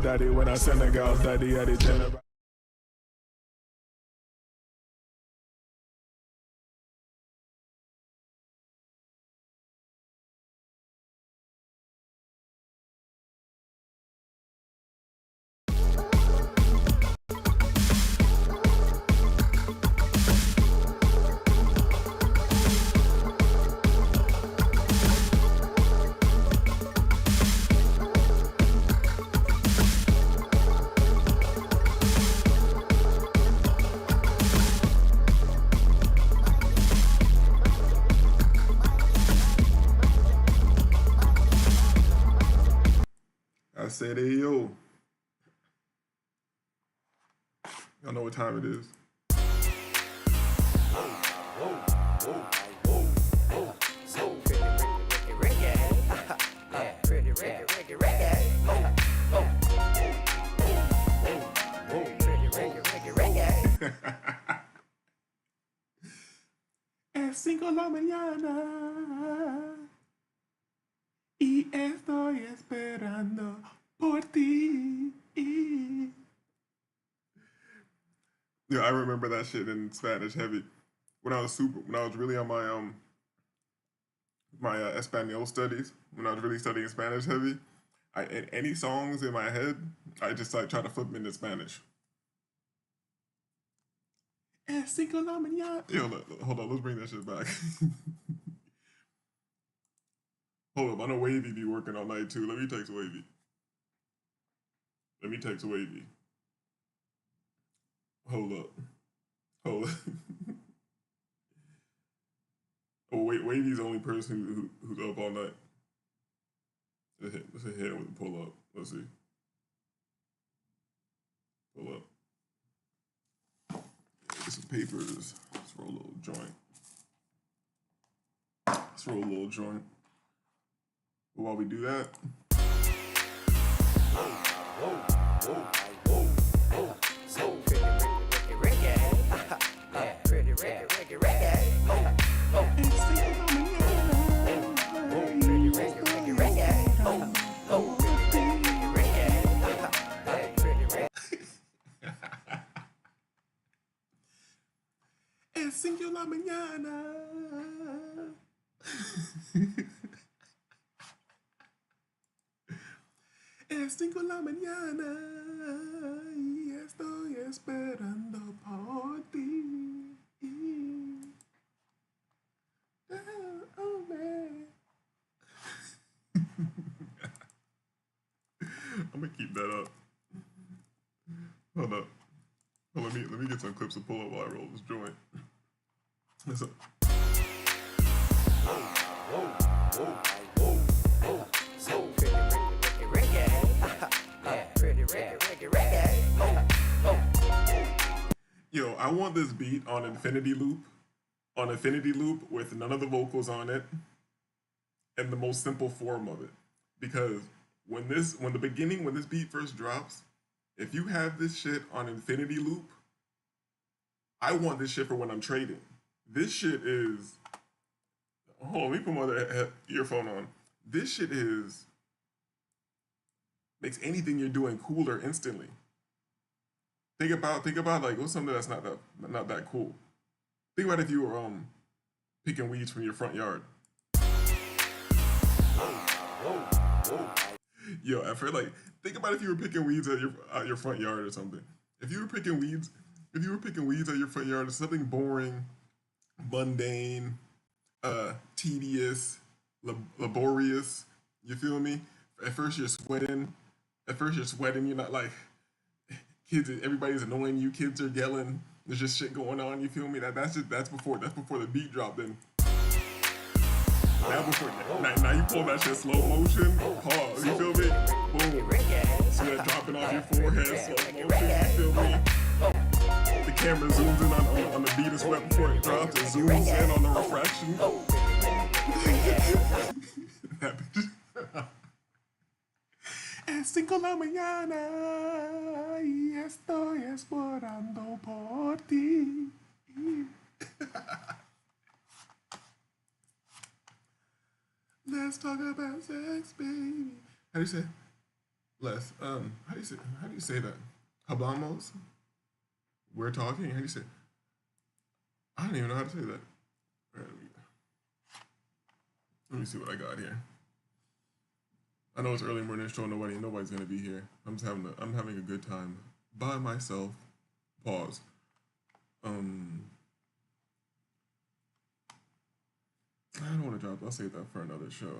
daddy when I send a girl daddy at the general. I said, hey, yo. Y'all know what time it is. Es 5 de la mañana y estoy esperando por ti. Yeah, I remember that shit in Spanish heavy. When I was really on my Espanol studies, when I was really studying Spanish heavy, any songs in my head, I just like try to flip them into Spanish. Es 5 de la mañana. Yo, hold on, let's bring that shit back. Hold up, I know Wavy be working all night too. Let me text Wavy. Hold up. Oh wait, Wavy's the only person who's up all night. Let's hit him with a pull up. Let's see. Pull up. Get some papers. Let's roll a little joint. But while we do that. Es 5 de la mañana. Es 5 de la mañana y estoy esperando por ti. Oh, man. I'm gonna keep that up. Hold up. Let me get some clips of pull up while I roll this joint. What's up? Yo, I want this beat on infinity loop with none of the vocals on it and the most simple form of it. Because when this beat first drops, if you have this shit on infinity loop, I want this shit for when I'm trading. This shit is, hold on, let me put my other earphone on. This shit makes anything you're doing cooler instantly. Think about like what's something that's not that cool. Think about if you were picking weeds from your front yard. Yo, I've heard like think about if you were picking weeds at your front yard or something. If you were picking weeds at your front yard, it's something boring, mundane, tedious, laborious. You feel me? At first you're sweating. You're not like kids. Everybody's annoying you. Kids are yelling. There's just shit going on. You feel me? That's before the beat drop. Then now you pull that shit slow motion. Pause. You feel me? Boom. Sweat dropping off your forehead. Slow motion. You feel me? The camera zooms in on the beat of sweat before it drops. It zooms in on the refraction. Es 5 de la mañana y estoy esperando por ti. Let's talk about sex, baby. How do you say? Les, how do you say that? Hablamos? We're talking? How do you say? I don't even know how to say that. All right, let me see what I got here. I know it's early morning show. Nobody's gonna be here. I'm having a good time by myself. Pause. Um, I don't want to drop. I'll save that for another show.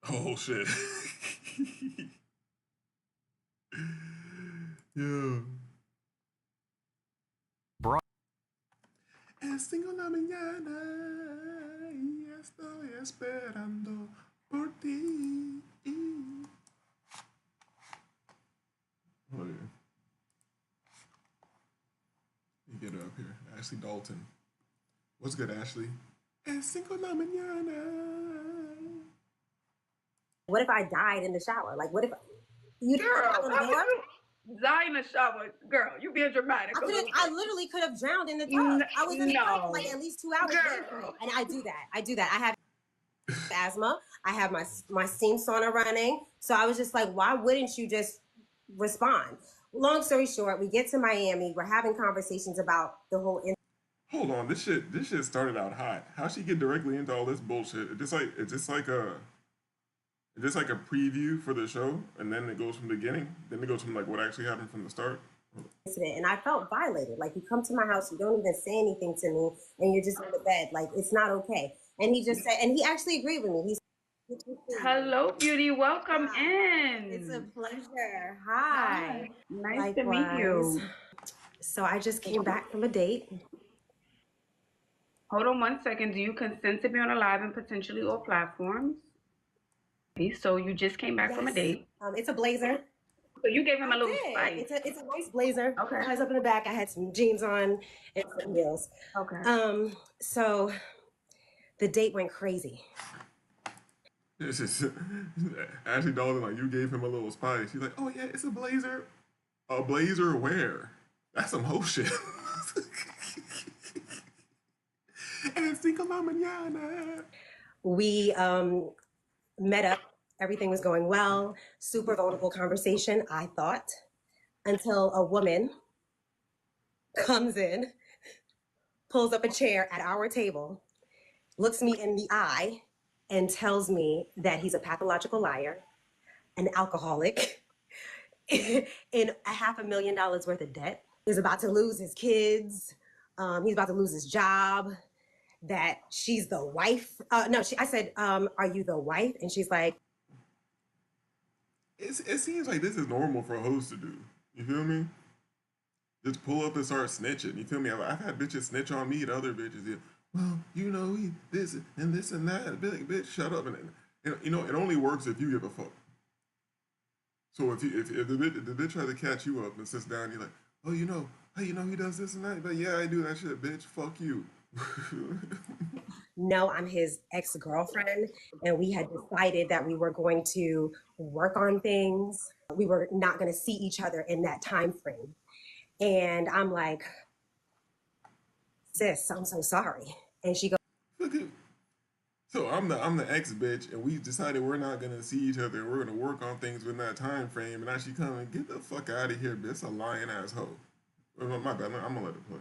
Oh shit. Yeah. Es 5 de la mañana y estoy esperando por ti. Hold on. You get it up here. Ashley Dalton. What's good, Ashley? Es 5 de la mañana. What if I died in the shower? Like, what if you Girl, why would you die in the shower? Girl, you being dramatic. I literally could have drowned in the tub. I was in the tub for like at least 2 hours waiting for it. And I do that. I have asthma. I have my steam sauna running. So I was just like, why wouldn't you just respond? Long story short, we get to Miami. We're having conversations about the whole. Hold on, this shit started out hot. How she get directly into all this bullshit? It's just like a preview for the show, and then it goes from the beginning. Then it goes from like what actually happened from the start. Incident, and I felt violated. Like, you come to my house, you don't even say anything to me, and you're just in the bed. Like, it's not okay. And he just said, and he actually agreed with me. Hello, beauty. Welcome in. It's a pleasure. Hi. Nice to meet you. So I just came back from a date. Hold on 1 second. Do you consent to be on a live and potentially all platforms? So you just came back from a date. It's a blazer. So you gave him a little spice. It's a nice blazer. Okay. Ties up in the back. I had some jeans on and some heels. Okay. So the date went crazy. It's just Ashley Dalton, like, you gave him a little spice. She's like, oh yeah, it's a blazer. A blazer where? That's some whole shit. And 5 de la mañana. We met up. Everything was going well. Super vulnerable conversation, I thought, until a woman comes in, pulls up a chair at our table, looks me in the eye, and tells me that he's a pathological liar, an alcoholic, in $500,000 worth of debt. He's about to lose his kids. He's about to lose his job. That she's the wife. I said, are you the wife? And she's like, it seems like this is normal for a host to do. You feel me? Just pull up and start snitching. You feel me? I've had bitches snitch on me and other bitches. Yeah. Well, you know, he this and this and that. Bitch, shut up. And you know, it only works if you give a fuck. So if the bitch tries to catch you up and sits down, you're like, oh, you know, hey, you know, he does this and that. But yeah, I do that shit, bitch. Fuck you. No, I'm his ex-girlfriend, and we had decided that we were going to work on things. We were not going to see each other in that time frame. And I'm like, sis, I'm so sorry. And she goes, so I'm the ex bitch, and we decided we're not gonna see each other. We're gonna work on things within that time frame. And now she come and get the fuck out of here, bitch. It's a lying asshole. My bad. I'm gonna let it play.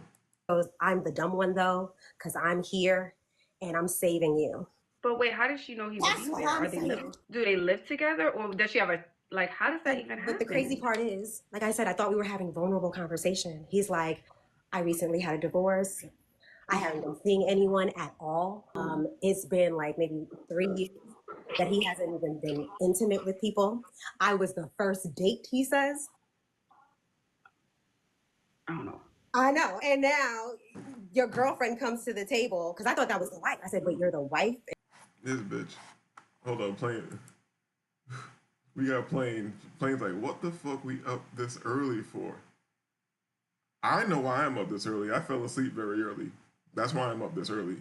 I'm the dumb one though, because I'm here and I'm saving you. But wait, how does she know he was there? Do they live together, or does she have a, like, how does that even happen? But the crazy part is, like I said, I thought we were having vulnerable conversation. He's like, I recently had a divorce. I haven't been seeing anyone at all. It's been like maybe 3 years that he hasn't even been intimate with people. I was the first date, he says. I don't know. I know. And now your girlfriend comes to the table, because I thought that was the wife. I said, wait, you're the wife? This bitch. Hold on, plane. We got planes. Planes like, what the fuck we up this early for? I know why I'm up this early. I fell asleep very early. That's why I'm up this early.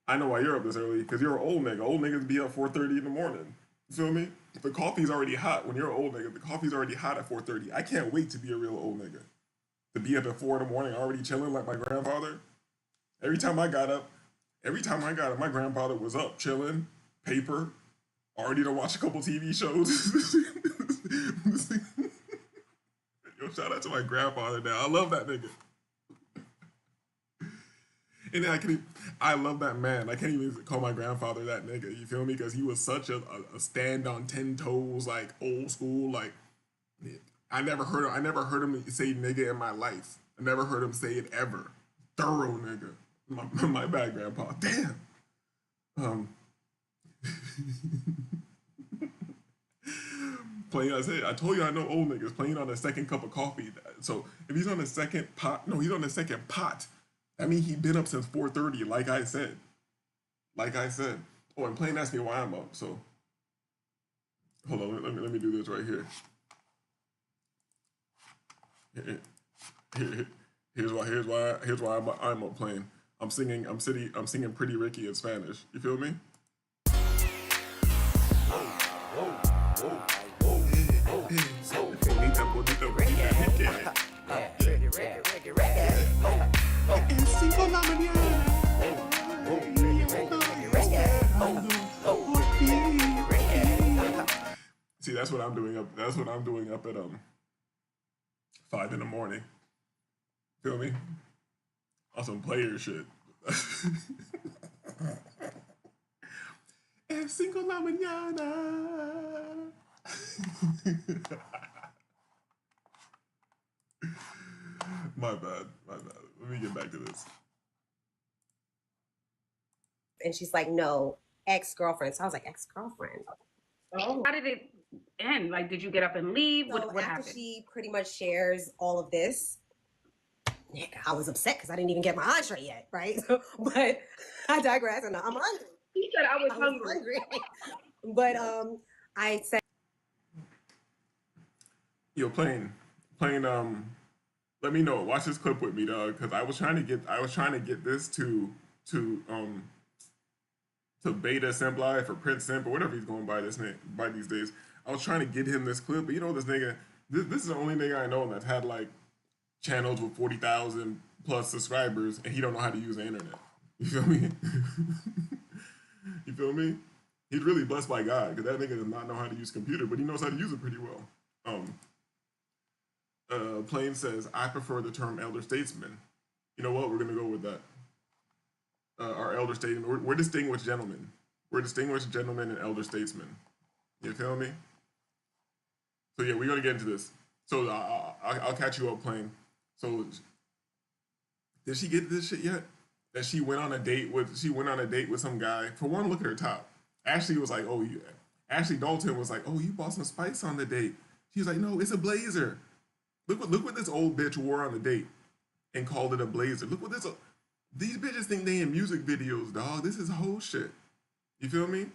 I know why you're up this early, because you're an old nigga. Old niggas be up 4:30 in the morning. You feel me? The coffee's already hot when you're an old nigga. The coffee's already hot at 4:30. I can't wait to be a real old nigga. To be up at 4 in the morning already chilling like my grandfather. Every time I got up, my grandfather was up chilling, paper. Already to watch a couple TV shows. Yo, shout out to my grandfather now. I love that nigga. And I love that man. I can't even call my grandfather that nigga. You feel me? Because he was such a stand on 10 toes, like old school. Like I never heard him say nigga in my life. I never heard him say it ever. Thorough nigga. My bad, grandpa. Damn. Playing, I told you I know old niggas playing on the second cup of coffee. So if he's on the second pot, no, he's on the second pot. I mean, he been up since 4:30, like I said. Like I said. Oh, and Plain asked me why I'm up, so hold on, let me do this right here. Here's why I'm up Plain. I'm singing Pretty Ricky in Spanish. You feel me? See, that's what I'm doing up. That's what I'm doing up at 5 in the morning. Feel me? On some player shit. Es 5 la mañana. My bad. Let me get back to this. And she's like, no, ex-girlfriend. So I was like, ex-girlfriend. Oh. How did it end? Like, did you get up and leave? So what after happened? she pretty much shares all of this, I was upset because I didn't even get my entree yet, right? But I digress, and I'm hungry. He said I was hungry. But I said, Yo, Plain, let me know. Watch this clip with me, dog, because I was trying to get this to Beta Simpli for Prince Simp or whatever he's going by these days. I was trying to get him this clip, but you know this nigga, this is the only nigga I know that's had like channels with 40,000 plus subscribers, and he don't know how to use the internet. You feel me? You feel me? He's really blessed by God, because that nigga does not know how to use computer, but he knows how to use it pretty well. Plain says, I prefer the term elder statesman. You know what? We're gonna go with that. Our elder statesmen. We're distinguished gentlemen. We're distinguished gentlemen and elder statesmen. You feel me? So yeah, we're gonna get into this. So I'll catch you up, Plain. So did she get this shit yet? That she went on a date with some guy. For one, look at her top. Ashley was like, Ashley Dalton was like, oh, you bought some spice on the date. She's like, no, it's a blazer. Look what this old bitch wore on the date and called it a blazer. Look what this. These bitches think they in music videos, dog. This is whole shit. You feel me?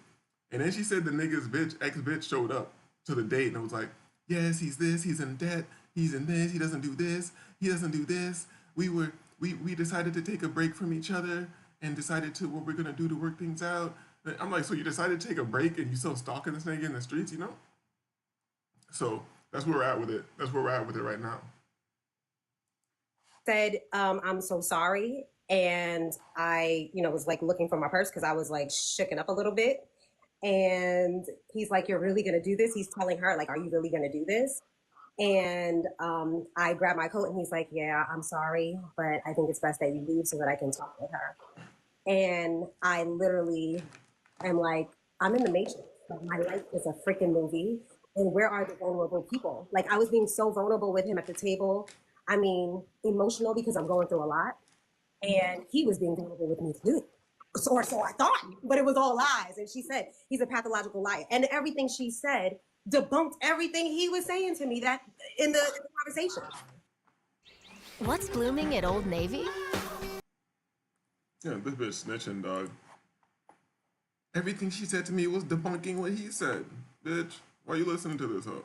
And then she said the nigga's ex-bitch showed up to the date and was like, yes, he's this, he's in debt, he's in this, he doesn't do this, he doesn't do this. We decided to take a break from each other and decided to what we're gonna do to work things out. And I'm like, so you decided to take a break and you still stalking this nigga in the streets, you know? So that's where we're at with it. That's where we're at with it right now. said, I'm so sorry. And I, was like looking for my purse because I was like shooken up a little bit. And he's like, you're really going to do this? He's telling her, like, are you really going to do this? And I grabbed my coat and he's like, yeah, I'm sorry, but I think it's best that you leave so that I can talk with her. And I literally am like, I'm in the Matrix. Like, my life is a freaking movie. And where are the vulnerable people? Like, I was being so vulnerable with him at the table. I mean, emotional because I'm going through a lot. And he was being vulnerable with me too. Or so I thought, but it was all lies. And she said, he's a pathological liar. And everything she said debunked everything he was saying to me that in the conversation. What's blooming at Old Navy? Yeah, this bitch snitching, dog. Everything she said to me was debunking what he said. Bitch, why you listening to this hoe?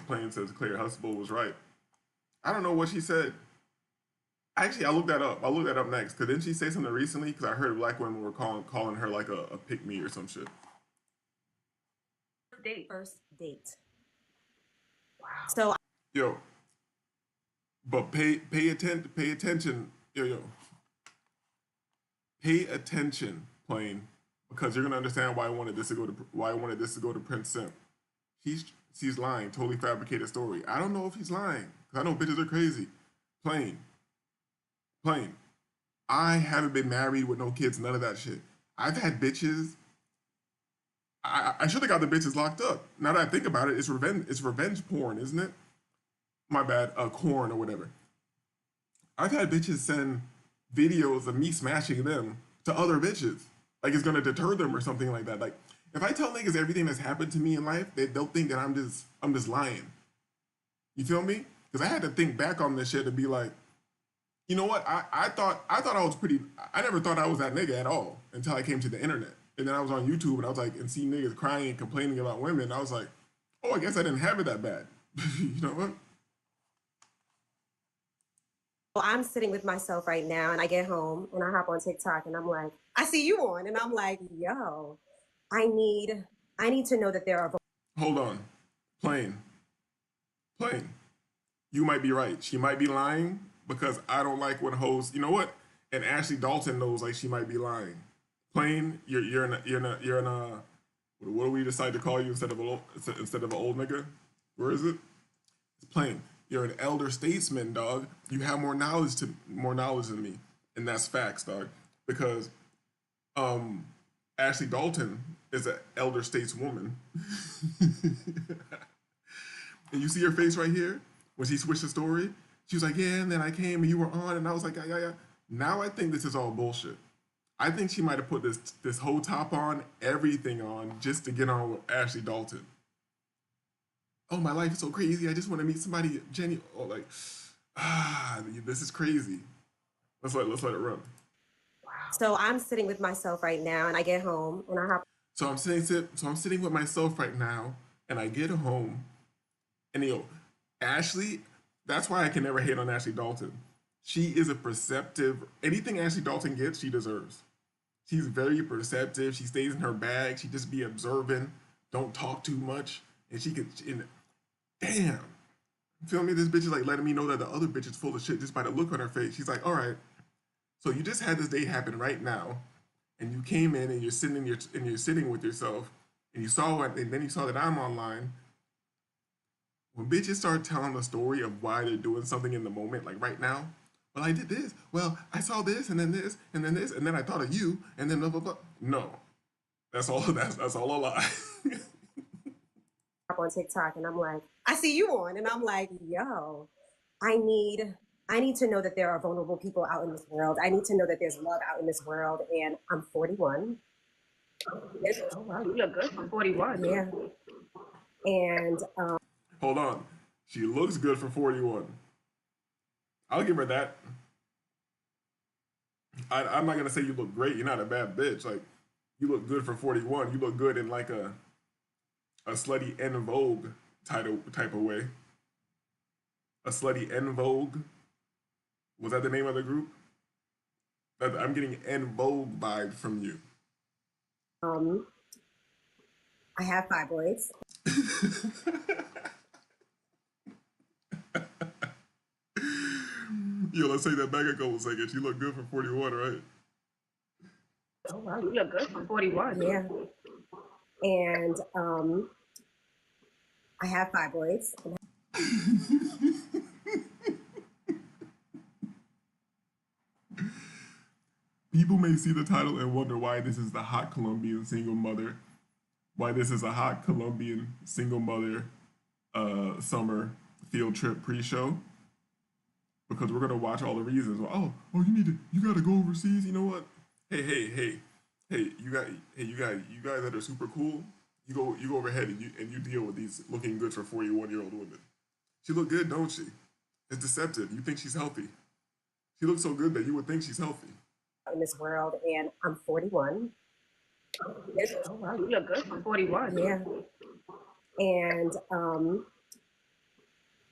Plain says Claire Huxtable was right. I don't know what she said. Actually, I looked that up. I'll look that up next. Because didn't she say something recently? Because I heard black women were calling her like a pick-me or some shit. First date. Wow. So. Yo. But pay attention. Yo. Pay attention, plain, because you're gonna understand why I wanted this to go to Prince Simp. She's lying, totally fabricated story. I don't know if he's lying, because I know bitches are crazy. Plain, plain. I haven't been married with no kids, none of that shit. I've had bitches. I should have got the bitches locked up. Now that I think about it, it's revenge porn, isn't it? My bad, corn or whatever. I've had bitches send videos of me smashing them to other bitches. Like it's gonna deter them or something like that. Like if I tell niggas everything that's happened to me in life, they'll think that I'm just lying. You feel me? Because I had to think back on this shit to be like, you know what? I thought I was pretty. I never thought I was that nigga at all until I came to the internet. And then I was on YouTube and I was like, and see niggas crying and complaining about women. I was like, oh, I guess I didn't have it that bad. You know what? Well, I'm sitting with myself right now and I get home and I hop on TikTok and I'm like, I see you on. And I'm like, yo, I need to know that there are. Hold on. Plain. Plain. You might be right. She might be lying because I don't like when hoes, you know what? And Ashley Dalton knows like she might be lying. Plain, you're in a what do we decide to call you instead of an old nigga? Where is it? It's plain. You're an elder statesman, dog. You have more knowledge than me, and that's facts, dog. Because Ashley Dalton is an elder stateswoman, and you see her face right here when she switched the story. She was like, "Yeah," and then I came and you were on, and I was like, "Yeah, yeah, yeah." Now I think this is all bullshit. I think she might have put this whole top on, everything on, just to get on with Ashley Dalton. Oh, my life is so crazy. I just want to meet somebody genuine. Oh, like, this is crazy. Let's let it run. So I'm sitting with myself right now and I get home and I hop. So I'm sitting with myself right now, and I get home, and Ashley. That's why I can never hate on Ashley Dalton. She is a perceptive. Anything Ashley Dalton gets, she deserves. She's very perceptive. She stays in her bag. She just be observant. Don't talk too much, and she could. Damn. Feel me? This bitch is like letting me know that the other bitch is full of shit just by the look on her face. She's like, all right, so you just had this date happen right now, and you came in and you're sitting with yourself, and you saw what, and then you saw that I'm online. When bitches start telling the story of why they're doing something in the moment, like right now, well, I did this, well, I saw this, and then this, and then this, and then I thought of you, and then blah blah blah. No, that's all. That's all a lie. On TikTok and I'm like, I see you on. And I'm like, yo, I need to know that there are vulnerable people out in this world. I need to know that there's love out in this world. And I'm 41. Oh, wow, you look good for 41. Yeah. And Hold on. She looks good for 41. I'll give her that. I'm not gonna say you look great. You're not a bad bitch. Like, you look good for 41. You look good in like a slutty En Vogue type of way. A slutty En Vogue. Was that the name of the group? I'm getting En Vogue vibe from you. I have fibroids. Yo, let's take that back a couple seconds. You look good for 41, right? Oh, wow, you look good for 41. Yeah. And I have fibroids. People may see the title and wonder why this is the hot Colombian single mother. Why this is a hot Colombian single mother summer field trip pre-show. Because we're gonna watch all the reasons. You gotta go overseas. You know what? Hey, you guys that are super cool. You go overhead and you deal with these looking good for 41-year-old women. She look good, don't she? It's deceptive. You think she's healthy. She looks so good that you would think she's healthy. In this world, and I'm 41. Oh, wow, you look good for 41. Yeah. And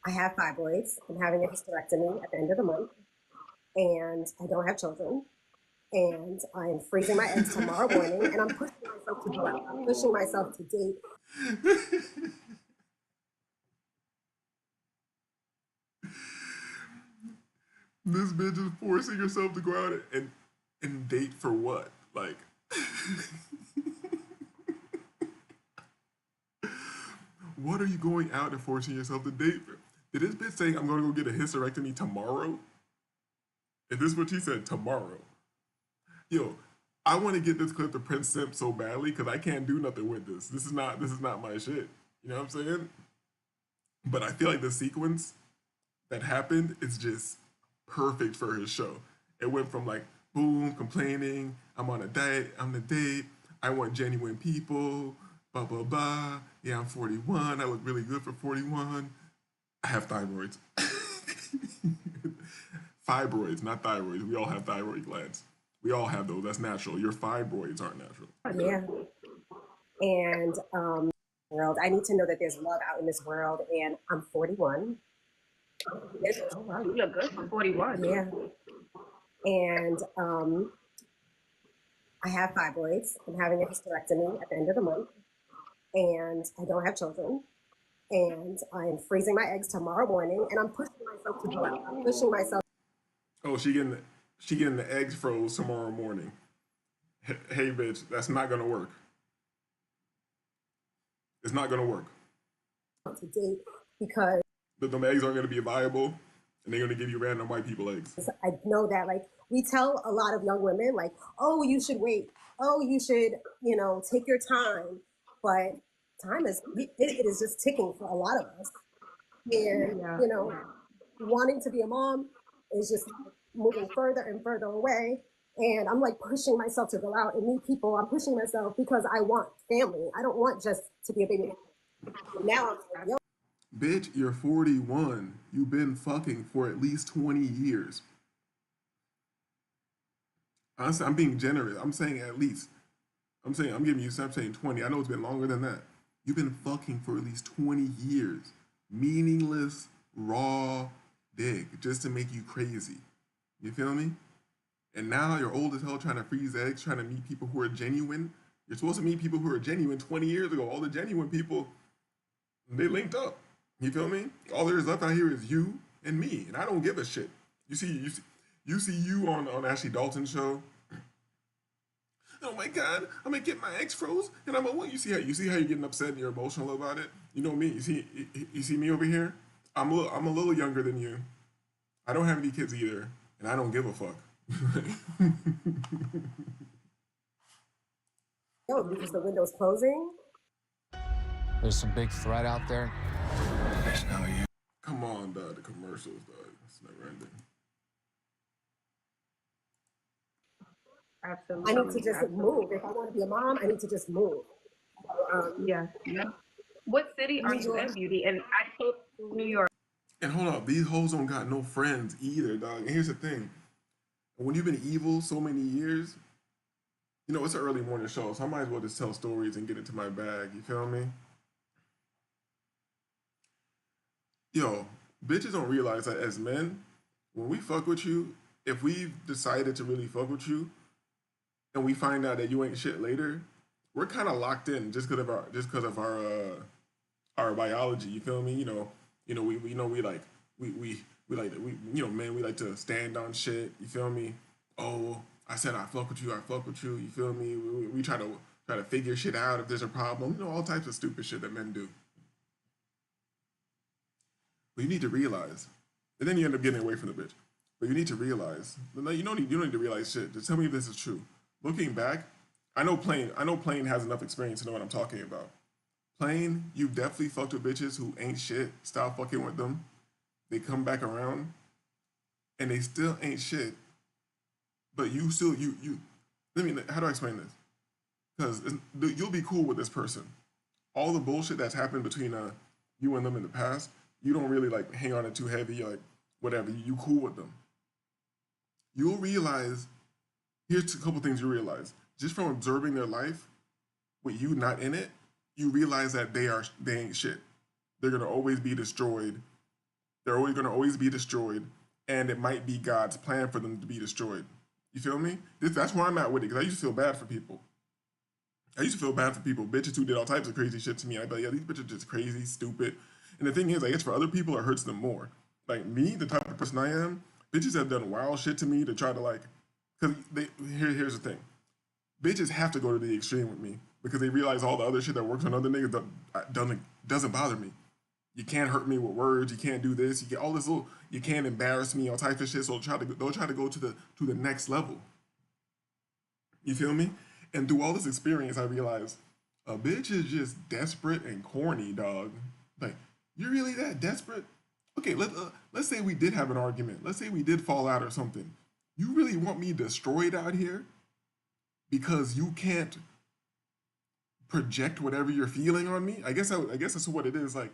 I have fibroids. I'm having a hysterectomy at the end of the month. And I don't have children. And I'm freezing my eggs tomorrow morning. And I'm pushing myself to go out. I'm pushing myself to date. This bitch is forcing herself to go out and And date for what? Like, what are you going out and forcing yourself to date for? Did this bitch say I'm gonna go get a hysterectomy tomorrow? If this is what she said, tomorrow. Yo, I want to get this clip to Prince Simp so badly because I can't do nothing with this. This is not my shit. You know what I'm saying? But I feel like the sequence that happened is just perfect for his show. It went from like boom, complaining, I'm on a date, I want genuine people, blah blah blah. Yeah, I'm 41. I look really good for 41. I have thyroids. Fibroids, not thyroids. We all have thyroid glands. We all have those. That's natural. Your fibroids aren't natural. Yeah. And world, I need to know that there's love out in this world. And I'm 41. Oh wow, you look good for 41. Yeah. And I have fibroids. I'm having a hysterectomy at the end of the month. And I don't have children. And I'm freezing my eggs tomorrow morning. And I'm pushing myself to go out. I'm pushing myself. Oh, she getting the eggs froze tomorrow morning. Hey, bitch, that's not gonna work. It's not gonna work. To date because Them eggs aren't gonna be viable, and they're gonna give you random white people eggs. I know that, like, we tell a lot of young women, like, oh, you should wait. Oh, you should, take your time. But time it is just ticking for a lot of us. And, wanting to be a mom is just moving further and further away. And I'm like pushing myself to go out and meet people. I'm pushing myself because I want family. I don't want just to be a baby. Now I'm like, yo. Bitch, you're 41. You've been fucking for at least 20 years. Honestly, I'm being generous. I'm saying at least. I'm giving you, I'm saying 20. I know it's been longer than that. You've been fucking for at least 20 years. Meaningless, raw dick just to make you crazy. You feel me? And now you're old as hell trying to freeze eggs, trying to meet people who are genuine. You're supposed to meet people who are genuine 20 years ago. All the genuine people, they linked up. You feel me? All there is left out here is you and me. And I don't give a shit. You see you on Ashley Dalton's show. Oh my God, I'm gonna get my eggs froze, and I'm gonna what? You see how you're getting upset and you're emotional about it. You know me. You see me over here. I'm a little younger than you. I don't have any kids either, and I don't give a fuck. No, because the window's closing. There's some big threat out there. That's not you. Come on, dog. The commercials, dog. It's never ending. Absolutely. I need to just move. If I want to be a mom, I need to just move. Yeah. What city are you in, Beauty? And I put New York. And hold up, these hoes don't got no friends either, dog. And here's the thing. When you've been evil so many years, it's an early morning show, so I might as well just tell stories and get into my bag. You feel me? Yo, bitches don't realize that as men, when we fuck with you, if we've decided to really fuck with you, and we find out that you ain't shit later, we're kind of locked in just because of our biology. You feel me? Men, we like to stand on shit. You feel me? Oh, I said I fuck with you. You feel me? We try to figure shit out if there's a problem. All types of stupid shit that men do. But you need to realize, and then you end up getting away from the bitch. But you need to realize, you don't need to realize shit. Just tell me if this is true. Looking back, I know Plain has enough experience to know what I'm talking about. Plain, you've definitely fucked with bitches who ain't shit. Stop fucking with them. They come back around, and they still ain't shit. But you still, how do I explain this? Because you'll be cool with this person. All the bullshit that's happened between you and them in the past, you don't really like hang on it too heavy. You're like, whatever, you cool with them. You'll realize, here's a couple things you realize. Just from observing their life, with you not in it, you realize that they ain't shit. They're gonna always be destroyed. They're always gonna be destroyed, and it might be God's plan for them to be destroyed. You feel me? That's where I'm at with it, because I used to feel bad for people. Bitches who did all types of crazy shit to me. I'd be like, yeah, these bitches are just crazy, stupid. And the thing is, I guess for other people, it hurts them more. Like me, the type of person I am, bitches have done wild shit to me to try to like Because here's the thing. Bitches have to go to the extreme with me because they realize all the other shit that works on other niggas doesn't bother me. You can't hurt me with words. You can't do this. You get all this little. You can't embarrass me. All types of shit. So they'll try to go to the next level. You feel me? And through all this experience, I realized a bitch is just desperate and corny, dog. Like, you're really that desperate? Okay, let's say we did have an argument. Let's say we did fall out or something. You really want me destroyed out here because you can't project whatever you're feeling on me? I guess that's what it is. Like,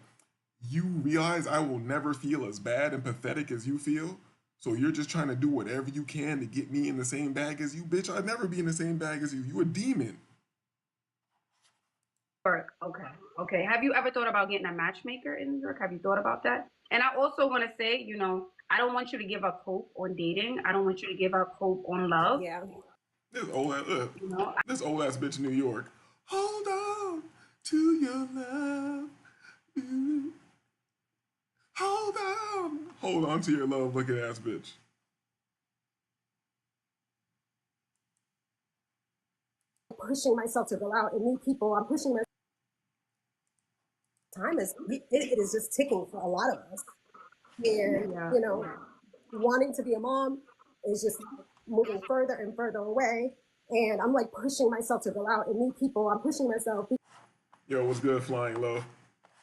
you realize I will never feel as bad and pathetic as you feel. So you're just trying to do whatever you can to get me in the same bag as you, bitch. I'd never be in the same bag as you. You a demon. Okay. Have you ever thought about getting a matchmaker in New York? Have you thought about that? And I also want to say, I don't want you to give up hope on dating. I don't want you to give up hope on love. Yeah. This old ass bitch in New York. Hold on to your love. Hold on to your love, looking ass bitch. Pushing myself to go out and meet people. I'm pushing my time it is just ticking for a lot of us. And wanting to be a mom is just moving further and further away. And I'm like pushing myself to go out and meet people. I'm pushing myself. Yo, what's good, flying low?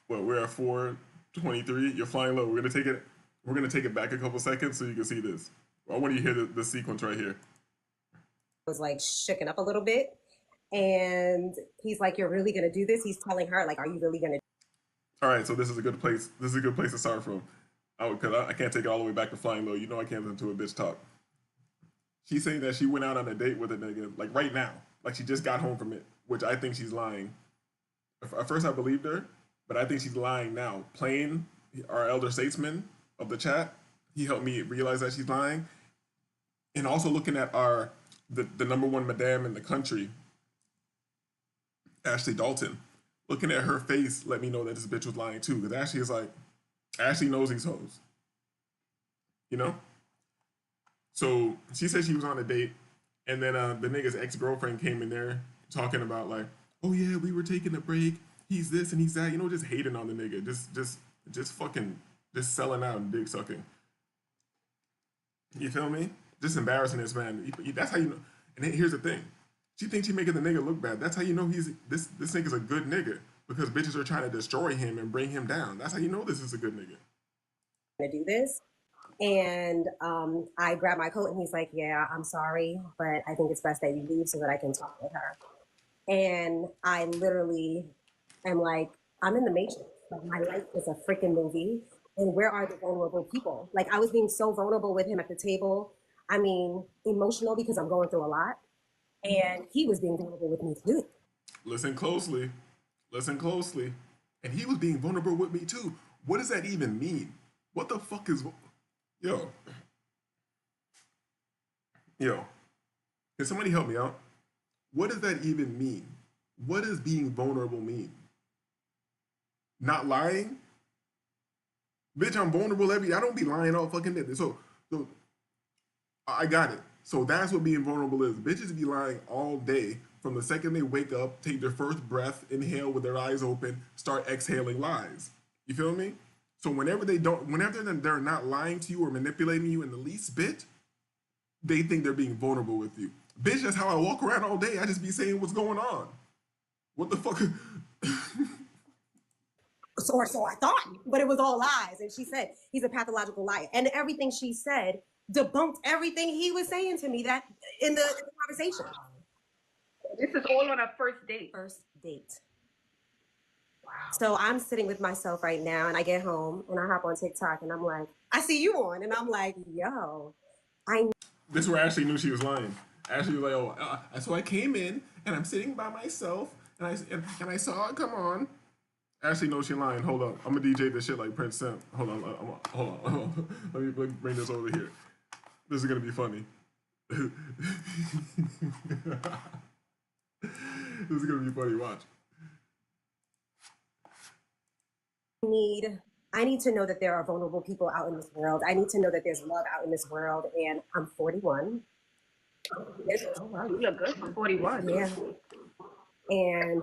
Well, we're at 4:23. You're flying low. We're gonna take it back a couple seconds so you can see this. I want you to hear the sequence right here. Was like shooken up a little bit, and he's like, "You're really gonna do this?" He's telling her, like, "Are you really gonna?" All right, so this is a good place. This is a good place to start from, because I can't take it all the way back to flying low. I can't listen to a bitch talk. She's saying that she went out on a date with a nigga, like right now, like she just got home from it, which I think she's lying. At first, I believed her, but I think she's lying now. Plain, our elder statesman of the chat, he helped me realize that she's lying, and also looking at the number one madame in the country, Ashley Dalton. Looking at her face let me know that this bitch was lying too, because Ashley knows these hoes. So she said she was on a date, and then the nigga's ex-girlfriend came in there talking about like, oh yeah, we were taking a break. He's this and he's that. Just hating on the nigga. Just fucking, just selling out and dick sucking. You feel me? Just embarrassing this man. That's how you know. And here's the thing. She thinks she's making the nigga look bad. That's how you know this nigga's a good nigga. Because bitches are trying to destroy him and bring him down. That's how you know this is a good nigga. To do this. And I grab my coat and he's like, yeah, I'm sorry, but I think it's best that you leave so that I can talk with her. And I literally am like, I'm in the Matrix. Like, my life is a freaking movie. And where are the vulnerable people? Like, I was being so vulnerable with him at the table. I mean, emotional because I'm going through a lot. And he was being vulnerable with me too. Listen closely. And he was being vulnerable with me too. What does that even mean? What the fuck is... Yo. Can somebody help me out? What does that even mean? What does being vulnerable mean? Not lying? Bitch, I'm vulnerable I don't be lying all fucking day. So I got it. So that's what being vulnerable is. Bitches be lying all day from the second they wake up, take their first breath, inhale with their eyes open, start exhaling lies. You feel me? So whenever they're not lying to you or manipulating you in the least bit, they think they're being vulnerable with you. Bitch, that's how I walk around all day. I just be saying what's going on. What the fuck? Or so I thought, but it was all lies. And she said, he's a pathological liar. And everything she said debunked everything he was saying to me that in the conversation. This is all on a first date. First date. Wow. So I'm sitting with myself right now and I get home and I hop on TikTok and I'm like, I see you on. And I'm like, yo, This is where Ashley knew she was lying. Ashley was like, so I came in and I'm sitting by myself and I saw it come on. Ashley knows she's lying. Hold up. I'm gonna DJ this shit like Prince Simp. Hold on. Let me bring this over here. This is gonna be funny. This is gonna be funny. Watch. I need to know that there are vulnerable people out in this world. I need to know that there's love out in this world. And I'm 41. Oh, wow, you look good for 41. Yeah. And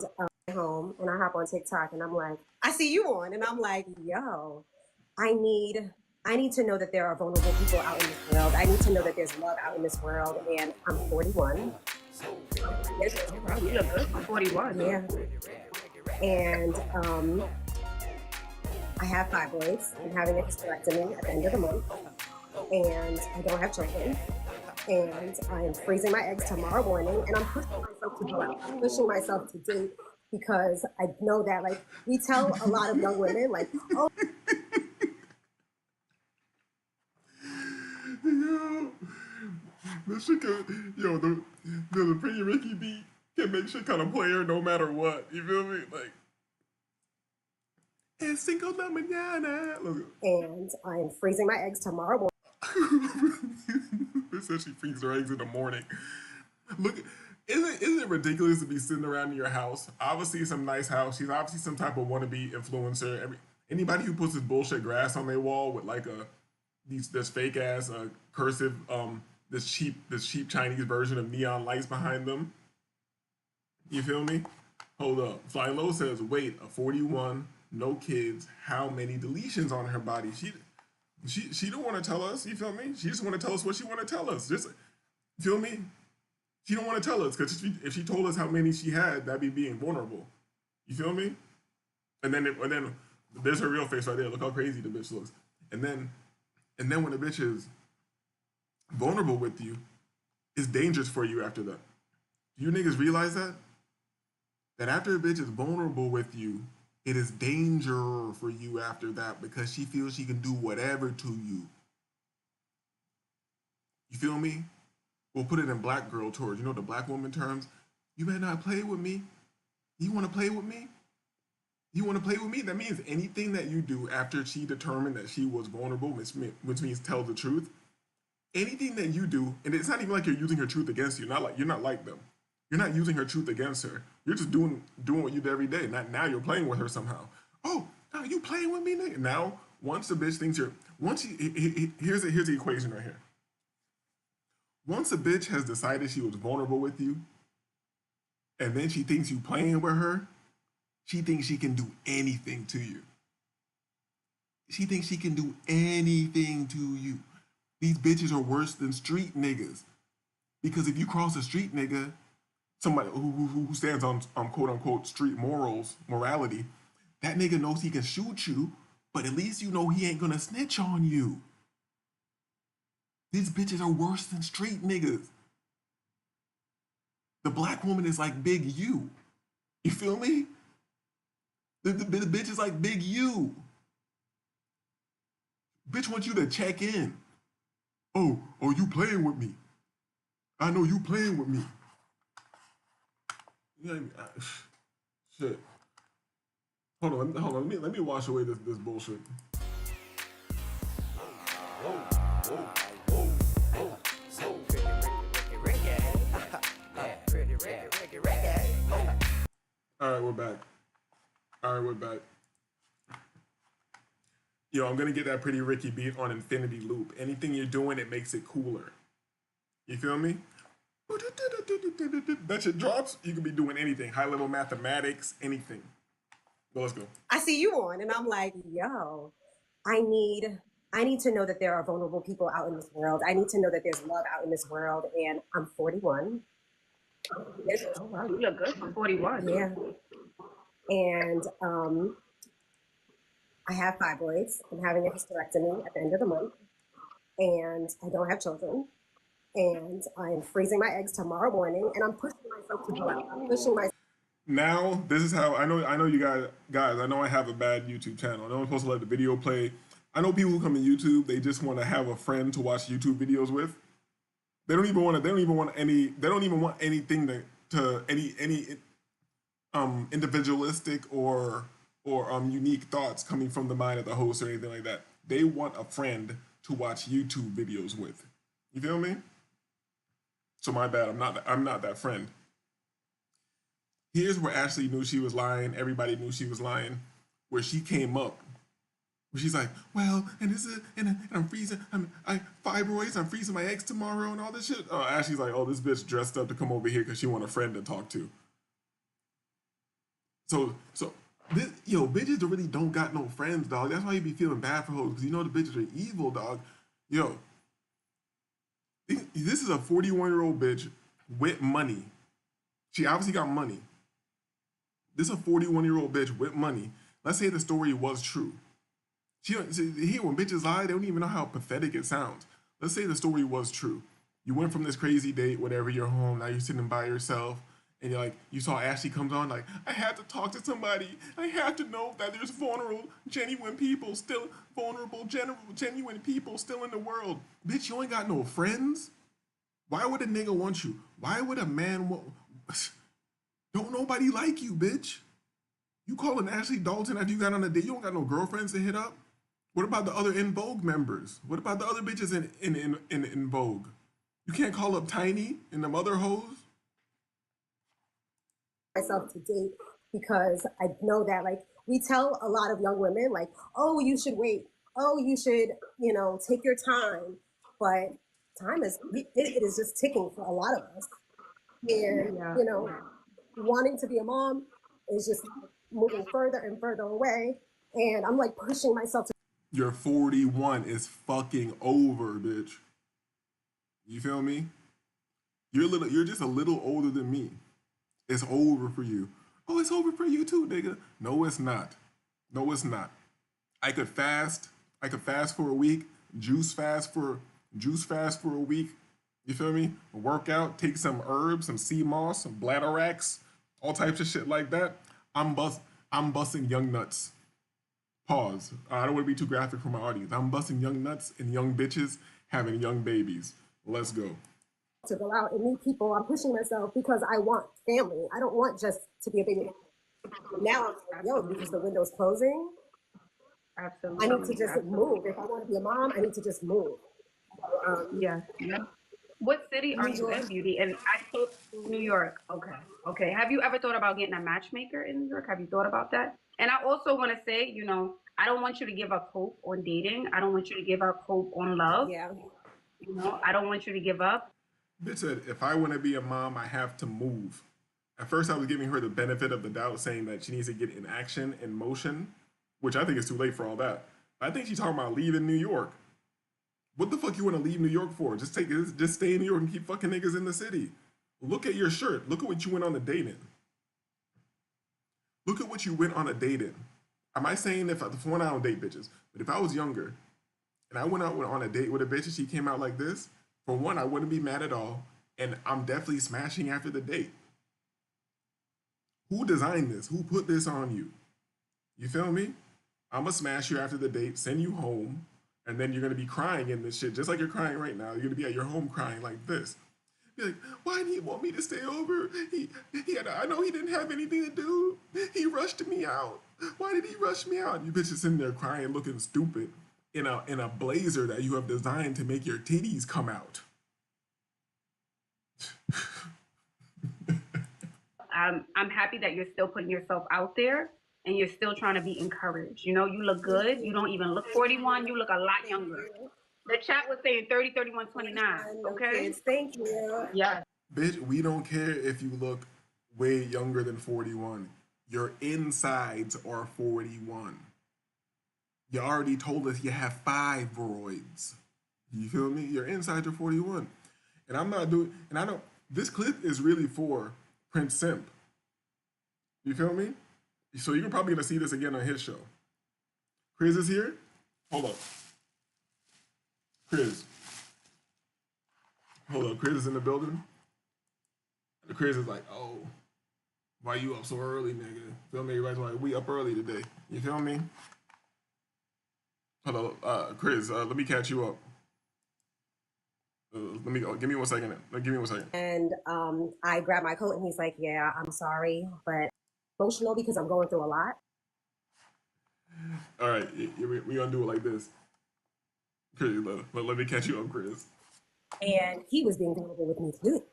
home and I hop on TikTok and I'm like, I see you on, and I'm like, yo, I need I need to know that there are vulnerable people out in this world. I need to know that there's love out in this world, and I'm 41. Oh, wow, you look good for 41. Yeah. And I have fibroids. I'm having a hysterectomy at the end of the month, and I don't have children. And I'm freezing my eggs tomorrow morning, and I'm pushing myself to go out. I'm pushing myself to date because I know that, like, we tell a lot of young women, like, oh, Yo, this shit can, yo, the Pretty Ricky beat can make shit kind of player no matter what. You feel me? Like, es cinco de la mañana. Look. and I'm freezing my eggs tomorrow morning. It says she freezes her eggs in the morning. Look, isn't it ridiculous to be sitting around in your house? Obviously, some nice house. She's obviously some type of wannabe influencer. Anybody who puts this bullshit grass on their wall with like this fake ass cursive this cheap Chinese version of neon lights behind them. You feel me? Hold up. Fly Low says, wait, a 41, no kids, how many deletions on her body? She don't want to tell us, you feel me? She just want to tell us what she want to tell us. Just, feel me? She don't want to tell us, because if she told us how many she had, that'd be being vulnerable. You feel me? And then there's her real face right there. Look how crazy the bitch looks. And then when the bitch is vulnerable with you, it's dangerous for you after that. Do you niggas realize that? That after a bitch is vulnerable with you, it is danger for you after that because she feels she can do whatever to you. You feel me? We'll put it in black girl terms. You know the black woman terms? You better not play with me. You want to play with me? You want to play with me? That means anything that you do after she determined that she was vulnerable, which means tell the truth. Anything that you do, and it's not even like you're using her truth against you. You're not like them. You're not using her truth against her. You're just doing what you do every day. Now you're playing with her somehow. Oh, now you playing with me, nigga. Now, once the bitch thinks here's the equation right here. Once a bitch has decided she was vulnerable with you, and then she thinks you playing with her, she thinks she can do anything to you. She thinks she can do anything to you. These bitches are worse than street niggas. Because if you cross a street nigga, somebody who stands on quote unquote street morality, that nigga knows he can shoot you, but at least you know he ain't gonna snitch on you. These bitches are worse than street niggas. The black woman is like Big U. You feel me? The bitch is like Big U. Bitch wants you to check in. Oh, you playing with me. I know you playing with me. You know what I mean? Shit. Hold on. Let me wash away this bullshit. All right, we're back. Yo, I'm gonna get that Pretty Ricky beat on infinity loop. Anything you're doing, it makes it cooler. You feel me? That shit drops, you can be doing anything. High level mathematics, anything. Well, let's go. I see you on, and I'm like, yo, I need to know that there are vulnerable people out in this world. I need to know that there's love out in this world, and I'm 41. Oh, wow, you look good for 41. Yeah. And I have fibroids. I'm having a hysterectomy at the end of the month, and I don't have children. And I'm freezing my eggs tomorrow morning, and I'm pushing myself to go out. I'm pushing myself. Now, this is how I know you guys. I know I have a bad YouTube channel. I know I'm supposed to let the video play. I know people who come to YouTube, they just want to have a friend to watch YouTube videos with. They don't even want anything to any individualistic or unique thoughts coming from the mind of the host or anything like that. They want a friend to watch YouTube videos with. You feel me? So my bad. I'm not that friend. Here's where Ashley knew she was lying. Everybody knew she was lying. Where she came up She's like, well, and this is, and I'm freezing, I fibroids, I'm freezing my eggs tomorrow, and all this shit. Oh, Ashley's like, oh, this bitch dressed up to come over here because she want a friend to talk to. So, this, yo, bitches really don't got no friends, dog. That's why you be feeling bad for hoes, because you know the bitches are evil, dog. Yo, this is a 41-year-old bitch with money. She obviously got money. This is a 41-year-old bitch with money. Let's say the story was true. She don't see, here when bitches lie, they don't even know how pathetic it sounds. Let's say the story was true. You went from this crazy date, whatever, you're home, now you're sitting by yourself, and you're like, you saw Ashley comes on, like, I have to talk to somebody. I have to know that there's vulnerable, genuine people still, genuine people still in the world. Bitch, you ain't got no friends? Why would a nigga want you? Why would a man want... Don't nobody like you, bitch. You calling Ashley Dalton after you got on a date? You don't got no girlfriends to hit up? What about the other In Vogue members? What about the other bitches in Vogue? You can't call up Tiny and them other hoes? Myself to date because I know that like we tell a lot of young women like, oh, you should wait. Oh, you should, take your time. But time it is just ticking for a lot of us. And, wanting to be a mom is just moving further and further away. And I'm like pushing myself to. You're 41. It's fucking over, bitch. You feel me? You're just a little older than me. It's over for you. Oh, it's over for you too, nigga. No, it's not. No, it's not. I could fast. I could fast for a week. Juice fast for a week. You feel me? Work out, take some herbs, some sea moss, some bladderwracks, all types of shit like that. I'm busting young nuts. Pause. I don't want to be too graphic for my audience. I'm busting young nuts and young bitches having young babies. Let's go. To go out and meet people, I'm pushing myself because I want family. I don't want just to be a baby. Now I'm like, yo, because the window's closing. Absolutely. I need to just move. If I want to be a mom, I need to just move. Yeah. What city are you in, Beauty? And I thought New York. Okay. Have you ever thought about getting a matchmaker in New York? Have you thought about that? And I also want to say, I don't want you to give up hope on dating. I don't want you to give up hope on love. Yeah. I don't want you to give up. Bitch said, if I want to be a mom, I have to move. At first, I was giving her the benefit of the doubt, saying that she needs to get in action, in motion, which I think is too late for all that. But I think she's talking about leaving New York. What the fuck you want to leave New York for? Just stay in New York and keep fucking niggas in the city. Look at your shirt. Look at what you went on a date in. Look at what you went on a date in. Am I saying for one, I don't date bitches, but if I was younger and I went out on a date with a bitch and she came out like this, for one, I wouldn't be mad at all, and I'm definitely smashing after the date. Who designed this? Who put this on you? You feel me? I'm gonna smash you after the date, send you home, and then you're gonna be crying in this shit, just like you're crying right now. You're gonna be at your home crying like this. Be like, why did he want me to stay over? I know he didn't have anything to do. He rushed me out. Why did he rush me out? You bitches sitting there crying, looking stupid in a blazer that you have designed to make your titties come out. I'm happy that you're still putting yourself out there and you're still trying to be encouraged. You look good. You don't even look 41. You look a lot younger. The chat was saying 30, 31, 29. Okay? Thank you. Yeah. Bitch, we don't care if you look way younger than 41. Your insides are 41. You already told us you have fibroids. You feel me? Your insides are 41. And I'm not doing, and I don't, this clip is really for Prince Simp. You feel me? So you're probably gonna see this again on his show. Chris is here? Hold up. Chris. Hold up, Chris is in the building. And Chris is like, oh, why you up so early, nigga? Feel me? Everybody's like, we up early today. You feel me? Hold up, Chris, let me catch you up. Give me 1 second. Give me 1 second. And I grabbed my coat and he's like, yeah, I'm sorry, but emotional because I'm going through a lot. All right, we gonna do it like this. Chris, let me catch you up, Chris. And he was being vulnerable with me too.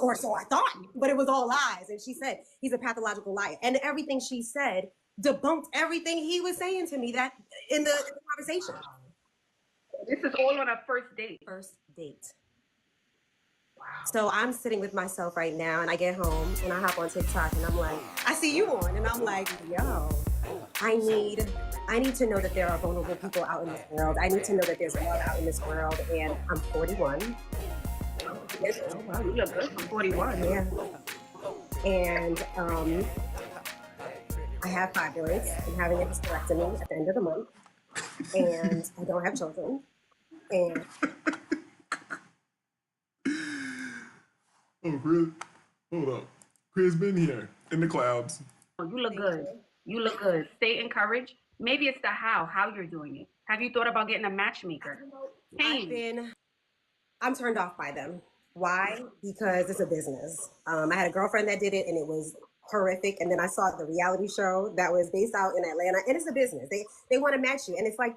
Or so I thought, but it was all lies. And she said, he's a pathological liar. And everything she said debunked everything he was saying to me that in the conversation. This is all on a first date. First date. Wow. So I'm sitting with myself right now, and I get home and I hop on TikTok and I'm like, I see you on, and I'm like, yo, I need to know that there are vulnerable people out in this world. I need to know that there's love out in this world, and I'm 41. Yes. Oh, wow, you look good for 41. Yeah. And I have fibroids. I'm having a hysterectomy at the end of the month, and I don't have children. And oh, Chris, hold up. Chris been here in the clouds. Oh, you look good. You look good. Stay encouraged. Maybe it's the how you're doing it. Have you thought about getting a matchmaker? I'm turned off by them. Why? Because it's a business. I had a girlfriend that did it, and it was horrific. And then I saw the reality show that was based out in Atlanta, and it's a business. They want to match you, and it's like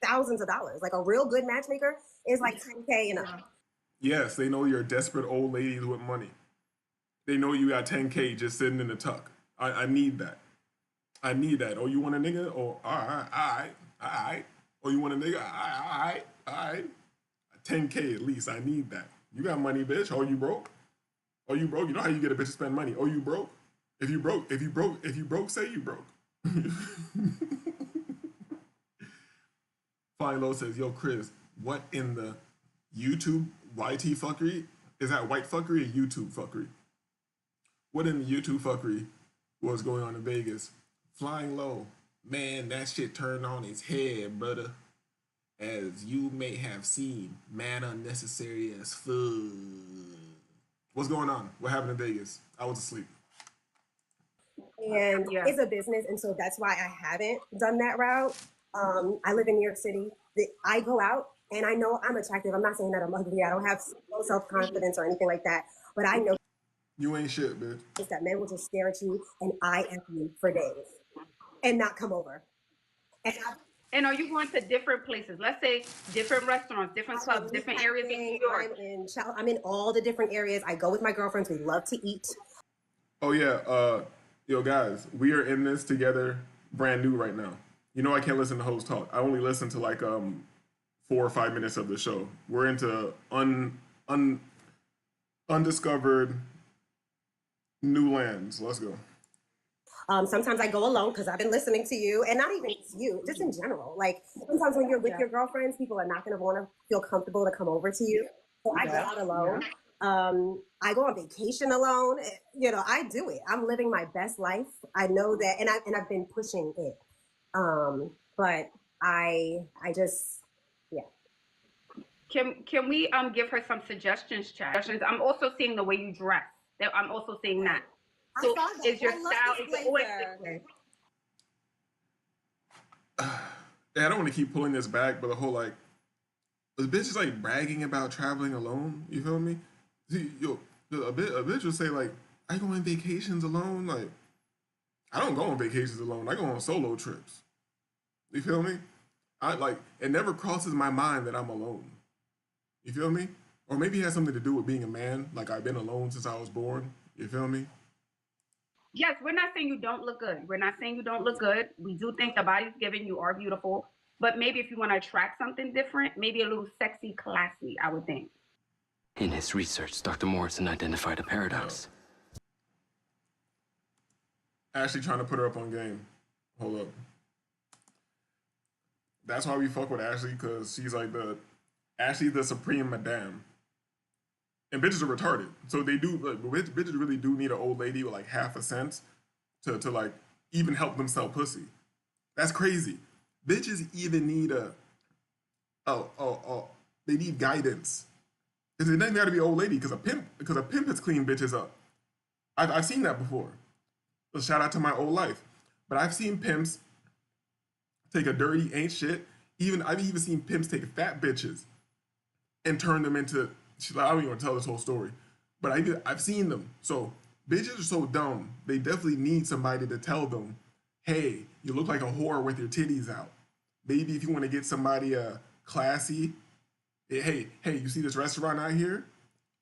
thousands of dollars. Like a real good matchmaker is like $10K and up. Yes, they know you're desperate old ladies with money. They know you got $10K just sitting in the tuck. I need that. I need that. Oh, you want a nigga? Oh, all right. Oh, you want a nigga? All right. $10K at least. I need that. You got money, bitch. Oh, you broke? Oh, you broke? You know how you get a bitch to spend money? Oh, you broke? If you broke, say you broke. Flying Low says, yo, Chris, what in the YouTube YT fuckery? Is that white fuckery or YouTube fuckery? What in the YouTube fuckery was going on in Vegas? Flying Low, man, that shit turned on his head, brother. As you may have seen, mad unnecessary as fuck. What's going on? What happened in Vegas? I was asleep. And it's a business, and so that's why I haven't done that route. I live in New York City. I go out, and I know I'm attractive. I'm not saying that I'm ugly. I don't have low self-confidence or anything like that. But I know you ain't shit, bitch. That men will just stare at you and eye at you for days and not come over. And are you going to different places? Let's say different restaurants, different clubs, different areas in New York. I'm in all the different areas. I go with my girlfriends. We love to eat. Oh yeah, yo guys, we are in this together, brand new right now. You know I can't listen to hosts talk. I only listen to like 4 or 5 minutes of the show. We're into undiscovered new lands. Let's go. Sometimes I go alone because I've been listening to you, and not even you, just in general. Like sometimes when you're with your girlfriends, people are not going to want to feel comfortable to come over to you. So I go out alone. I go on vacation alone. You know, I do it. I'm living my best life. I know that, and I've been pushing it. But I just, yeah. Can we give her some suggestions, Chad? I'm also seeing the way you dress. I'm also seeing that. So is your style? Is it always this way? Yeah, I don't want to keep pulling this back, but the whole like, the bitch is like bragging about traveling alone. You feel me? See, yo, a bitch will say like, I go on vacations alone. Like, I don't go on vacations alone. I go on solo trips. You feel me? It never crosses my mind that I'm alone. You feel me? Or maybe it has something to do with being a man. Like I've been alone since I was born. You feel me? Yes, we're not saying you don't look good. We're not saying you don't look good. We do think the body's given, you are beautiful. But maybe if you want to attract something different, maybe a little sexy, classy, I would think. In his research, Dr. Morrison identified a paradox. Ashley trying to put her up on game. Hold up. That's why we fuck with Ashley, because she's like Ashley the supreme madame. And bitches are retarded. So they do, like, bitches really do need an old lady with like half a sense to like even help them sell pussy. That's crazy. Bitches even need they need guidance. Because it doesn't got to be an old lady, because a pimp has cleaned bitches up. I've seen that before. So shout out to my old life. But I've seen pimps take a dirty ain't shit. I've even seen pimps take fat bitches and turn them into, I don't even want to tell this whole story, but I've seen them. So bitches are so dumb. They definitely need somebody to tell them, hey, you look like a whore with your titties out. Maybe if you want to get somebody classy, hey, you see this restaurant out here?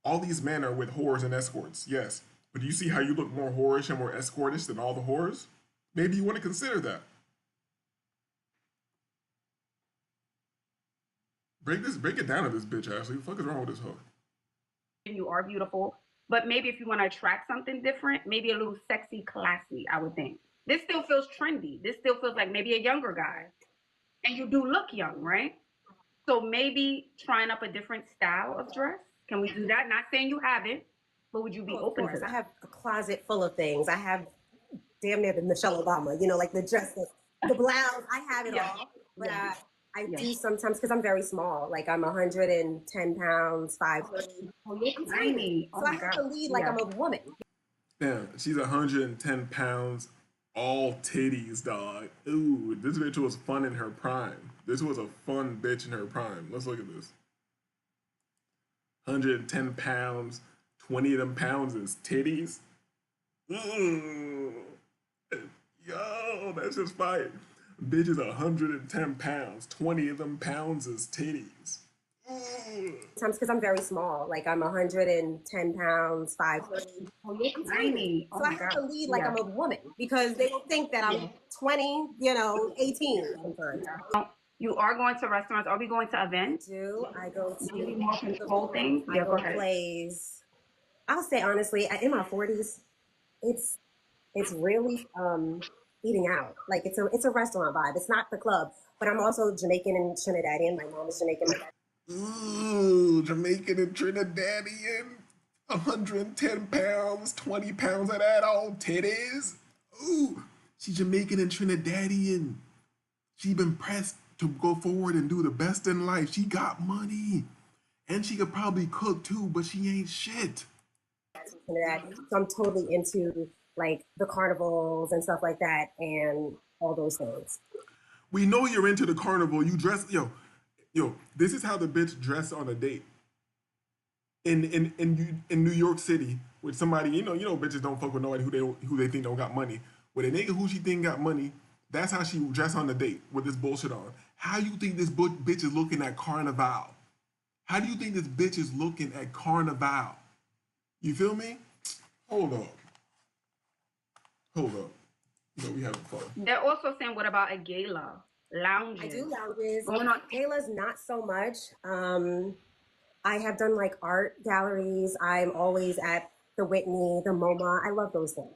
All these men are with whores and escorts, yes. But do you see how you look more whorish and more escortish than all the whores? Maybe you want to consider that. Break it down to this bitch, Ashley. What the fuck is wrong with this hoe? You are beautiful, but maybe if you want to attract something different, maybe a little sexy, classy, I would think. This still feels trendy. This still feels like maybe a younger guy. And you do look young, right? So maybe trying up a different style of dress. Can we do that? Not saying you haven't, but would you be open to that? I have a closet full of things. I have damn near the Michelle Obama, you know, like the dress, the blouse. I have it all. But I do sometimes, because I'm very small. Like I'm 110 pounds, 5'3". Oh, you're tiny. So I have to lead like I'm a woman. Damn, she's 110 pounds, all titties, dog. Ooh, this bitch was fun in her prime. This was a fun bitch in her prime. Let's look at this. 110 pounds, 20 of them pounds is titties. Ooh. Yo, that's just fire. Bitch is 110 pounds, 20 of them pounds is titties. Sometimes because I'm very small, like I'm 110 pounds, 5'3". Oh, you're tiny. So I have to lead like I'm a woman because they don't think that I'm 20, 18 sometimes. You are going to restaurants. Are we going to events? I go to more control things? I go to plays. I'll say honestly, in my 40s, it's really eating out. Like it's a restaurant vibe. It's not the club, but I'm also Jamaican and Trinidadian. My mom is Jamaican. Ooh, Jamaican and Trinidadian. 110 pounds, 20 pounds of that all titties. Ooh, she's Jamaican and Trinidadian. She been pressed to go forward and do the best in life. She got money. And she could probably cook too, but she ain't shit. So I'm totally into like the carnivals and stuff like that and all those things. We know you're into the carnival. You dress, yo, this is how the bitch dressed on a date. In New York City with somebody, you know, bitches don't fuck with nobody who they think don't got money. With a nigga who she think got money, that's how she dressed on the date with this bullshit on. How you think this bitch is looking at Carnival? How do you think this bitch is looking at Carnival? You feel me? Hold up. You know, we having fun. They're also saying, what about a gala? Lounges. I do lounges. Going on. Galas, not so much. I have done like art galleries. I'm always at the Whitney, the MoMA. I love those things.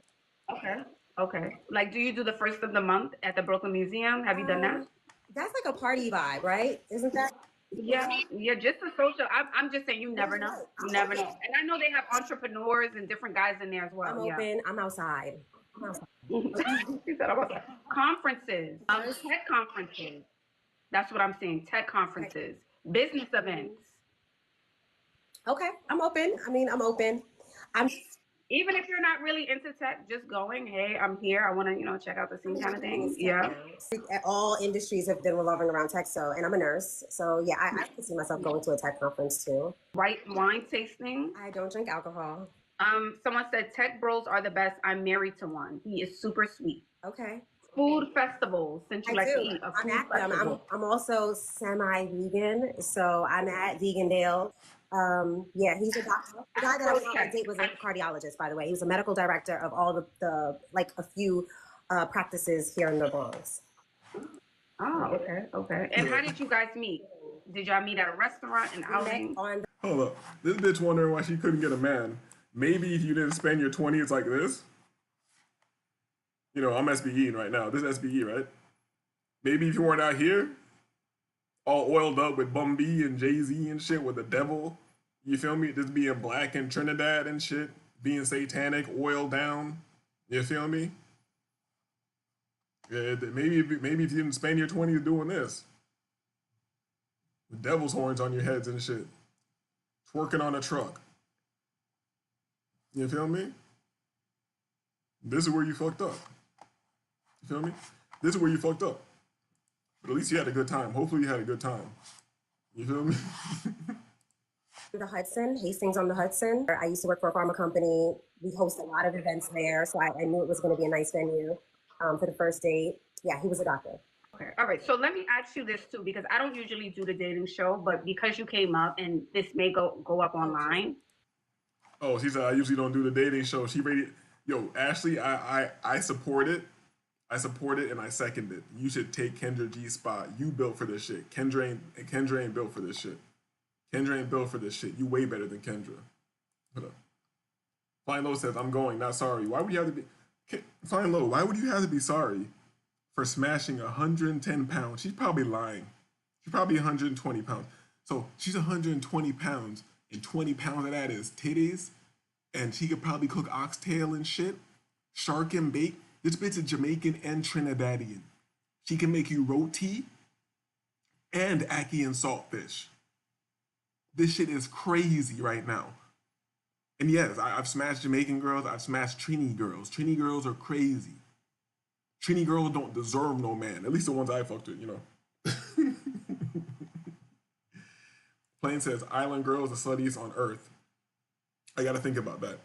Okay. Like, do you do the first of the month at the Brooklyn Museum? Have you done that? That's like a party vibe, right? Isn't that? Yeah, just a social. I'm just saying, you never know. You never know. And I know they have entrepreneurs and different guys in there as well. I'm open. I'm outside. She said I'm outside. Conferences, tech conferences. That's what I'm saying. Tech conferences, business events. Okay, I'm open. I'm open. Even if you're not really into tech, just going, hey, I'm here. I want to, check out the scene kind of thing. Yeah. All industries have been revolving around tech, and I'm a nurse. So yeah, I can see myself going to a tech conference too. Right, wine tasting. I don't drink alcohol. Someone said tech bros are the best. I'm married to one. He is super sweet. Okay. Food festivals, since you like to eat. I'm also semi-vegan, so I'm at Vegandale. Yeah, he's a doctor. The guy that I was on a date was a cardiologist, by the way. He was a medical director of all the like a few practices here in the Bronx. Oh, okay. And how did you guys meet? Did y'all meet at a restaurant and outing? Hold up. This bitch wondering why she couldn't get a man. Maybe if you didn't spend your 20s like this. You know, I'm SBEing right now. This is SBE, right? Maybe if you weren't out here, all oiled up with Bum B and Jay-Z and shit with the devil. You feel me? Just being black in Trinidad and shit. Being satanic, oiled down. You feel me? Yeah, maybe if you didn't spend your 20s doing this. With devil's horns on your heads and shit. Twerking on a truck. You feel me? This is where you fucked up. You feel me? This is where you fucked up. But at least you had a good time. Hopefully you had a good time. You feel me? The Hudson, Hastings on the Hudson. I used to work for a pharma company. We host a lot of events there, so I knew it was going to be a nice venue for the first date. Yeah, he was a doctor. Okay. All right. So let me ask you this too, because I don't usually do the dating show, but because you came up and this may go up online. Oh, she said I usually don't do the dating show. She rated, yo, Ashley, I support it. I support it and I second it. You should take Kendra G's spot. You built for this shit. Kendra ain't built for this shit. Kendra ain't built for this shit. You way better than Kendra. Hold up. Flying Low says, I'm going, not sorry. Why would you have to be... Flying Low, why would you have to be sorry for smashing 110 pounds? She's probably lying. She's probably 120 pounds. So she's 120 pounds, and 20 pounds of that is titties, and she could probably cook oxtail and shit, shark and bake. This bitch is Jamaican and Trinidadian. She can make you roti and ackee and saltfish. This shit is crazy right now. And yes, I've smashed Jamaican girls. I've smashed Trini girls. Trini girls are crazy. Trini girls don't deserve no man. At least the ones I fucked with, you know. Plain says, island girls, the sluttiest on earth. I gotta think about that.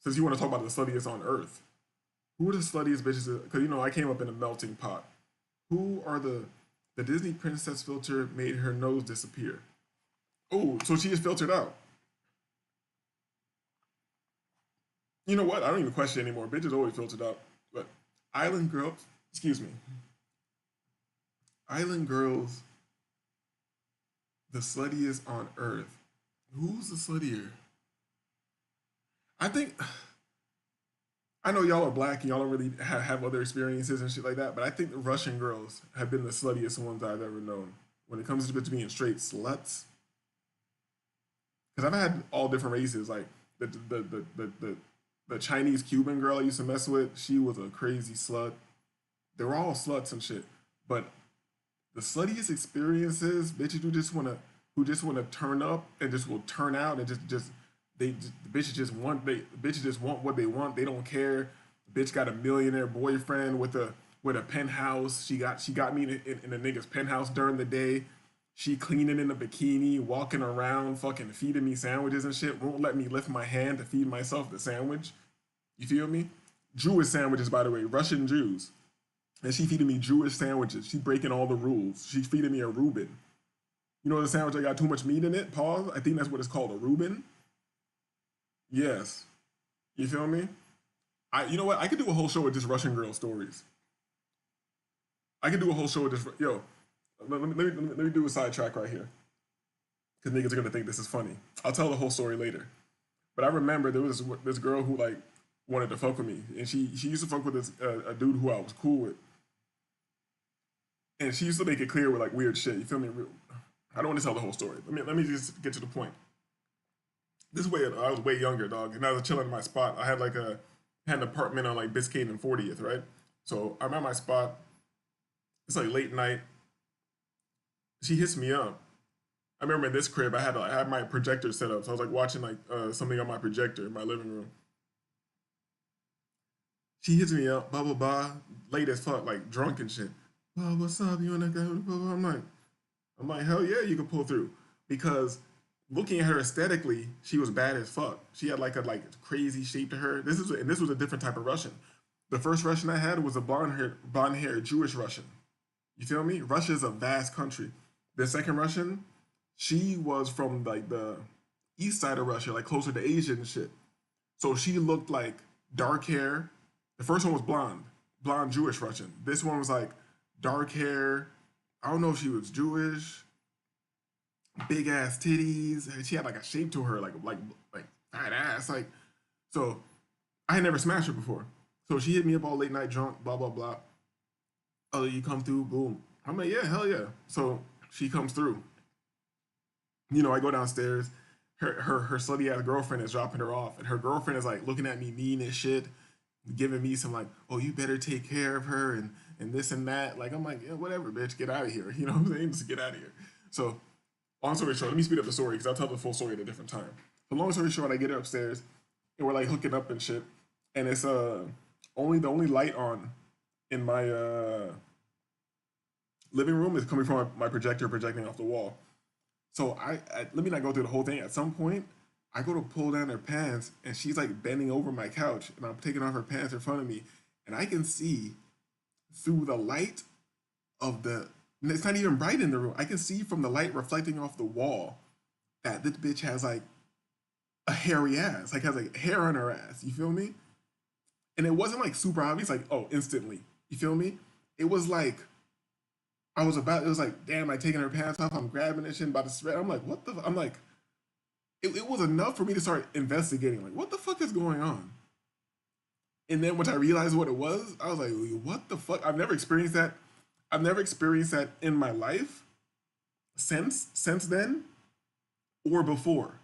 Since you want to talk about the sluttiest on earth, who are the sluttiest bitches? Because, you know, I came up in a melting pot. Who are the Disney princess filter made her nose disappear? Oh, so she is filtered out. You know what? I don't even question anymore. Bitches always filtered out. But island girls, excuse me. Island girls, the sluttiest on earth. Who's the sluttier? I know y'all are black and y'all don't really have other experiences and shit like that, but I think the Russian girls have been the sluttiest ones I've ever known. When it comes to being straight sluts. Because I've had all different races, like the Chinese Cuban girl I used to mess with, she was a crazy slut. They were all sluts and shit. But the sluttiest experiences, bitches who just wanna turn up and just will turn out and the bitches just want what they want. They don't care. The bitch got a millionaire boyfriend with a penthouse. She got me in a nigga's penthouse during the day. She cleaning in a bikini, walking around, fucking feeding me sandwiches and shit. Won't let me lift my hand to feed myself the sandwich. You feel me? Jewish sandwiches, by the way, Russian Jews. And she feeding me Jewish sandwiches. She breaking all the rules. She feeding me a Reuben. You know the sandwich that got too much meat in it? Pause. I think that's what it's called, a Reuben. Yes. You feel me? You know what? I could do a whole show with just Russian girl stories. I could do a whole show with just, yo, let me do a sidetrack right here. Because niggas are going to think this is funny. I'll tell the whole story later. But I remember there was this girl who, like, wanted to fuck with me. And she used to fuck with this a dude who I was cool with. And she used to make it clear with, like, weird shit. You feel me? I don't want to tell the whole story. Let me just get to the point. This way, I was way younger, dog. And I was chilling in my spot. I had an apartment on, like, Biscayne and 40th, right? So I'm at my spot. It's, like, late night. She hits me up. I remember in this crib, I had my projector set up. So I was, like, watching, like, something on my projector in my living room. She hits me up, blah, blah, blah. Late as fuck, like, drunk and shit. Oh, what's up? You wanna go? Blah, blah. I'm like, hell yeah, you can pull through. Because looking at her aesthetically, she was bad as fuck. She had like a crazy shape to her. This was a different type of Russian. The first Russian I had was a blonde hair Jewish Russian. You feel me? Russia is a vast country. The second Russian, she was from like the east side of Russia, like closer to Asia and shit. So she looked like dark hair. The first one was blonde Jewish Russian. This one was like dark hair. I don't know if she was Jewish. Big ass titties. She had like a shape to her, like fat ass. Like, so I had never smashed her before. So she hit me up all late night drunk, blah blah blah. Oh, you come through, boom. I'm like, yeah, hell yeah. So she comes through. You know, I go downstairs. Her slutty ass girlfriend is dropping her off, and her girlfriend is like looking at me mean as shit, giving me some like, oh, you better take care of her and this and that. Like, I'm like, yeah, whatever, bitch, get out of here. You know what I'm saying? Just get out of here. So, long story short, let me speed up the story because I'll tell the full story at a different time. But long story short, I get her upstairs and we're like hooking up and shit, and it's the only light on in my living room is coming from my projector projecting off the wall. So I let me not go through the whole thing. At some point, I go to pull down her pants, and she's like bending over my couch, and I'm taking off her pants in front of me, and I can see through the light of the. And it's not even bright in the room. I can see from the light reflecting off the wall that this bitch has like a hairy ass, like has like hair on her ass. You feel me? And it wasn't like super obvious, like, oh, instantly. You feel me? It was like, it was like, damn, I taking her pants off, I'm grabbing it, shit, about to spread. I'm like, what the, I'm like, it was enough for me to start investigating, like, what the fuck is going on? And then once I realized what it was, I was like, what the fuck? I've never experienced that. I've never experienced that in my life since then or before.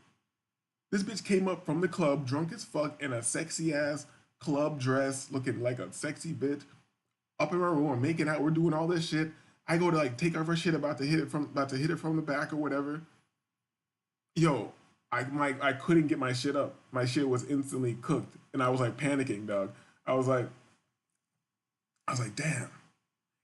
This bitch came up from the club drunk as fuck in a sexy ass club dress, looking like a sexy bitch, up in my room, I'm making out, we're doing all this shit. I go to like take off her shit, about to hit it from the back or whatever. Yo, I couldn't get my shit up. My shit was instantly cooked. And I was like panicking, dog. I was like, damn.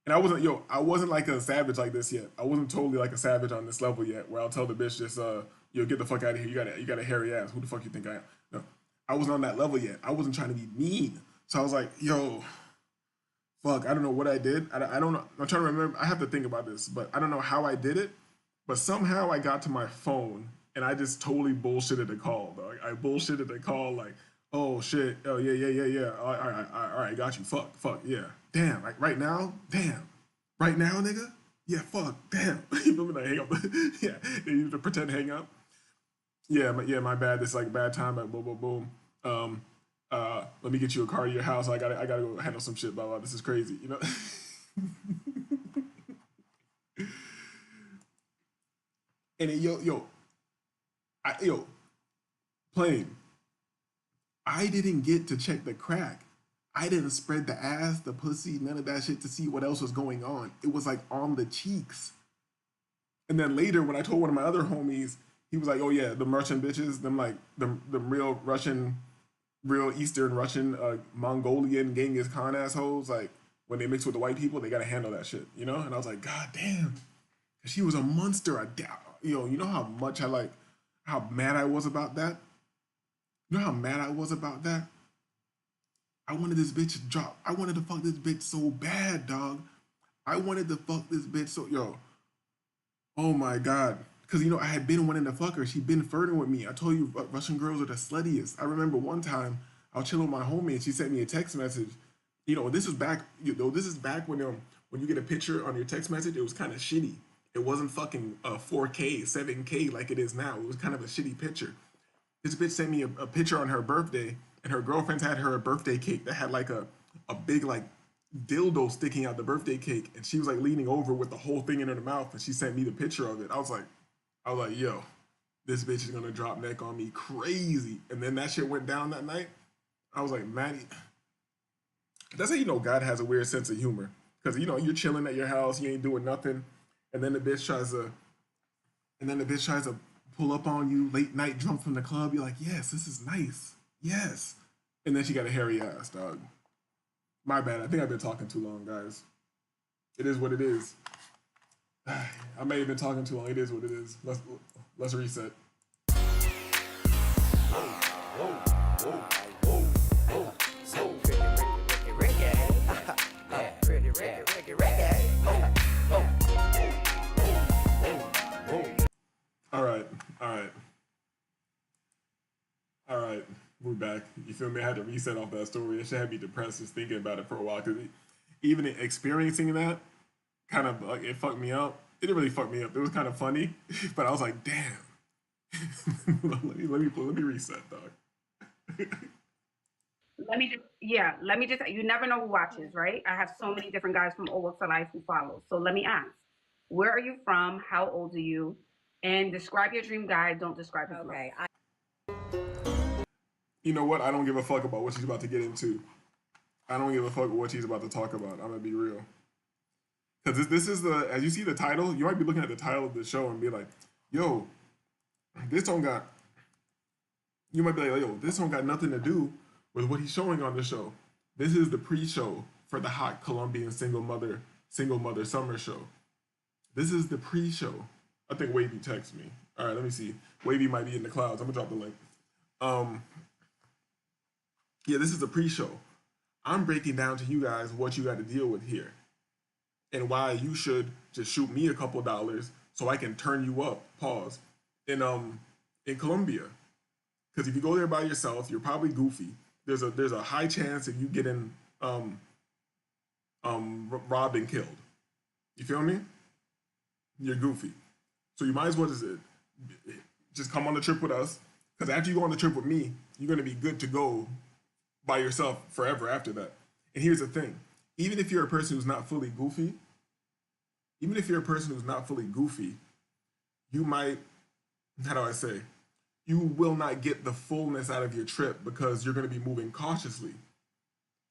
And I wasn't like a savage like this yet. I wasn't totally like a savage on this level yet, where I'll tell the bitch just, yo, get the fuck out of here. You got a hairy ass. Who the fuck you think I am? No, I wasn't on that level yet. I wasn't trying to be mean. So I was like, yo, fuck, I don't know what I did. I don't know. I'm trying to remember. I have to think about this, but I don't know how I did it. But somehow I got to my phone and I just totally bullshitted the call, dog. I bullshitted the call like, oh shit, oh yeah. All right, got you. Fuck, yeah. Damn, like right now, damn. Right now, nigga? Yeah, fuck, damn. You feel me? Like hang up. Yeah, you need to pretend hang up. Yeah, my bad. This is like bad time. Like boom. Let me get you a car to your house. I gotta go handle some shit. Blah blah. This is crazy, you know. And it, plain. I didn't get to check the crack. I didn't spread the ass, the pussy, none of that shit to see what else was going on. It was like on the cheeks. And then later, when I told one of my other homies, he was like, "Oh yeah, the Russian bitches, them like the real Russian, real Eastern Russian, Mongolian Genghis Khan assholes. Like when they mix with the white people, they gotta handle that shit, you know." And I was like, "God damn," because she was a monster. You know how much how mad I was about that. You know how mad I was about that. I wanted this bitch to drop. I wanted to fuck this bitch so bad, dog. I wanted to fuck this bitch so oh my god. Because I had been wanting to fuck her. She'd been flirting with me. I told you Russian girls are the sluttiest. I remember one time I was chilling with my homie and she sent me a text message. This is back. This is back when you get a picture on your text message, it was kind of shitty. It wasn't fucking 4K, 7K like it is now. It was kind of a shitty picture. This bitch sent me a picture on her birthday, and her girlfriends had her a birthday cake that had like a big like dildo sticking out the birthday cake, and she was like leaning over with the whole thing in her mouth, and she sent me the picture of it. I was like, yo, this bitch is gonna drop neck on me crazy. And then that shit went down that night. I was like, Maddie, that's how you know God has a weird sense of humor. Because you're chilling at your house, you ain't doing nothing, and then the bitch tries to pull up on you late night drunk from the club. You're like, yes, this is nice. Yes. And then she got a hairy ass, dog. My bad. I think I've been talking too long, guys. It is what it is. I may have been talking too long. It is what it is. Let's reset. All right. We're back. You feel me? I had to reset off that story. It should have me depressed just thinking about it for a while. Because even experiencing that, kind of like it fucked me up. It didn't really fuck me up. It was kind of funny, but I was like, damn. let me reset, dog. Let me just, you never know who watches, right? I have so many different guys from all walks of life who follow. So let me ask, where are you from? How old are you? And describe your dream guy. Don't describe his Okay. You know what? I don't give a fuck about what she's about to get into. I don't give a fuck what she's about to talk about. I'm gonna be real. Because this is as you see the title, you might be looking at the title of the show and be like, yo, this don't got, you might be like, yo, this don't got nothing to do with what he's showing on the show. This is the pre-show for the hot Colombian single mother summer show. This is the pre-show. I think Wavy texted me. All right, let me see. Wavy might be in the clouds. I'm gonna drop the link. Yeah, this is the pre-show. I'm breaking down to you guys what you got to deal with here and why you should just shoot me a couple dollars so I can turn you up, pause, in Colombia. Because if you go there by yourself, you're probably goofy. there's a high chance of you getting robbed and killed. You feel me? You're goofy, so you might as well just come on the trip with us. Because after you go on the trip with me, you're gonna be good to go by yourself forever after that. And here's the thing: even if you're a person who's not fully goofy, you might, how do I say, you will not get the fullness out of your trip because you're going to be moving cautiously.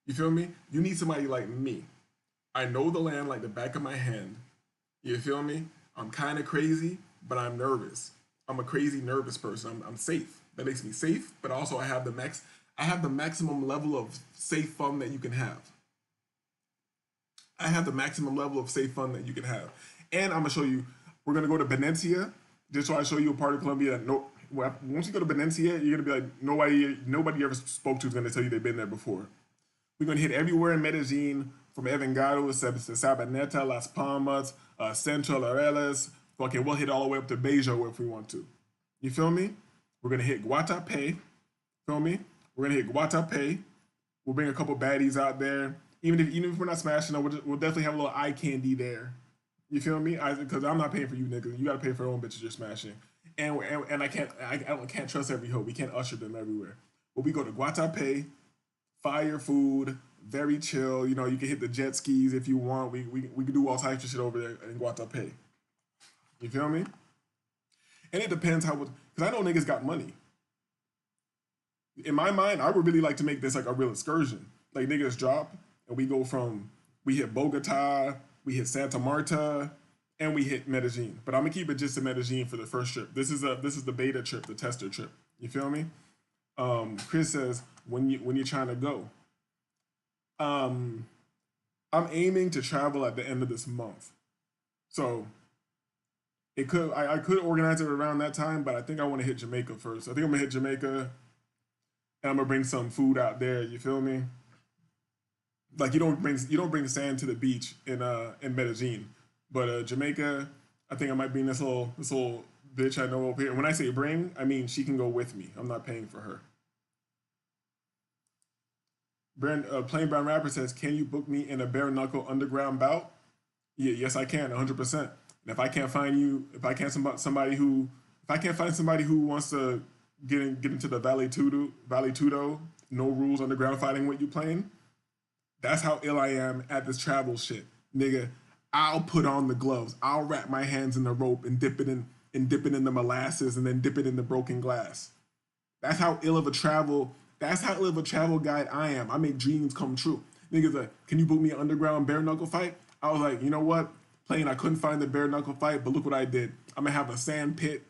You feel me? You need somebody like me. I know the land like the back of my hand. You feel me? I'm kind of crazy, but I'm nervous. I'm a crazy nervous person. I'm safe. That makes me safe, but also I have the maximum level of safe fun that you can have. I have the maximum level of safe fun that you can have. And I'm gonna show you, we're gonna go to Venecia, just so I show you a part of Colombia that once you go to Venecia, you're gonna be like, nobody you ever spoke to is gonna tell you they've been there before. We're gonna hit everywhere in Medellin, from Envigado to Sabaneta, Las Palmas, Central, Arelas. Okay, we'll hit all the way up to Bejo if we want to. You feel me? We're gonna hit Guatapé. Feel me? We're gonna hit Guatapé. We'll bring a couple baddies out there. Even if we're not smashing, we'll definitely have a little eye candy there. You feel me? Because I'm not paying for you niggas. You gotta pay for your own bitches you're smashing. And I can't trust every hoe. We can't usher them everywhere. But we go to Guatapé, fire food, very chill. You know, you can hit the jet skis if you want. We can do all types of shit over there in Guatapé. You feel me? And it depends because I know niggas got money. In my mind, I would really like to make this like a real excursion. Like niggas drop and we hit Bogota, we hit Santa Marta, and we hit Medellin. But I'm gonna keep it just to Medellin for the first trip. This is the beta trip, the tester trip. You feel me? Chris says, when you're trying to go. I'm aiming to travel at the end of this month. So I could organize it around that time, but I think I want to hit Jamaica first. I think I'm gonna hit Jamaica, and I'm gonna bring some food out there. You feel me? Like you don't bring sand to the beach in Medellin, but Jamaica, I think I might bring this little bitch I know over here. And when I say bring, I mean she can go with me. I'm not paying for her. Plain Brown Rapper says, "Can you book me in a bare knuckle underground bout?" Yeah, yes I can, 100%. And if I can't find somebody who wants to get into the Vale Tudo, no rules underground fighting what you playing, that's how ill I am at this travel shit, nigga. I'll put on the gloves. I'll wrap my hands in the rope and dip it in the molasses and then dip it in the broken glass. That's how ill of a travel guide I am. I make dreams come true. Niggas like, can you book me an underground bare knuckle fight? I was like, you know what? Plain, I couldn't find the bare knuckle fight, but look what I did. I'm gonna have a sand pit,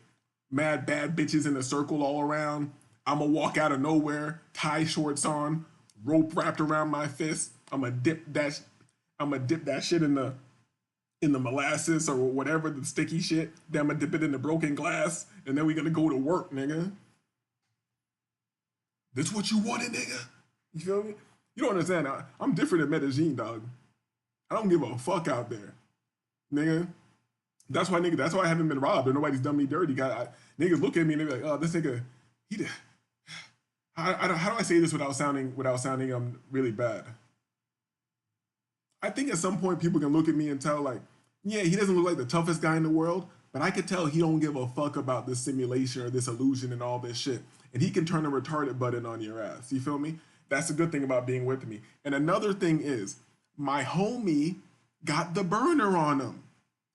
mad bad bitches in a circle all around. I'm gonna walk out of nowhere, tie shorts on, rope wrapped around my fist. I'm gonna dip that shit in the molasses or whatever, the sticky shit. Then I'm gonna dip it in the broken glass, and then we gonna go to work, nigga. This what you wanted, nigga? You feel me? You don't understand. I'm different in Medellin, dog. I don't give a fuck out there, nigga. That's why I haven't been robbed or nobody's done me dirty. Niggas look at me and they be like, oh, this nigga, he did. How do I say this without sounding really bad? I think at some point people can look at me and tell like, yeah, he doesn't look like the toughest guy in the world, but I could tell he don't give a fuck about this simulation or this illusion and all this shit. And he can turn a retarded button on your ass. You feel me? That's a good thing about being with me. And another thing is, my homie got the burner on him.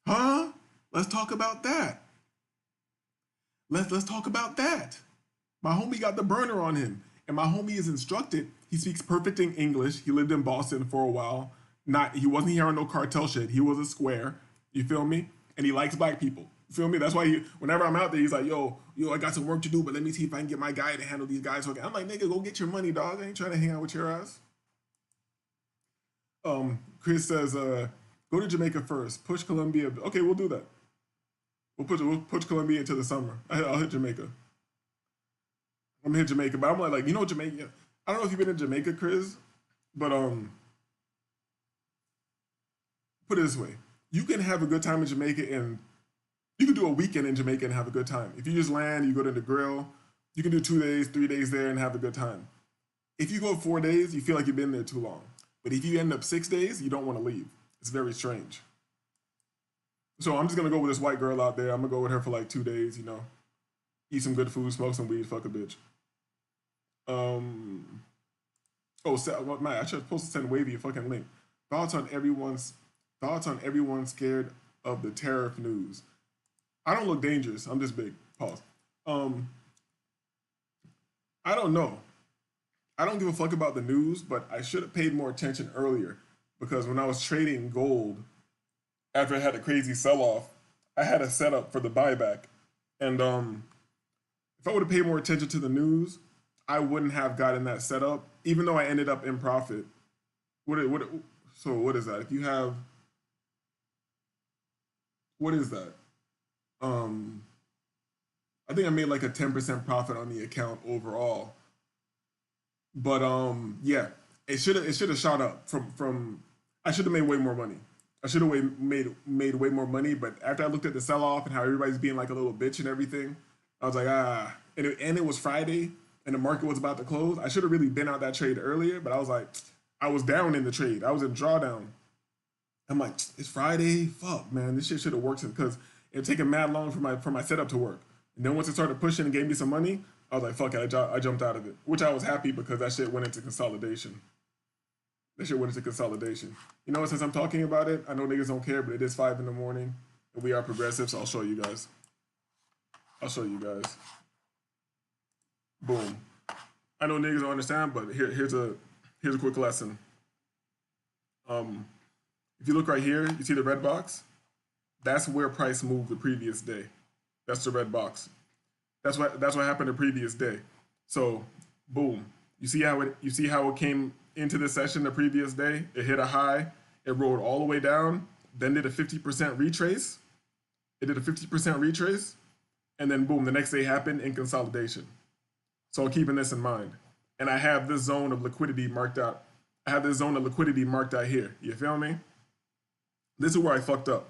Huh? Let's talk about that. Let's talk about that. My homie got the burner on him. And my homie is instructed. He speaks perfect English. He lived in Boston for a while. He wasn't here on no cartel shit. He was a square. You feel me? And he likes black people. You feel me? That's why whenever I'm out there, he's like, yo, I got some work to do, but let me see if I can get my guy to handle these guys. Okay. I'm like, nigga, go get your money, dog. I ain't trying to hang out with your ass. Chris says, go to Jamaica first. Push Colombia. Okay, we'll do that. We'll push Colombia into the summer. I'll hit Jamaica. I'm gonna hit Jamaica, but I'm like, you know, Jamaica. I don't know if you've been in Jamaica, Chris, but put it this way: you can have a good time in Jamaica, and you can do a weekend in Jamaica and have a good time. If you just land, you go to the grill. You can do 2 days, 3 days there, and have a good time. If you go 4 days, you feel like you've been there too long. But if you end up 6 days, you don't want to leave. It's very strange. So I'm just gonna go with this white girl out there. I'm gonna go with her for like 2 days, you know. Eat some good food, smoke some weed, fuck a bitch. Um oh man, I should have supposed to send Wavy a fucking link. Thoughts on everyone scared of the tariff news. I don't look dangerous. I'm just big. Pause. Um I don't know. I don't give a fuck about the news, but I should have paid more attention earlier because when I was trading gold after I had a crazy sell off, I had a setup for the buyback. And if I would have paid more attention to the news, I wouldn't have gotten that setup, even though I ended up in profit. So what is that? If you have, what is that? I think I made like a 10% profit on the account overall. But yeah, it should have shot up from. I should have made way more money. I should have made way more money. But after I looked at the sell off and how everybody's being like a little bitch and everything, I was like, and it was Friday and the market was about to close. I should have really been out that trade earlier. But I was like, I was down in the trade. I was in drawdown. I'm like, it's Friday. Fuck, man, this shit should have worked because it taken mad long for my setup to work. And then once it started pushing and gave me some money, I was like, fuck it, I jumped out of it. Which I was happy because that shit went into consolidation. You know, since I'm talking about it, I know niggas don't care, but it is 5 in the morning. And we are progressive, so I'll show you guys. Boom. I know niggas don't understand, but here's a quick lesson. If you look right here, you see the red box? That's where price moved the previous day. That's the red box. That's what happened the previous day. So, boom. You see how it came into the session the previous day? It hit a high, it rolled all the way down, then did a 50% retrace. And then boom, the next day happened in consolidation. So I'm keeping this in mind. And I have this zone of liquidity marked out. Here. You feel me? This is where I fucked up.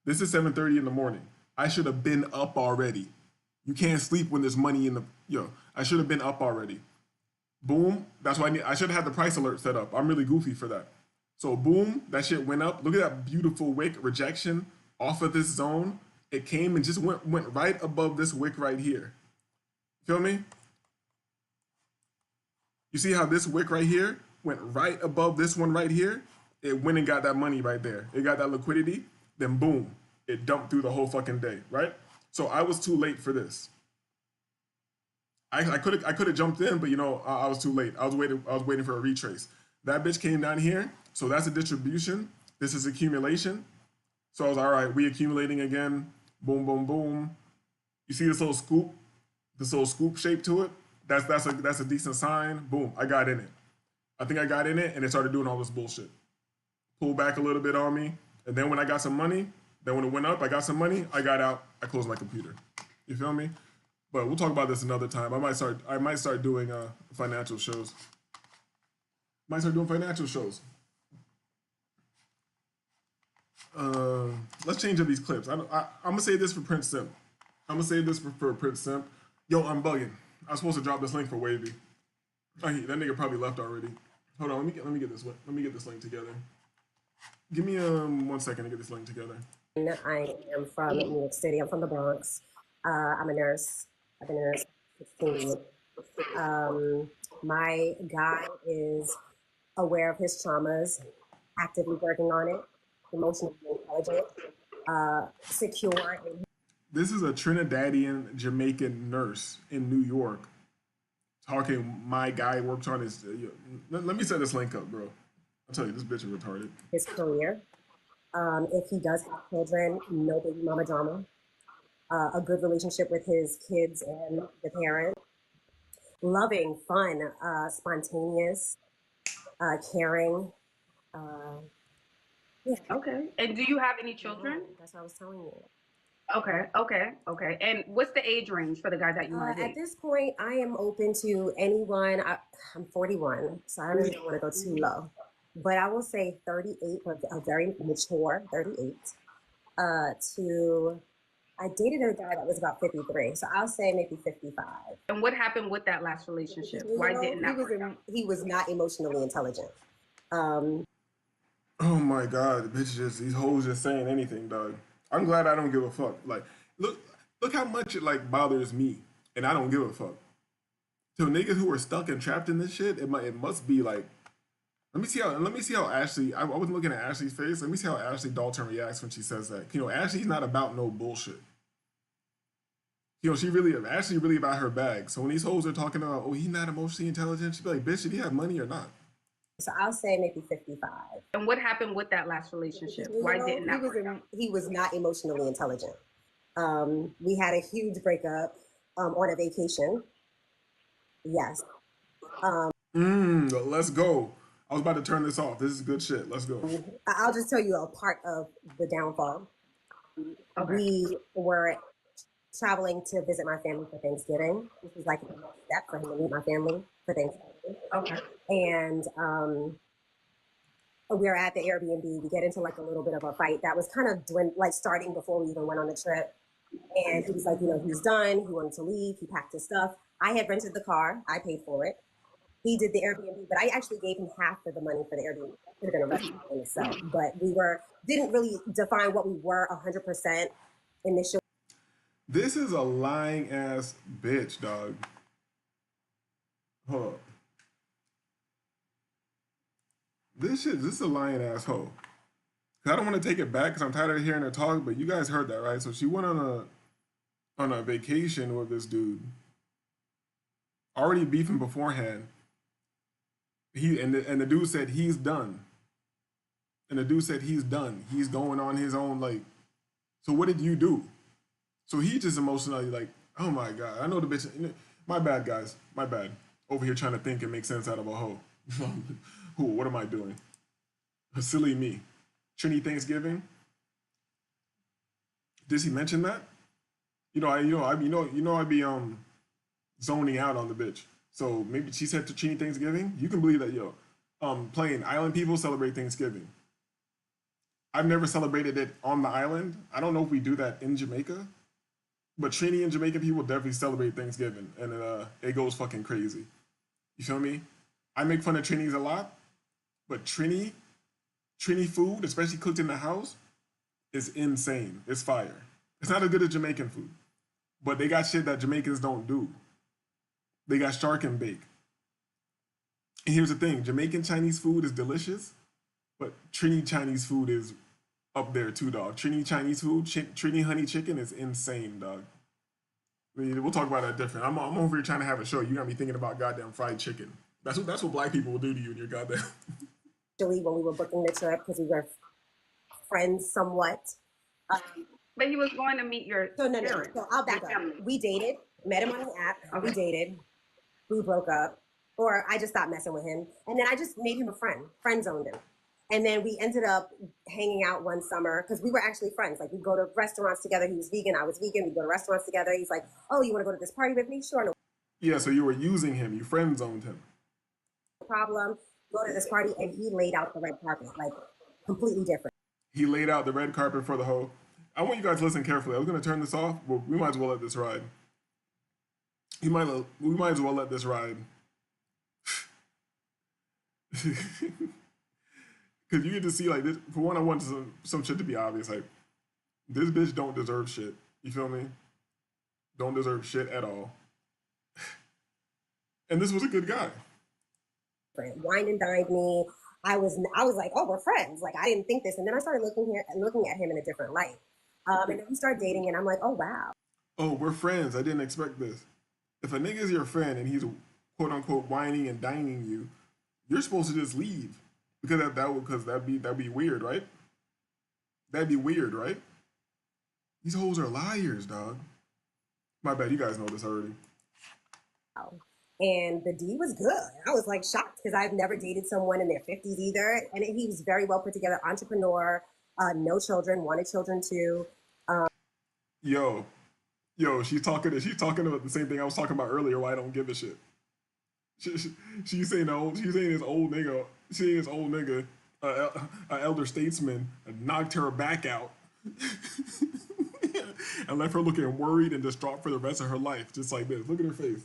This is 7:30 in the morning. I should have been up already. You can't sleep when there's money in the I should have been up already. Boom. That's why I should have had the price alert set up. I'm really goofy for that. So boom, that shit went up. Look at that beautiful wick rejection off of this zone. It came and just went right above this wick right here. Feel me? You see how this wick right here went right above this one right here? It went and got that money right there. It got that liquidity. Then boom, it dumped through the whole fucking day, right? So I was too late for this. I could have jumped in, but you know I was too late. I was waiting for a retrace. That bitch came down here, so that's a distribution. This is accumulation. So I was all right. We accumulating again. Boom, boom, boom. You see this little scoop shape to it. That's a decent sign. Boom, I got in it. I think I got in it, and it started doing all this bullshit. Pulled back a little bit on me, and then when I got some money, then when it went up, I got some money. I got out. I closed my computer. You feel me? But we'll talk about this another time. I might start doing financial shows. Let's change up these clips. I'm gonna say this for Prince Simp. For Prince Simp. Yo, I'm bugging. I was supposed to drop this link for Wavy. That nigga probably left already. Hold on, let me get this link together. Give me 1 second to get this link together. I am from New York City. I'm from the Bronx. I'm a nurse. I've been a nurse for 16 years. My guy is aware of his traumas, actively working on it, emotionally intelligent, secure. This is a Trinidadian Jamaican nurse in New York talking. My guy works on his. Let me set this link up, bro. I'll tell you, this bitch is retarded. His career. If he does have children, no baby mama drama. A good relationship with his kids and the parent. Loving, fun, spontaneous, caring. Yeah. Okay. And do you have any children? That's what I was telling you. Okay. And what's the age range for the guy that you want to date? At this point, I am open to anyone. I'm 41, so I really don't want to go too low. But I will say 38, a very mature 38, to I dated a guy that was about 53, so I'll say maybe 55. And what happened with that last relationship? Why didn't that work out? He was not emotionally intelligent. Oh my god, bitch, just these hoes just saying anything, dog. I'm glad I don't give a fuck. Like, look how much it like bothers me, and I don't give a fuck. To niggas who are stuck and trapped in this shit, it must be like. Let me see how Ashley. I wasn't looking at Ashley's face. Let me see how Ashley Dalton reacts when she says that. You know, Ashley's not about no bullshit. You know, Ashley really about her bag. So when these hoes are talking about, oh, he's not emotionally intelligent, she'd be like, bitch, did he have money or not? So I'll say maybe 55. And what happened with that last relationship? Why didn't that work out? He was not emotionally intelligent. We had a huge breakup on a vacation. Yes. Let's go. I was about to turn this off. This is good shit. Let's go. I'll just tell you a part of the downfall. Okay. We were traveling to visit my family for Thanksgiving. This was like a step for him to meet my family for Thanksgiving. Okay. And we were at the Airbnb. We get into like a little bit of a fight that was kind of like starting before we even went on the trip. And he was like, you know, he was done. He wanted to leave. He packed his stuff. I had rented the car. I paid for it. He did the Airbnb, but I actually gave him half of the money for the Airbnb. Could have been a restaurant in itself, but we didn't really define what we were 100% initially. This is a lying ass bitch, dog. Hold up. This is a lying asshole. I don't want to take it back because I'm tired of hearing her talk, but you guys heard that, right? So she went on a vacation with this dude. Already beefing beforehand. The dude said he's done. And the dude said he's done. He's going on his own, like. So what did you do? So he just emotionally like, oh my god, I know the bitch. My bad, guys. My bad. Over here trying to think and make sense out of a hoe. Who? What am I doing? Silly me. Trini Thanksgiving. Did he mention that? I'd be zoning out on the bitch. So maybe she said to Trini Thanksgiving. You can believe that, plain island people celebrate Thanksgiving. I've never celebrated it on the island. I don't know if we do that in Jamaica, but Trini and Jamaican people definitely celebrate Thanksgiving, and it goes fucking crazy. You feel me? I make fun of Trinis a lot, but Trini food, especially cooked in the house, is insane. It's fire. It's not as good as Jamaican food, but they got shit that Jamaicans don't do. They got shark and bake. And here's the thing, Jamaican Chinese food is delicious, but Trini Chinese food is up there too, dog. Trini Chinese food, Trini honey chicken is insane, dog. We'll talk about that different. I'm over here trying to have a show. You got me thinking about goddamn fried chicken. That's what black people will do to you in your goddamn. Actually, when we were booking the trip, because we were friends somewhat. But he was going to meet your parents. So I'll back up. We dated, met him on an app. Okay. We dated. We broke up. Or I just stopped messing with him. And then I just made him a friend zoned him. And then we ended up hanging out one summer because we were actually friends. Like, we'd go to restaurants together. He was vegan. I was vegan. We'd go to restaurants together. He's like, oh, you want to go to this party with me? Sure. No Yeah, so you were using him. You friend zoned him. problem. Go to this party. And he laid out the red carpet, like completely different. He laid out the red carpet for the hoe. I want you guys to listen carefully. I was going to turn this off, but we might as well let this ride. We might as well let this ride. Because you get to see, like, this. For one, I want some shit to be obvious. Like, this bitch don't deserve shit. You feel me? Don't deserve shit at all. And this was a good guy. Wine and dined me. I was like, oh, we're friends. Like, I didn't think this. And then I started looking at him in a different light. And then we started dating, and I'm like, oh, wow. Oh, we're friends. I didn't expect this. If a nigga is your friend and he's quote unquote whining and dining you, you're supposed to just leave because that'd be weird, right? That'd be weird, right? These hoes are liars, dog. My bad, you guys know this already. And the D was good. I was like shocked because I've never dated someone in their 50s either. And he was very well put together, entrepreneur, no children, wanted children too. Yo, she's talking about the same thing I was talking about earlier. Why I don't give a shit. She's saying his old nigga, an elder statesman, knocked her back out. and left her looking worried and distraught for the rest of her life, just like this. Look at her face.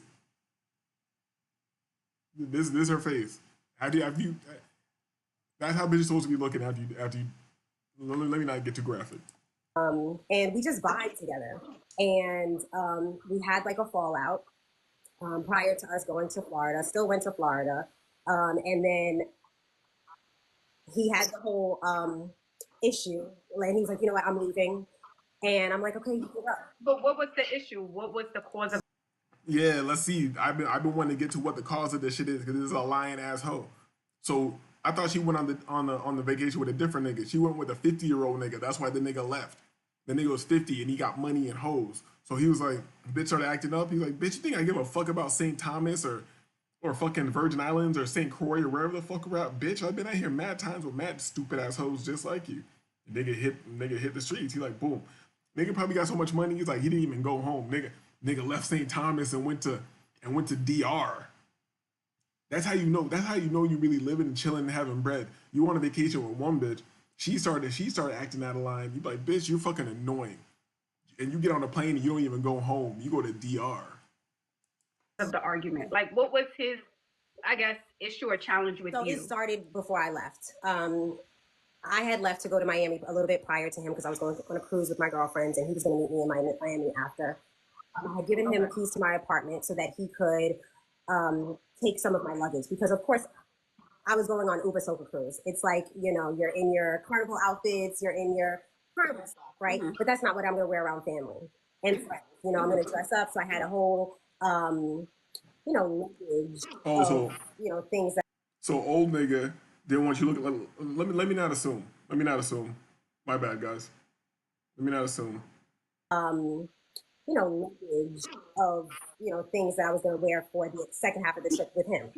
This is her face. Have you? That's how bitch is supposed to be looking after you. Let me not get too graphic. And we just vibed together. And we had like a fallout prior to us going to Florida. Still went to Florida, and then he had the whole issue, and he was like, you know what, I'm leaving, and I'm like, okay, you can go. But what was the issue? What was the cause of? Yeah, let's see. I've been wanting to get to what the cause of this shit is because this is a lying ass hoe. So I thought she went on the vacation with a different nigga. She went with a 50-year-old nigga. That's why the nigga left. The nigga was 50 and he got money and hoes. So he was like, bitch started acting up. He's like, bitch, you think I give a fuck about St. Thomas or fucking Virgin Islands or St. Croix or wherever the fuck we're at? Bitch, I've been out here mad times with mad stupid ass hoes just like you. Nigga hit the streets. He like, boom. Nigga probably got so much money. He's like, he didn't even go home. Nigga left St. Thomas and went to DR. That's how you know. That's how you know you really living and chilling and having bread. You on a vacation with one bitch. She started acting out of line. You like, bitch, you're fucking annoying. And you get on a plane and you don't even go home. You go to DR. Of the argument, like what was his, I guess, issue or challenge with So you? it started before I left. I had left to go to Miami a little bit prior to him because I was going on a cruise with my girlfriends, and he was going to meet me in Miami after. I had given him keys to my apartment so that he could take some of my luggage because, of course, I was going on Uber Sofa Cruise. It's like, you know, you're in your carnival outfits, you're in your carnival stuff, right? Mm-hmm. But that's not what I'm going to wear around family and friends. You know, I'm going to dress up. So I had a whole, you know, luggage of, you know, things that. So old nigga didn't want you looking. Let me not assume. Let me not assume. My bad, guys. Let me not assume. You know, luggage of, you know, things that I was going to wear for the second half of the trip with him.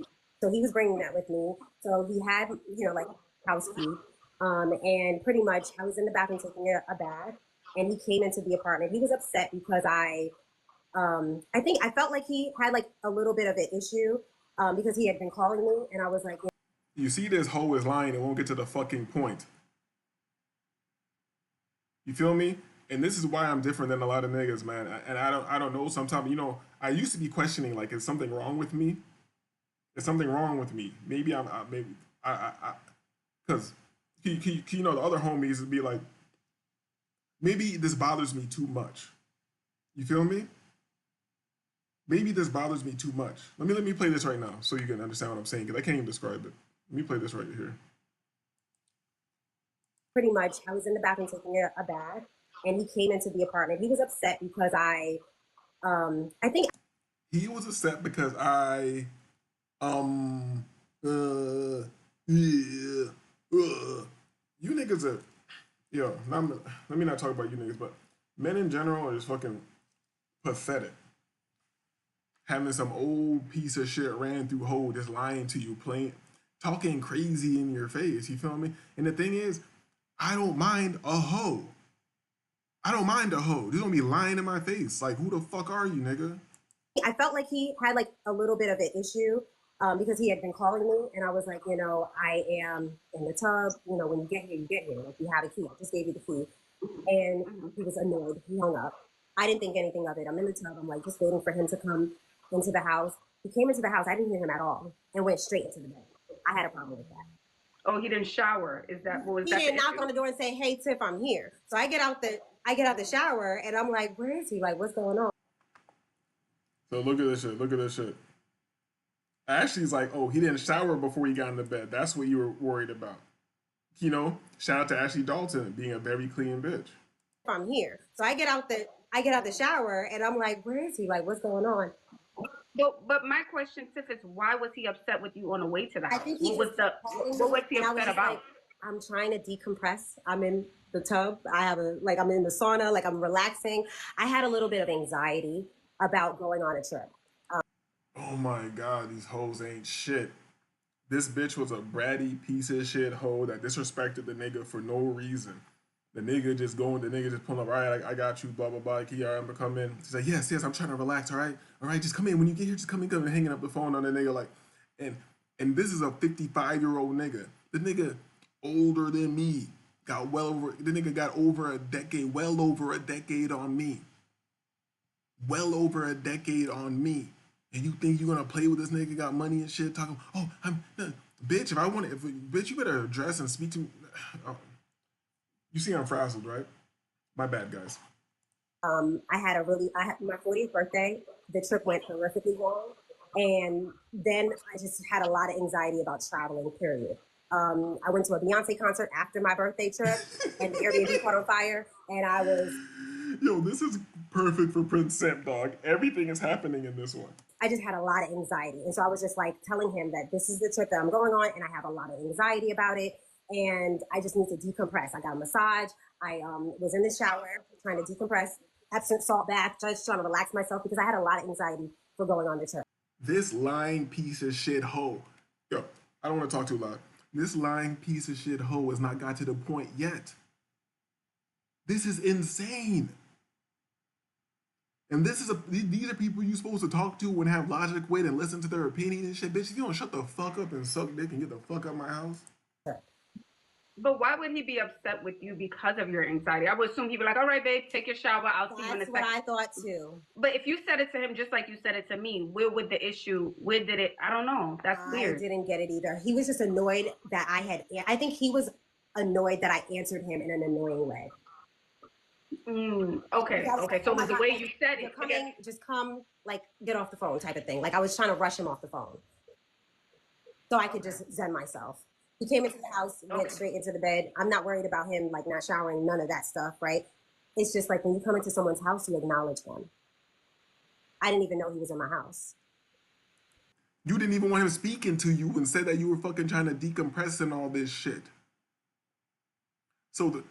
So he was bringing that with me. So he had, you know, like house key. And pretty much I was in the bathroom taking a bath, and he came into the apartment. He was upset because I think I felt like he had like a little bit of an issue because he had been calling me, and I was like, you see, this hoe is lying and won't get to the fucking point. You feel me? And this is why I'm different than a lot of niggas, man. And I don't know. Sometimes, you know, I used to be questioning, like, is something wrong with me? Is something wrong with me? Maybe because you know, the other homies would be like, maybe this bothers me too much. You feel me? Maybe this bothers me too much. Let me play this right now so you can understand what I'm saying, because I can't even describe it. Let me play this right here. Pretty much, I was in the bathroom taking a bath, and he came into the apartment. He was upset because I think he was upset because you niggas are, let me not talk about you niggas, but men in general are just fucking pathetic. Having some old piece of shit ran through hole just lying to you, talking crazy in your face, you feel me? And the thing is, I don't mind a hoe. I don't mind a hoe. They don't be lying in my face. Like, who the fuck are you, nigga? I felt like he had like a little bit of an issue because he had been calling me, and I was like, you know, I am in the tub. You know, when you get here, you get here. Like, you have a key. I just gave you the key. And he was annoyed. He hung up. I didn't think anything of it. I'm in the tub. I'm like just waiting for him to come into the house. He came into the house. I didn't hear him at all and went straight into the bed. I had a problem with that. Oh, he didn't shower. Is that what was he that? He didn't knock on the door and say, "Hey, Tiff, I'm here." So I get out the shower, and I'm like, "Where is he? Like, what's going on?" So look at this shit. Look at this shit. Ashley's like, "Oh, he didn't shower before he got into bed. That's what you were worried about." You know, shout out to Ashley Dalton being a very clean bitch. I'm here. So I get out the shower, and I'm like, "Where is he? Like, what's going on?" But my question, Tiff, is why was he upset with you on the way to the house? I think what was he upset about? Like, I'm trying to decompress. I'm in the tub. I'm in the sauna. Like, I'm relaxing. I had a little bit of anxiety about going on a trip. Oh my God, these hoes ain't shit. This bitch was a bratty piece of shit hoe that disrespected the nigga for no reason. The nigga just pulling up, all right, I got you, blah, blah, blah. I'm gonna come in. She's like, yes, I'm trying to relax, all right? All right, just come in. When you get here, just come in, hanging up the phone on the nigga, like, and this is a 55-year-old nigga. The nigga older than me. The nigga got over a decade, well over a decade on me. Well over a decade on me. And you think you're gonna play with this nigga, got money and shit, talking, oh, bitch, bitch, you better address and speak to me. Oh, you see I'm frazzled, right? My bad, guys. I had my 40th birthday. The trip went horrifically wrong. And then I just had a lot of anxiety about traveling, period. I went to a Beyonce concert after my birthday trip and the Airbnb caught on fire. And I was... Yo, this is perfect for Prince Simp, dog. Everything is happening in this one. I just had a lot of anxiety. And so I was just like telling him that this is the trip that I'm going on and I have a lot of anxiety about it. And I just need to decompress. I got a massage. I was in the shower trying to decompress, Epsom salt bath, just trying to relax myself because I had a lot of anxiety for going on the trip. This lying piece of shit hoe. Yo, I don't want to talk too loud. This lying piece of shit hoe has not got to the point yet. This is insane. And these are people you're supposed to talk to and have logic with and listen to their opinion and shit. Bitch, if you don't shut the fuck up and suck dick and get the fuck out of my house. But why would he be upset with you because of your anxiety? I would assume he'd be like, all right, babe, take your shower. I'll see you in a second. That's what I thought too. But if you said it to him just like you said it to me, where did it? I don't know. That's weird. I didn't get it either. He was just annoyed that I think he was annoyed that I answered him in an annoying way. Okay. So it was the way you said it. Just come, like, get off the phone type of thing. Like, I was trying to rush him off the phone so I could just zen myself. He came into the house, went straight into the bed. I'm not worried about him, like, not showering, none of that stuff, right? It's just like when you come into someone's house, you acknowledge them. I didn't even know he was in my house. You didn't even want him speaking to you and said that you were fucking trying to decompress and all this shit. So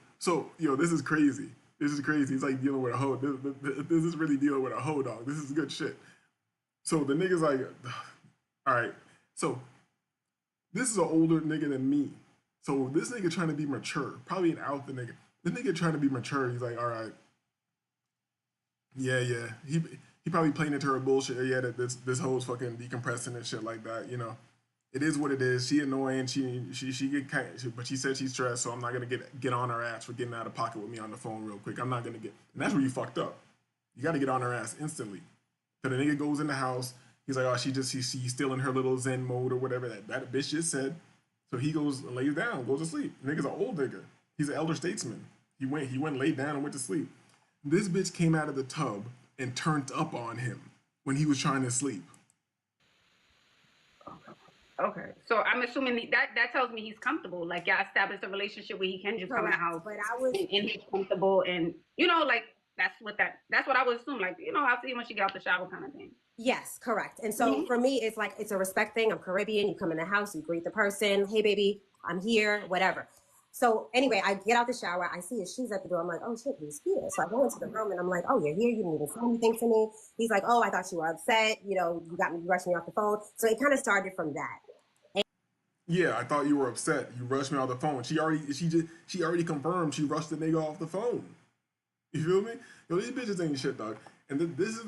this is crazy. This is crazy. It's like dealing with a hoe. This is really dealing with a hoe, dog. This is good shit. So the nigga's like, all right. So this is an older nigga than me. So this nigga trying to be mature. Probably an alpha nigga. The nigga trying to be mature. He's like, all right. Yeah. He probably playing into her bullshit. Yeah, that this hoe's fucking decompressing and shit like that. You know, it is what it is. She annoying. She get kind of, but she said she's stressed. So I'm not gonna get on her ass for getting out of pocket with me on the phone real quick. I'm not gonna get. And that's where you fucked up. You got to get on her ass instantly. So the nigga goes in the house. He's like, oh, she's still in her little zen mode or whatever that bitch just said. So he goes and lays down, goes to sleep. The nigga's an old nigga. He's an elder statesman. He went, laid down and went to sleep. This bitch came out of the tub and turned up on him when he was trying to sleep. Okay, so I'm assuming that tells me he's comfortable. Like, y'all established a relationship where he can just come in the house, but I was, and he's comfortable, and like that's what I would assume. Like, I'll see when she get out the shower kind of thing. Yes, correct. And so for me, it's like, it's a respect thing. I'm Caribbean. You come in the house, you greet the person. Hey, baby, I'm here, whatever. So anyway, I get out the shower. I see his shoes at the door. I'm like, oh, shit, he's here. So I go into the room and I'm like, oh, you're here. You didn't even say anything to me. He's like, oh, I thought you were upset. You rushed me off the phone. So it kind of started from that. Yeah, I thought you were upset. You rushed me off the phone. She already confirmed she rushed the nigga off the phone. You feel me? Yo, these bitches ain't shit, dog. And this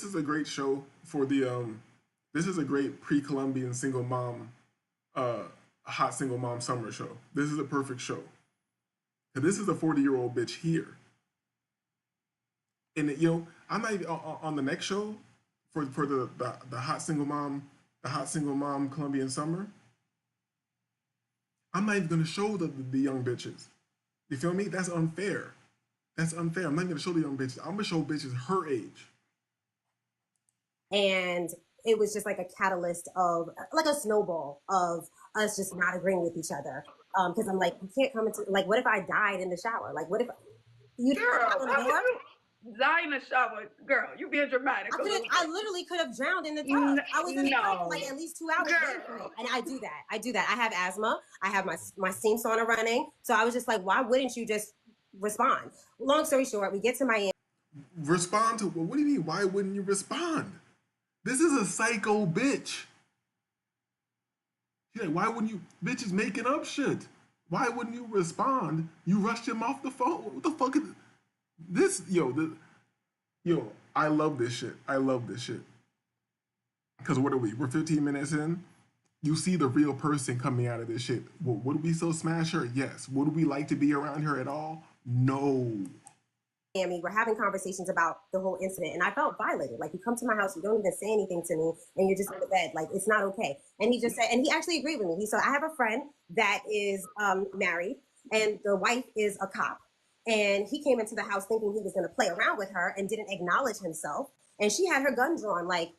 is a great show for this is a great pre-Colombian single mom, hot single mom summer show. This is a perfect show. And this is a 40-year-old bitch here. And I might on the next show for the hot single mom Colombian summer. I'm not even gonna show the young bitches. You feel me? That's unfair. That's unfair. I'm not gonna show the young bitches. I'm gonna show bitches her age. And it was just like a catalyst of, like a snowball of us just not agreeing with each other. Because I'm like, you can't come into, like, what if I died in the shower? Like, what if you die in the shower? Girl, you being dramatic. I literally could have drowned in the tub. I was in the tub for like at least 2 hours. And I do that. I have asthma. I have my steam sauna running. So I was just like, why wouldn't you just respond? Long story short, we get to Miami. Respond to what do you mean? Why wouldn't you respond? This is a psycho bitch. She's like, why wouldn't you? Bitch is making up shit. Why wouldn't you respond? You rushed him off the phone. What the fuck is this? Yo, I love this shit. Because what are we? We're 15 minutes in. you see the real person coming out of this shit. Would we still smash her? Yes. Would we like to be around her at all? No. Miami, we're having conversations about the whole incident, and I felt violated. Like, you come to my house, you don't even say anything to me, and you're just in the bed. Like, it's not okay. And he just said, and he actually agreed with me. He said, I have a friend that is married, and the wife is a cop. And he came into the house thinking he was going to play around with her and didn't acknowledge himself. And she had her gun drawn, like,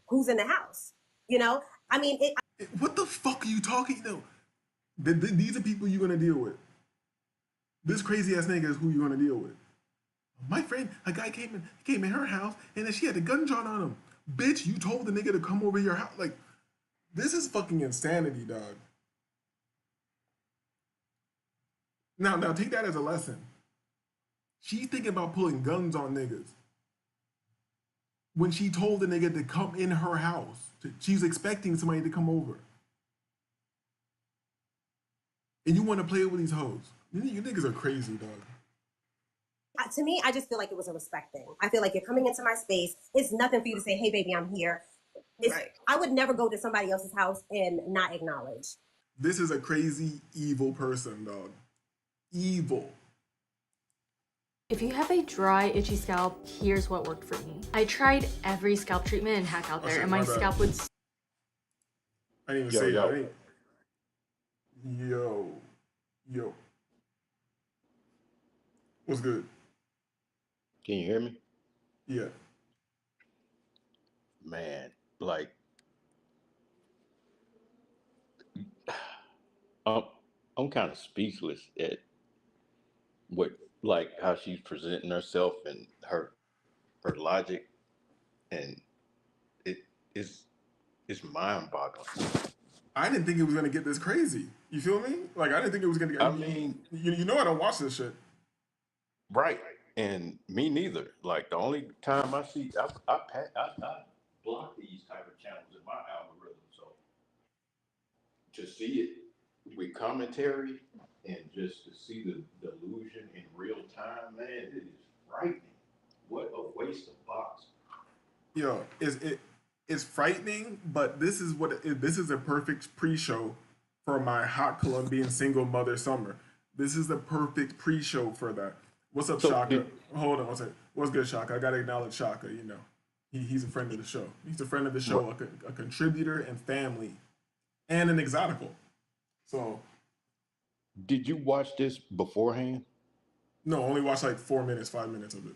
who's in the house? You know? I mean, what the fuck are you talking though? These are people you're gonna deal with. This crazy ass nigga is who you're gonna deal with. My friend, a guy came in her house and then she had a gun drawn on him. Bitch, you told the nigga to come over your house. Like, this is fucking insanity, dog. Now take that as a lesson. She's thinking about pulling guns on niggas. When she told the nigga to come in her house, she's expecting somebody to come over. And you want to play with these hoes. You niggas are crazy, dog. To me, I just feel like it was a respect thing. I feel like you're coming into my space. It's nothing for you to say, hey, baby, I'm here. Right. I would never go to somebody else's house and not acknowledge. This is a crazy, evil person, dog. Evil. If you have a dry, itchy scalp, here's what worked for me. I tried every scalp treatment and hack out there, and my scalp would... I didn't even say that. Yo. What's good? Can you hear me? Yeah. Man, like, I'm kind of speechless at what, like, how she's presenting herself and her logic, and it's mind-boggling. I didn't think it was gonna get this crazy. You feel me? Like, I didn't think it was gonna get. I mean, you know, I don't watch this shit. Right, and me neither. Like, the only time I see, I block these type of channels in my algorithm. So to see it with commentary and just to see the delusion in real time, man, it is frightening. What a waste of box. Yo, it's frightening, but this is this is a perfect pre-show for my hot Colombian single mother summer. This is the perfect pre-show for that. What's up, Shaka? Hold on one second. What's good, Shaka? I gotta acknowledge Shaka. You know, he's a friend of the show. He's a friend of the show, a contributor and family, and an exotical. So, did you watch this beforehand? No, only watched like 4 minutes, 5 minutes of it.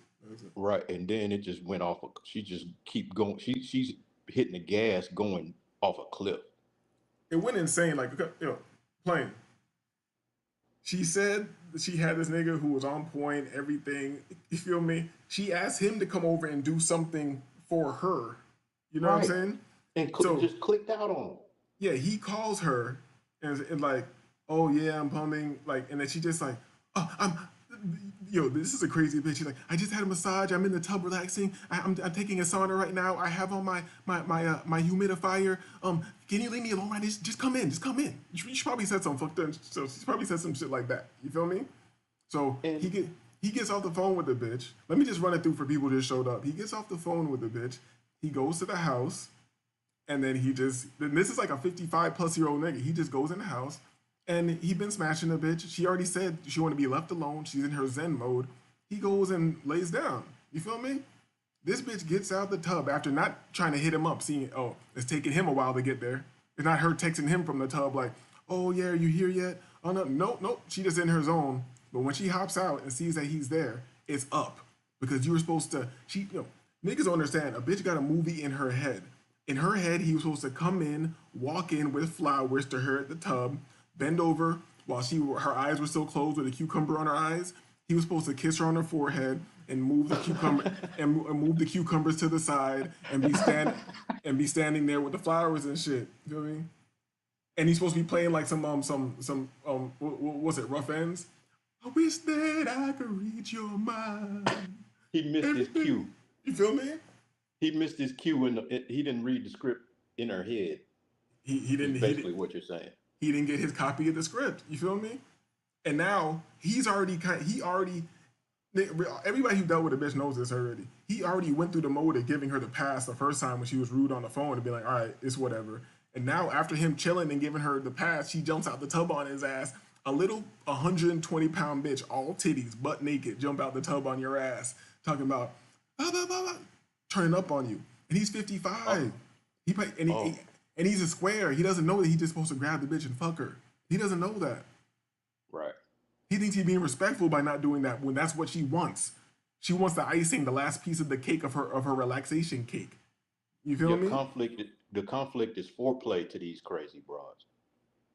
Right, and then it just went off. She just keep going. She's hitting the gas, going off a cliff. It went insane. Like, playing. She said that she had this nigga who was on point, everything. You feel me? She asked him to come over and do something for her. You know what I'm saying? And just clicked out on him. Yeah, he calls her and like, oh yeah, I'm pumping. Like, and then she just like, oh, this is a crazy bitch. She's like, I just had a massage. I'm in the tub relaxing. I'm taking a sauna right now. I have on my humidifier. Can you leave me alone? Just come in. Just come in. She probably said some fucked up. So she probably said some shit like that. You feel me? So he gets off the phone with the bitch. Let me just run it through for people who just showed up. He gets off the phone with the bitch. He goes to the house, and then this is like a 55-plus-year-old nigga. He just goes in the house. And he been smashing the bitch. She already said she want to be left alone. She's in her zen mode. He goes and lays down. You feel me? This bitch gets out the tub after not trying to hit him up, seeing, it's taking him a while to get there. It's not her texting him from the tub like, oh yeah, are you here yet? Oh no, nope. She just in her zone. But when she hops out and sees that he's there, it's up. Because you were supposed to, niggas don't understand. A bitch got a movie in her head. In her head, he was supposed to come in, walk in with flowers to her at the tub, bend over while her eyes were still closed with a cucumber on her eyes. He was supposed to kiss her on her forehead and move the cucumber and move the cucumbers to the side and be standing there with the flowers and shit. You feel me? And he's supposed to be playing like some what was it, Rough Ends? I wish that I could read your mind. He missed his cue. You feel me? He missed his cue and he didn't read the script in her head. He didn't. Basically, what you're saying. He didn't get his copy of the script. You feel me? And now everybody who dealt with a bitch knows this already. He already went through the mode of giving her the pass the first time when she was rude on the phone and be like, all right, it's whatever. And now after him chilling and giving her the pass, she jumps out the tub on his ass. A little 120-pound bitch, all titties, butt naked, jump out the tub on your ass, talking about blah, blah, blah, blah, turning up on you. And he's 55. And he's a square. He doesn't know that he's just supposed to grab the bitch and fuck her. He doesn't know that. Right. He thinks he's being respectful by not doing that when that's what she wants. She wants the icing, the last piece of the cake of her relaxation cake. You feel me? The conflict is foreplay to these crazy broads.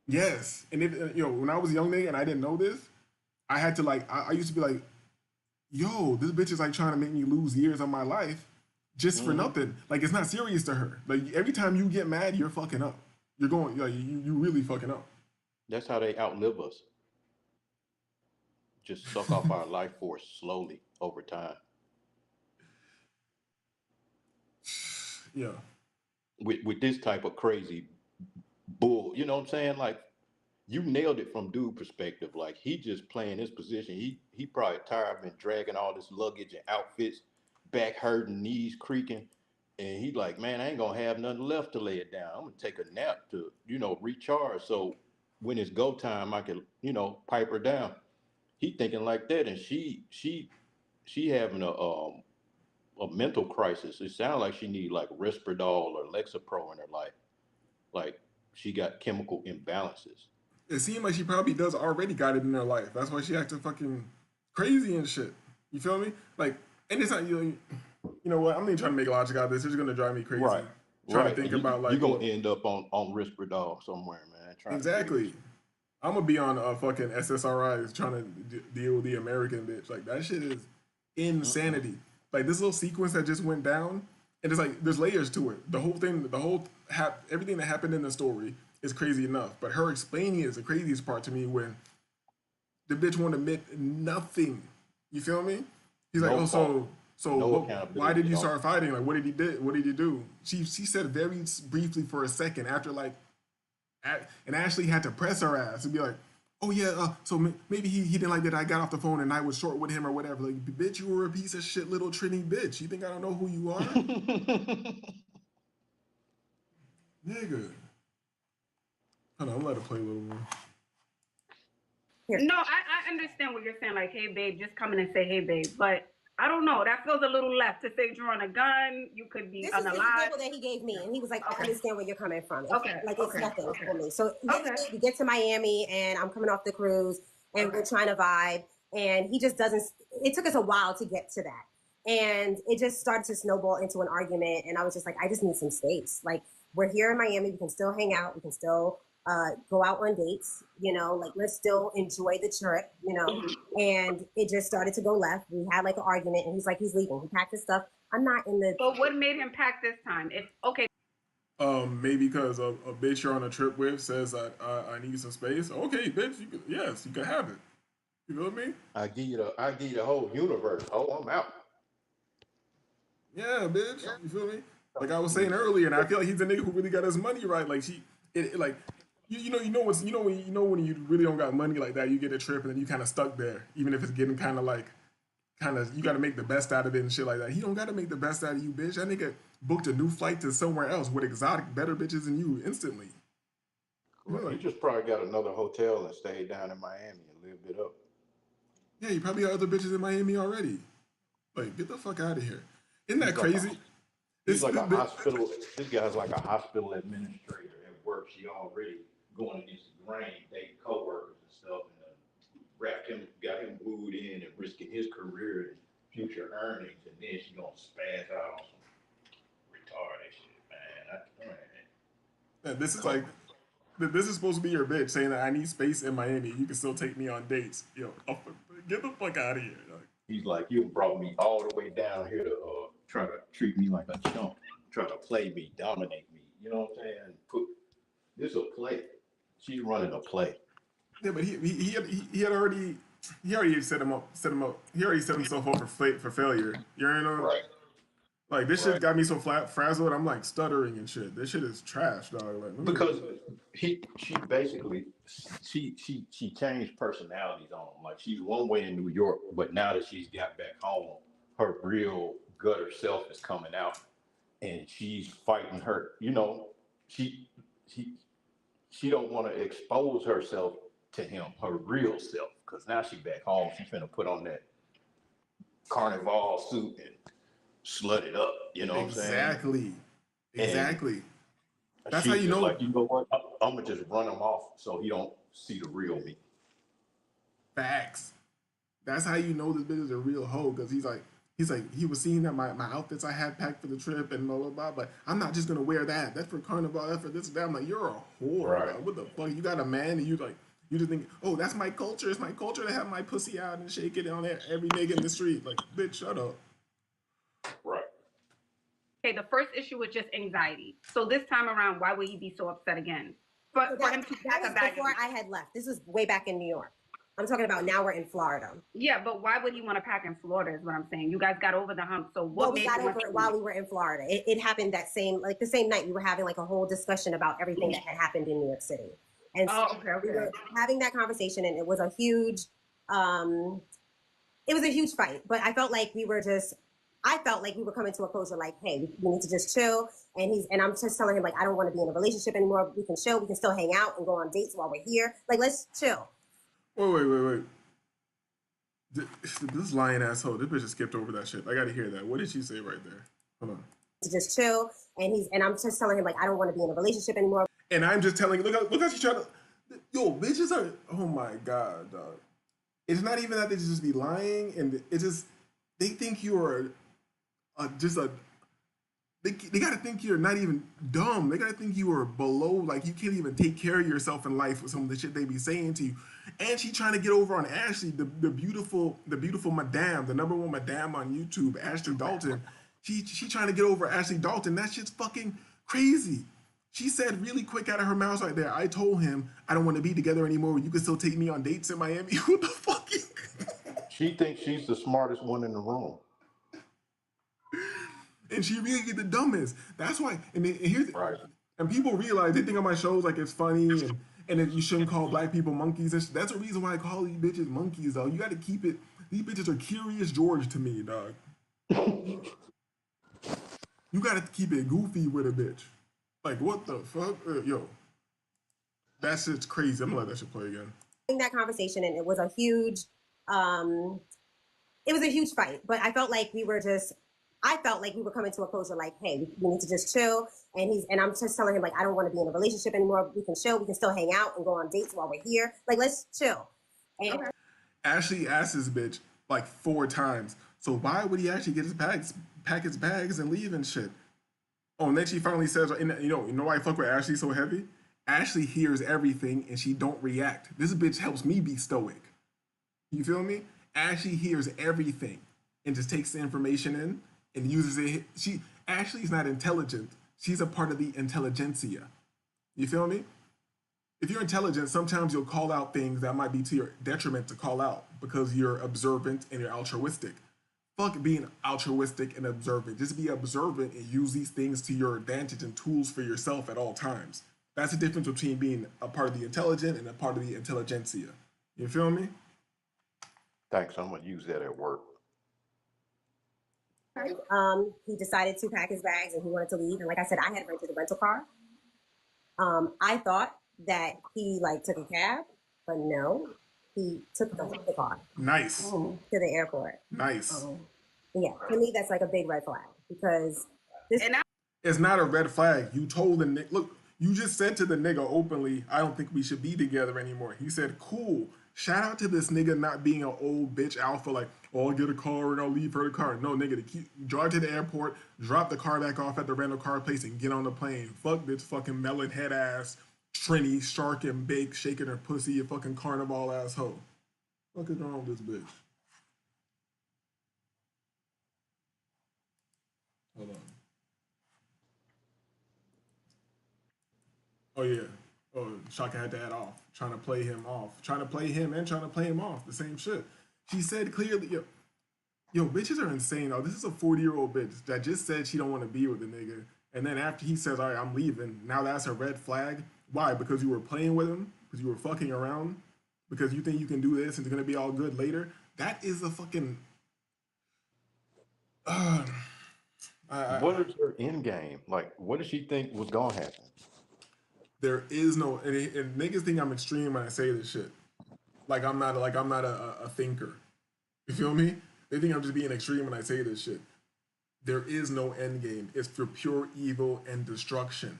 Yes. And when I was a young nigga and I didn't know this, I had to I used to be like, yo, this bitch is like trying to make me lose years of my life just for nothing. Like, it's not serious to her. Like, every time you get mad, you're fucking up. You're going, you really fucking up. That's how they outlive us. Just suck off our life force slowly over time. Yeah. With this type of crazy bull, you know what I'm saying? Like, you nailed it from dude perspective. Like, he just playing his position. He probably tired of been dragging all this luggage and outfits, back hurting, knees creaking. And he like, man, I ain't gonna have nothing left to lay it down. I'm gonna take a nap to, recharge. So when it's go time, I can, pipe her down. He thinking like that, and she having a mental crisis. It sounds like she need like Risperdal or Lexapro in her life. Like, she got chemical imbalances. It seemed like she probably does already got it in her life. That's why she acting fucking crazy and shit. You feel me? Like, and it's not, you know what? I'm not even trying to make logic out of this. It's gonna drive me crazy. Right. Trying to think about like, you're gonna end up on Risperdal somewhere, man. Exactly. I'm gonna be on fucking SSRIs trying to deal with the American bitch. Like, that shit is insanity. Like, this little sequence that just went down, and it's like there's layers to it. The whole thing, everything that happened in the story is crazy enough. But her explaining it is the craziest part to me, when the bitch won't admit nothing. You feel me? He's like, why did you start fighting? Like, what did he do? She said very briefly for a second after and Ashley had to press her ass and be like, oh yeah, so maybe he didn't like that I got off the phone and I was short with him or whatever. Like, bitch, you were a piece of shit little Trini bitch. You think I don't know who you are? Nigga. Hold on, I'm gonna let it play a little more. No, I understand what you're saying. Like, hey, babe, just come in and say, hey, babe. But I don't know. That feels a little left to say drawing a gun. You could be unalive. This is the example that he gave me. And he was like, I understand where you're coming from. It's nothing for me. So we get to Miami and I'm coming off the cruise and we're trying to vibe. And he just doesn't, it took us a while to get to that. And it just started to snowball into an argument. And I was just like, I just need some space. Like, we're here in Miami. We can still hang out. We can still go out on dates, like, let's still enjoy the trip, and it just started to go left. We had like an argument and he's like, he's leaving. He packed his stuff. I'm not in the. But what made him pack this time? Maybe because a bitch you're on a trip with says I need some space. Okay, bitch, you can have it. You know what I mean? I give you the whole universe. Oh, I'm out. Yeah, bitch. You feel me? Like I was saying earlier, and I feel like he's a nigga who really got his money right. Like when you really don't got money like that, you get a trip and then you kind of stuck there, even if it's getting kind of you got to make the best out of it and shit like that. He don't got to make the best out of you, bitch. That nigga booked a new flight to somewhere else with exotic, better bitches than you instantly. Well, he just probably got another hotel and stayed down in Miami and lived it up. Yeah, you probably got other bitches in Miami already. Like, get the fuck out of here. Isn't that crazy? He's like a hospital. This guy's like a hospital administrator at work. She already going against the grain, dating coworkers and stuff, and got him wooed in and risking his career and future earnings, and then she gonna spaz out on some retarded shit, man. This is supposed to be your bitch saying that I need space in Miami. You can still take me on dates. Yo, get the fuck out of here. He's like, you brought me all the way down here to try to treat me like a chump, try to play me, dominate me. You know what I'm saying? This a play. She's running a play. Yeah, but he already set him up. He already set himself up for failure. You know? Right. Like, this shit got me so frazzled. I'm like stuttering and shit. This shit is trash, dog. Like, because she basically changed personalities on him. Like, she's one way in New York, but now that she's got back home, her real gutter self is coming out, and she's fighting her. she don't want to expose herself to him, her real self, because now she back home. She finna put on that carnival suit and slut it up. You know what I'm saying? Exactly. That's how She's you just know. like, you know what? I'm gonna just run him off so he don't see the real me. Facts. That's how you know this bitch is a real hoe, because he was seeing that my outfits I had packed for the trip and blah blah blah, but I'm not just gonna wear that. That's for carnival, that's for this and that. I'm like, you're a whore. Right. Dog. What the fuck? You got a man and you just think, oh, that's my culture. It's my culture to have my pussy out and shake it on every nigga in the street. Like, bitch, shut up. Right. Okay, the first issue was just anxiety. So this time around, why would he be so upset again? For him to pack a bag. Before I had left. This was way back in New York. I'm talking about now we're in Florida. Yeah, but why would he want to pack in Florida is what I'm saying. You guys got over the hump. So what we got over it while we were in Florida. It happened the same night. We were having like a whole discussion about everything that had happened in New York City. And so we were having that conversation, and it was a huge fight. But I felt like we were coming to a closure, like, hey, we need to just chill. And I'm just telling him, like, I don't want to be in a relationship anymore. We can chill. We can still hang out and go on dates while we're here. Like, let's chill. Wait. This lying asshole. This bitch just skipped over that shit. I gotta hear that. What did she say right there? Hold on. To just chill. And I'm just telling him, like, I don't want to be in a relationship anymore. And I'm just telling, look how she trying to. Yo, bitches are. Oh my god, dog. It's not even that they just be lying, and it's just they think you're They gotta think you're not even dumb. They gotta think you are below, like you can't even take care of yourself in life with some of the shit they be saying to you. And she trying to get over on Ashley, the beautiful madame, the number one madame on YouTube, Ashley Dalton. She trying to get over Ashley Dalton. That shit's fucking crazy. She said really quick out of her mouth right there, I told him I don't want to be together anymore. You can still take me on dates in Miami. What the fuck? She thinks she's the smartest one in the room. And she really get the dumbest. That's why. And here's right. And people realize they think on my shows like it's funny and that you shouldn't call black people monkeys. And that's the reason why I call these bitches monkeys, though. You got to keep it. These bitches are Curious George to me, dog. You got to keep it goofy with a bitch. Like, what the fuck? Yo. That shit's crazy. I'm gonna let that shit play again. That conversation, and it was a huge fight. But I felt like we were coming to a closure, like, hey, we need to just chill. And I'm just telling him, like, I don't want to be in a relationship anymore. We can chill. We can still hang out and go on dates while we're here. Like, let's chill. And Ashley asked this bitch like 4 times. So why would he actually pack his bags and leave and shit? Oh, and then she finally says, you know why I fuck with Ashley so heavy? Ashley hears everything and she don't react. This bitch helps me be stoic. You feel me? Ashley hears everything and just takes the information in and uses it. Ashley's not intelligent. She's a part of the intelligentsia. You feel me? If you're intelligent, sometimes you'll call out things that might be to your detriment to call out because you're observant and you're altruistic. Fuck being altruistic and observant. Just be observant and use these things to your advantage and tools for yourself at all times. That's the difference between being a part of the intelligent and a part of the intelligentsia. You feel me? Thanks. I'm gonna use that at work. he decided to pack his bags and he wanted to leave. And like I said, I had rented a rental car. I thought that he took a cab, but no, he took the car. Nice. To the airport. Nice. Yeah, to me that's like a big red flag because it's not a red flag. You told the nigga, look, you just said to the nigga openly, I don't think we should be together anymore. He said, cool. Shout out to this nigga not being an old bitch alpha, like, oh, I'll get a car and I'll leave her the car. No, nigga, drive to the airport, drop the car back off at the rental car place and get on the plane. Fuck this fucking melon head ass, Trini, shark and bake, shaking her pussy, you fucking carnival asshole. What is wrong with this bitch? Hold on. Oh, yeah. Oh, Shaka had to add off. Trying to play him off. Trying to play him and trying to play him off. The same shit. She said clearly, yo, bitches are insane, though. This is a 40-year-old bitch that just said she don't want to be with a nigga. And then after he says, all right, I'm leaving, now that's a red flag. Why? Because you were playing with him? Because you were fucking around? Because you think you can do this and it's going to be all good later? That is a fucking... what is her end game? Like, what does she think was going to happen? There is no, and niggas think I'm extreme when I say this shit. Like I'm not a thinker. You feel me? They think I'm just being extreme when I say this shit. There is no end game. It's for pure evil and destruction.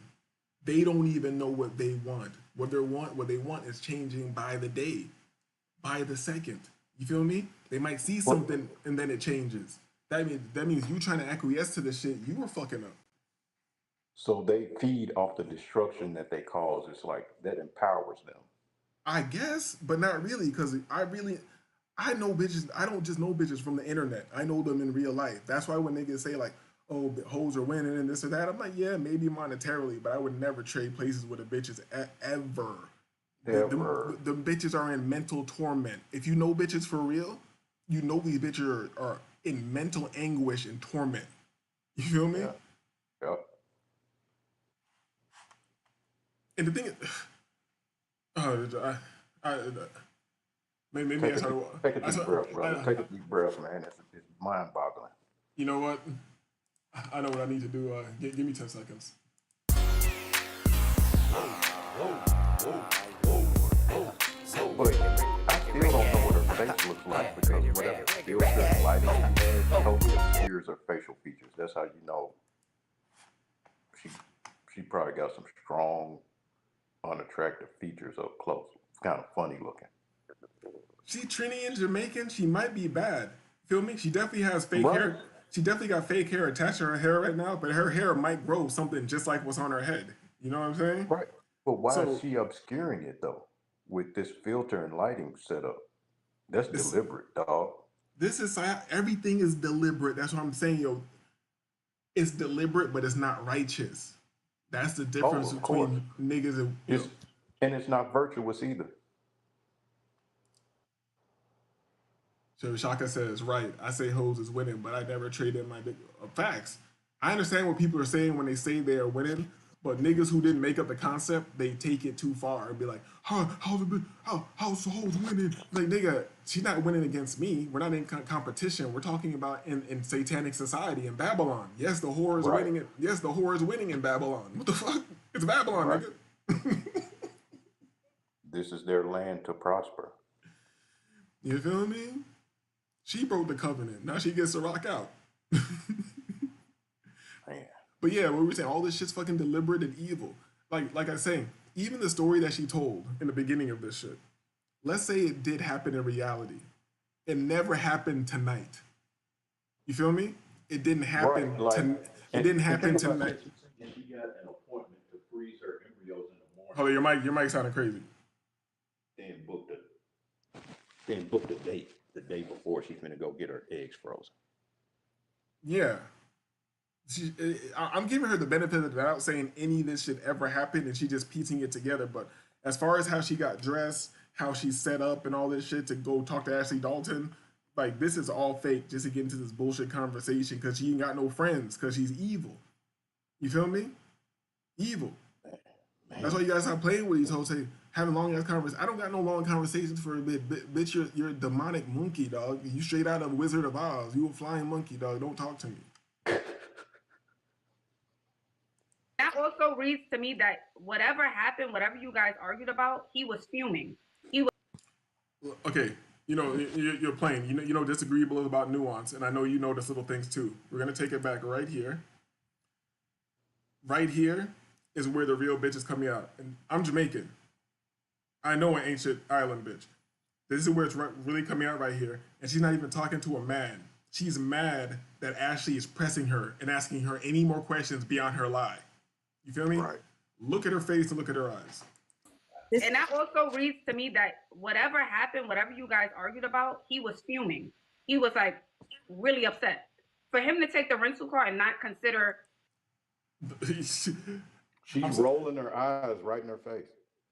They don't even know what they want. What they want is changing by the day, by the second. You feel me? They might see something and then it changes. That means you trying to acquiesce to the shit you were fucking up. So they feed off the destruction that they cause. It's like that empowers them. I guess, but not really, because I know bitches. I don't just know bitches from the internet. I know them in real life. That's why when niggas say like, "Oh, hoes are winning" and this or that, I'm like, yeah, maybe monetarily, but I would never trade places with the bitches ever. Ever. The bitches are in mental torment. If you know bitches for real, you know these bitches are in mental anguish and torment. You feel me? Yeah. Yep. And the thing is, I maybe I started. Take a deep breath, brother. Take a deep breath, man. It's mind-boggling. You know what? I know what I need to do. Give me 10 seconds. But I still don't know what her face looks like because whatever filter lighting she has totally obscures her facial features. That's how you know she probably got some strong, unattractive features up close. It's kind of funny looking. She Trinidad Jamaican. She might be bad. Feel me? She definitely has fake Right. hair. She definitely got fake hair attached to her hair right now, but her hair might grow something just like what's on her head. You know what I'm saying? Right. But why So is she obscuring it though with this filter and lighting setup? That's this deliberate, dog. this is everything is deliberate. That's what I'm saying, yo. It's deliberate, but it's not righteous. That's the Oh, difference of course. between niggas and And it's not virtuous either. So Shaka says, right, I say hoes is winning, but I never traded my dick. Facts. I understand what people are saying when they say they are winning, but niggas who didn't make up the concept, they take it too far and be like, how's the hoes winning? Like, nigga, she's not winning against me. We're not in competition. We're talking about in satanic society in Babylon. Yes, the whore is Right. winning. Yes, the whore is winning in Babylon. What the fuck? It's Babylon, Right. nigga. This is their land to prosper. You feel me? She broke the covenant. Now she gets to rock out. Man. But yeah, what we were saying, all this shit's fucking deliberate and evil. Like I was saying, even the story that she told in the beginning of this shit, let's say it did happen in reality. It never happened tonight. You feel me? It didn't happen. Right. Like, It didn't and happen think about tonight. this. And she got an appointment to freeze her embryos in the morning. Hold on, your mic sounding crazy. Then booked a date the day before she's gonna go get her eggs frozen. Yeah. I'm giving her the benefit of the doubt, saying any of this shit ever happened, and she just piecing it together. But as far as how she got dressed, how she set up, and all this shit to go talk to Ashley Dalton, like this is all fake just to get into this bullshit conversation because she ain't got no friends because she's evil. You feel me? Evil. Man. That's why you guys stop playing with these hoes. Say having long ass conversations. I don't got no long conversations for a bit. Bitch, you're a demonic monkey, dog. You straight out of Wizard of Oz. You a flying monkey, dog. Don't talk to me. That also reads to me that whatever happened, whatever you guys argued about, he was fuming. He was Okay, you know you're playing. You know disagreeable is about nuance, and I know you notice little things too. We're gonna take it back right here. Right here is where the real bitch is coming out, and I'm Jamaican. I know an ancient island bitch. This is where it's really coming out right here, and she's not even talking to a man. She's mad that Ashley is pressing her and asking her any more questions beyond her lie. You feel me? Right. Look at her face and look at her eyes. and that also reads to me that whatever happened, whatever you guys argued about, he was fuming. He was like really upset. For him to take the rental car and not consider She's rolling her eyes right in her face.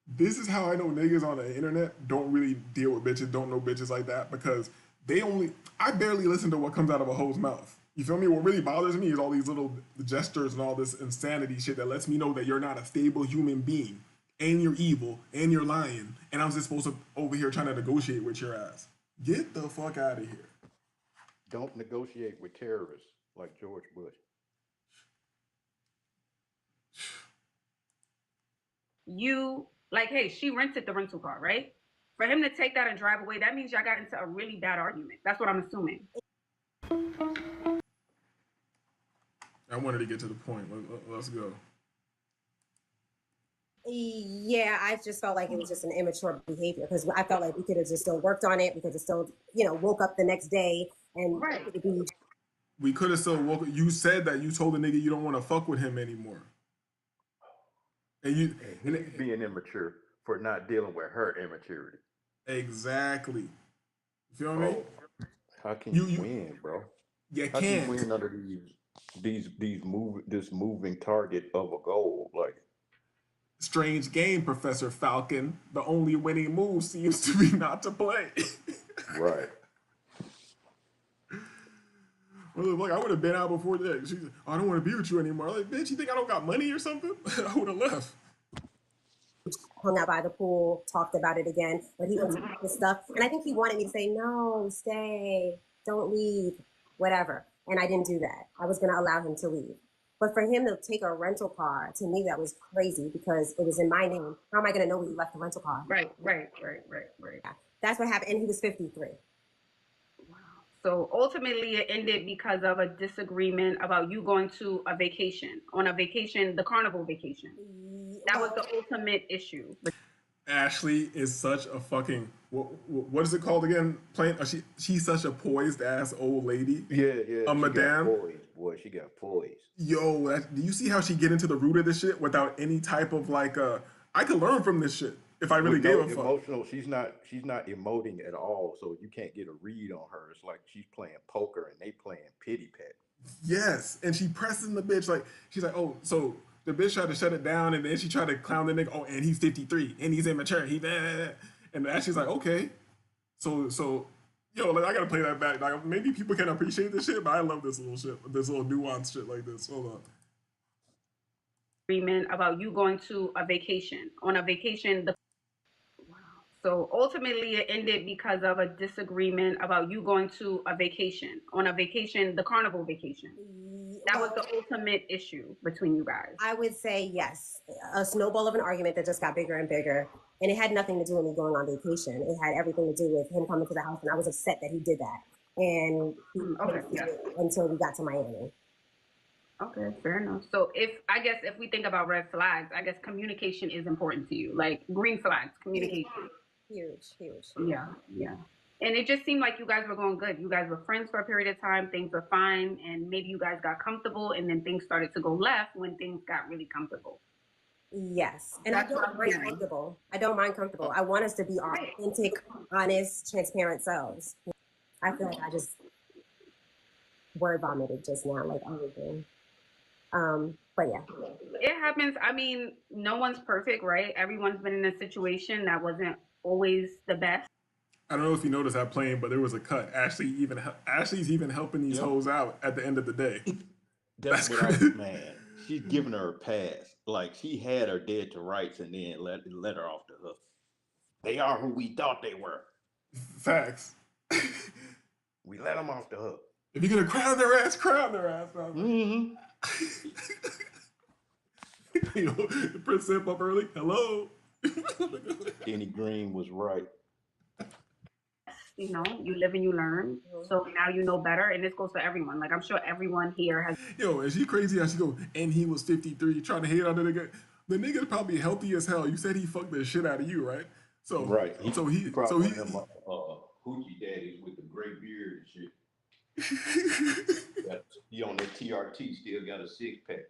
This is how I know niggas on the internet don't really deal with bitches, don't know bitches like that, because I barely listen to what comes out of a hoe's mouth. You feel me? What really bothers me is all these little gestures and all this insanity shit that lets me know that you're not a stable human being, and you're evil, and you're lying, and I'm just supposed to over here trying to negotiate with your ass. Get the fuck out of here. Don't negotiate with terrorists like George Bush. you like, hey, she rented the rental car, right? For him to take that and drive away, that means y'all got into a really bad argument. That's what I'm assuming. I wanted to get to the point. Let's go. Yeah, I just felt like it was just an immature behavior because I felt like we could have just still worked on it. We could have still, woke up the next day and Right. We could have still woke. You said that you told the nigga you don't want to fuck with him anymore, and he's being immature for not dealing with her immaturity. Exactly. You feel me? How can you win, bro? You How can't. can you win under this moving target of a goal? Like, strange game, Professor Falcon. The only winning move seems to be not to play. Right. Well, like I would have been out before that. She's like, oh, I don't want to be with you anymore. I'm like, bitch, you think I don't got money or something? I would have left. Hung out by the pool, talked about it again, but he went to his stuff. And I think he wanted me to say, no, stay, don't leave, whatever. And I didn't do that. I was going to allow him to leave. But for him to take a rental car, to me, that was crazy because it was in my name. How am I going to know he left the rental car? Right. Yeah, that's what happened. And he was 53. So ultimately, it ended because of a disagreement about you going to a vacation, the carnival vacation. That was the ultimate issue. Ashley is such a fucking what is it called again? She's such a poised ass old lady. Yeah. A madame. Boy, she got poised. Yo, do you see how she get into the root of this shit without any type of like I could learn from this shit if I really gave a fuck. Emotional. She's not emoting at all, so you can't get a read on her. It's like she's playing poker and they playing pity pat. Yes, and she pressing the bitch like she's like, oh, so the bitch tried to shut it down, and then she tried to clown the nigga. Oh, and he's 53, and he's immature. And Ashley's like, okay, so yo, like I gotta play that back. Like maybe people can appreciate this shit, but I love this little shit, this little nuanced shit like this. Hold on. Agreement about you going to a vacation. So ultimately, it ended because of a disagreement about you going to a vacation, the carnival vacation. That was the ultimate issue between you guys. I would say yes. A snowball of an argument that just got bigger and bigger. And it had nothing to do with me going on vacation. It had everything to do with him coming to the house, and I was upset that he did that. And until we got to Miami. Okay, fair enough. So if we think about red flags, I guess communication is important to you. Like green flags, communication. Huge. Yeah. And it just seemed like you guys were going good. You guys were friends for a period of time. Things were fine. And maybe you guys got comfortable, and then things started to go left when things got really comfortable. Yes. And I don't mind comfortable. I want us to be our authentic, honest, transparent selves. I feel like I just word vomited just now, like everything. But yeah. It happens. I mean, no one's perfect, right? Everyone's been in a situation that wasn't always the best. I don't know if you noticed that playing, but there was a cut. Ashley's even helping these hoes out at the end of the day. That's what man. She's giving her a pass. Like she had her dead to rights and then let her off the hook. They are who we thought they were. Facts. We let them off the hook. If you're gonna crown their ass, Mm-hmm. You know, the Prince step up early. Hello. Denny Green was right. You know, you live and you learn. So now you know better, and this goes for everyone. Like I'm sure everyone here has. Yo, is she crazy how she go? And he was 53, trying to hate on the nigga. The nigga's probably healthy as hell. You said he fucked the shit out of you, right? So right. He hoochie daddies with the gray beard and shit. He on that TRT still got a 6-pack.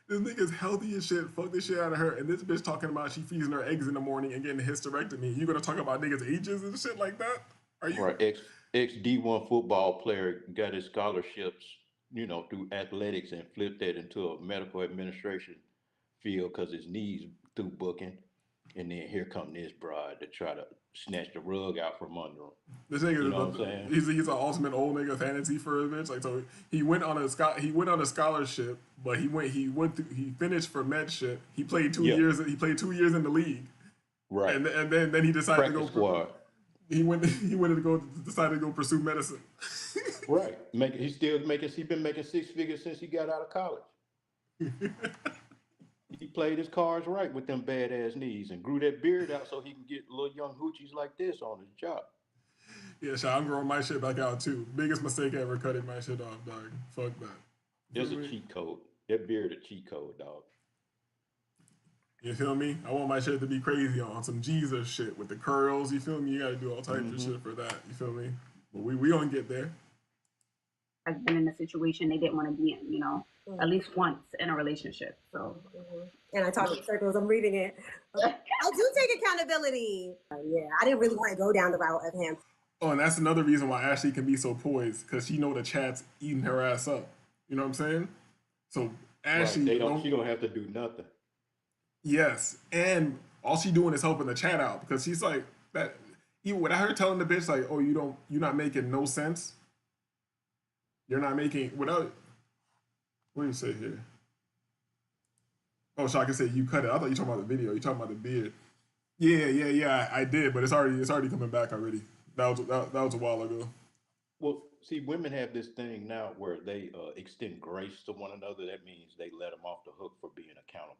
This nigga's healthy as shit, fuck this shit out of her, and this bitch talking about she freezing her eggs in the morning and getting a hysterectomy. You gonna talk about niggas' ages and shit like that? Are you right? Ex D1 football player got his scholarships, through athletics and flipped that into a medical administration field because his knees through booking, and then here come this broad to try to snatch the rug out from under him. This nigga, he's an ultimate old nigga fantasy for a bitch. Like so, he went on a scholarship, but he finished for med shit. He played 2 years. He played 2 years in the league, right? And then he decided Practice to go. Squad. He decided to go pursue medicine. Right. He's been making 6 figures since he got out of college. He played his cards right with them badass knees and grew that beard out so he can get little young hoochies like this on his job. Yeah, shit, I'm growing my shit back out too. Biggest mistake ever, cutting my shit off, dog. Fuck that. You It's feel a me? cheat code. That beard a cheat code, dog. You feel me? I want my shit to be crazy on some Jesus shit with the curls. You feel me? You gotta do all types of Mm-hmm. shit for that. You feel me? But we gonna get there. Has been in a situation they didn't want to be in, at least once in a relationship. So, And I talk in circles. I'm reading it. I do take accountability. Yeah, I didn't really want to go down the route of him. Oh, and that's another reason why Ashley can be so poised, because she know the chat's eating her ass up. You know what I'm saying? So Ashley, Right. She don't have to do nothing. yes, and all she doing is helping the chat out, because she's like that. Even without her telling the bitch like, "Oh, you're not making no sense. You're not making without." What do you say here? Oh, Shaka said you cut it. I thought you talking about the video. You talking about the beard? Yeah. I did, but it's already coming back already. That was a while ago. Well, see, women have this thing now where they extend grace to one another. That means they let them off the hook for being accountable.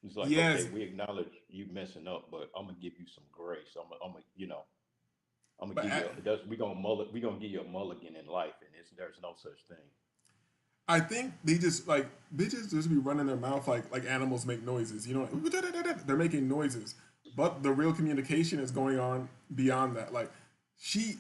It's like, Yes, okay, we acknowledge you messing up, but I'm gonna give you some grace. I'm gonna but give you. We gonna give you a mulligan in life, and there's no such thing. I think they just like bitches just be running their mouth like animals make noises. You know, they're making noises, but the real communication is going on beyond that. Like she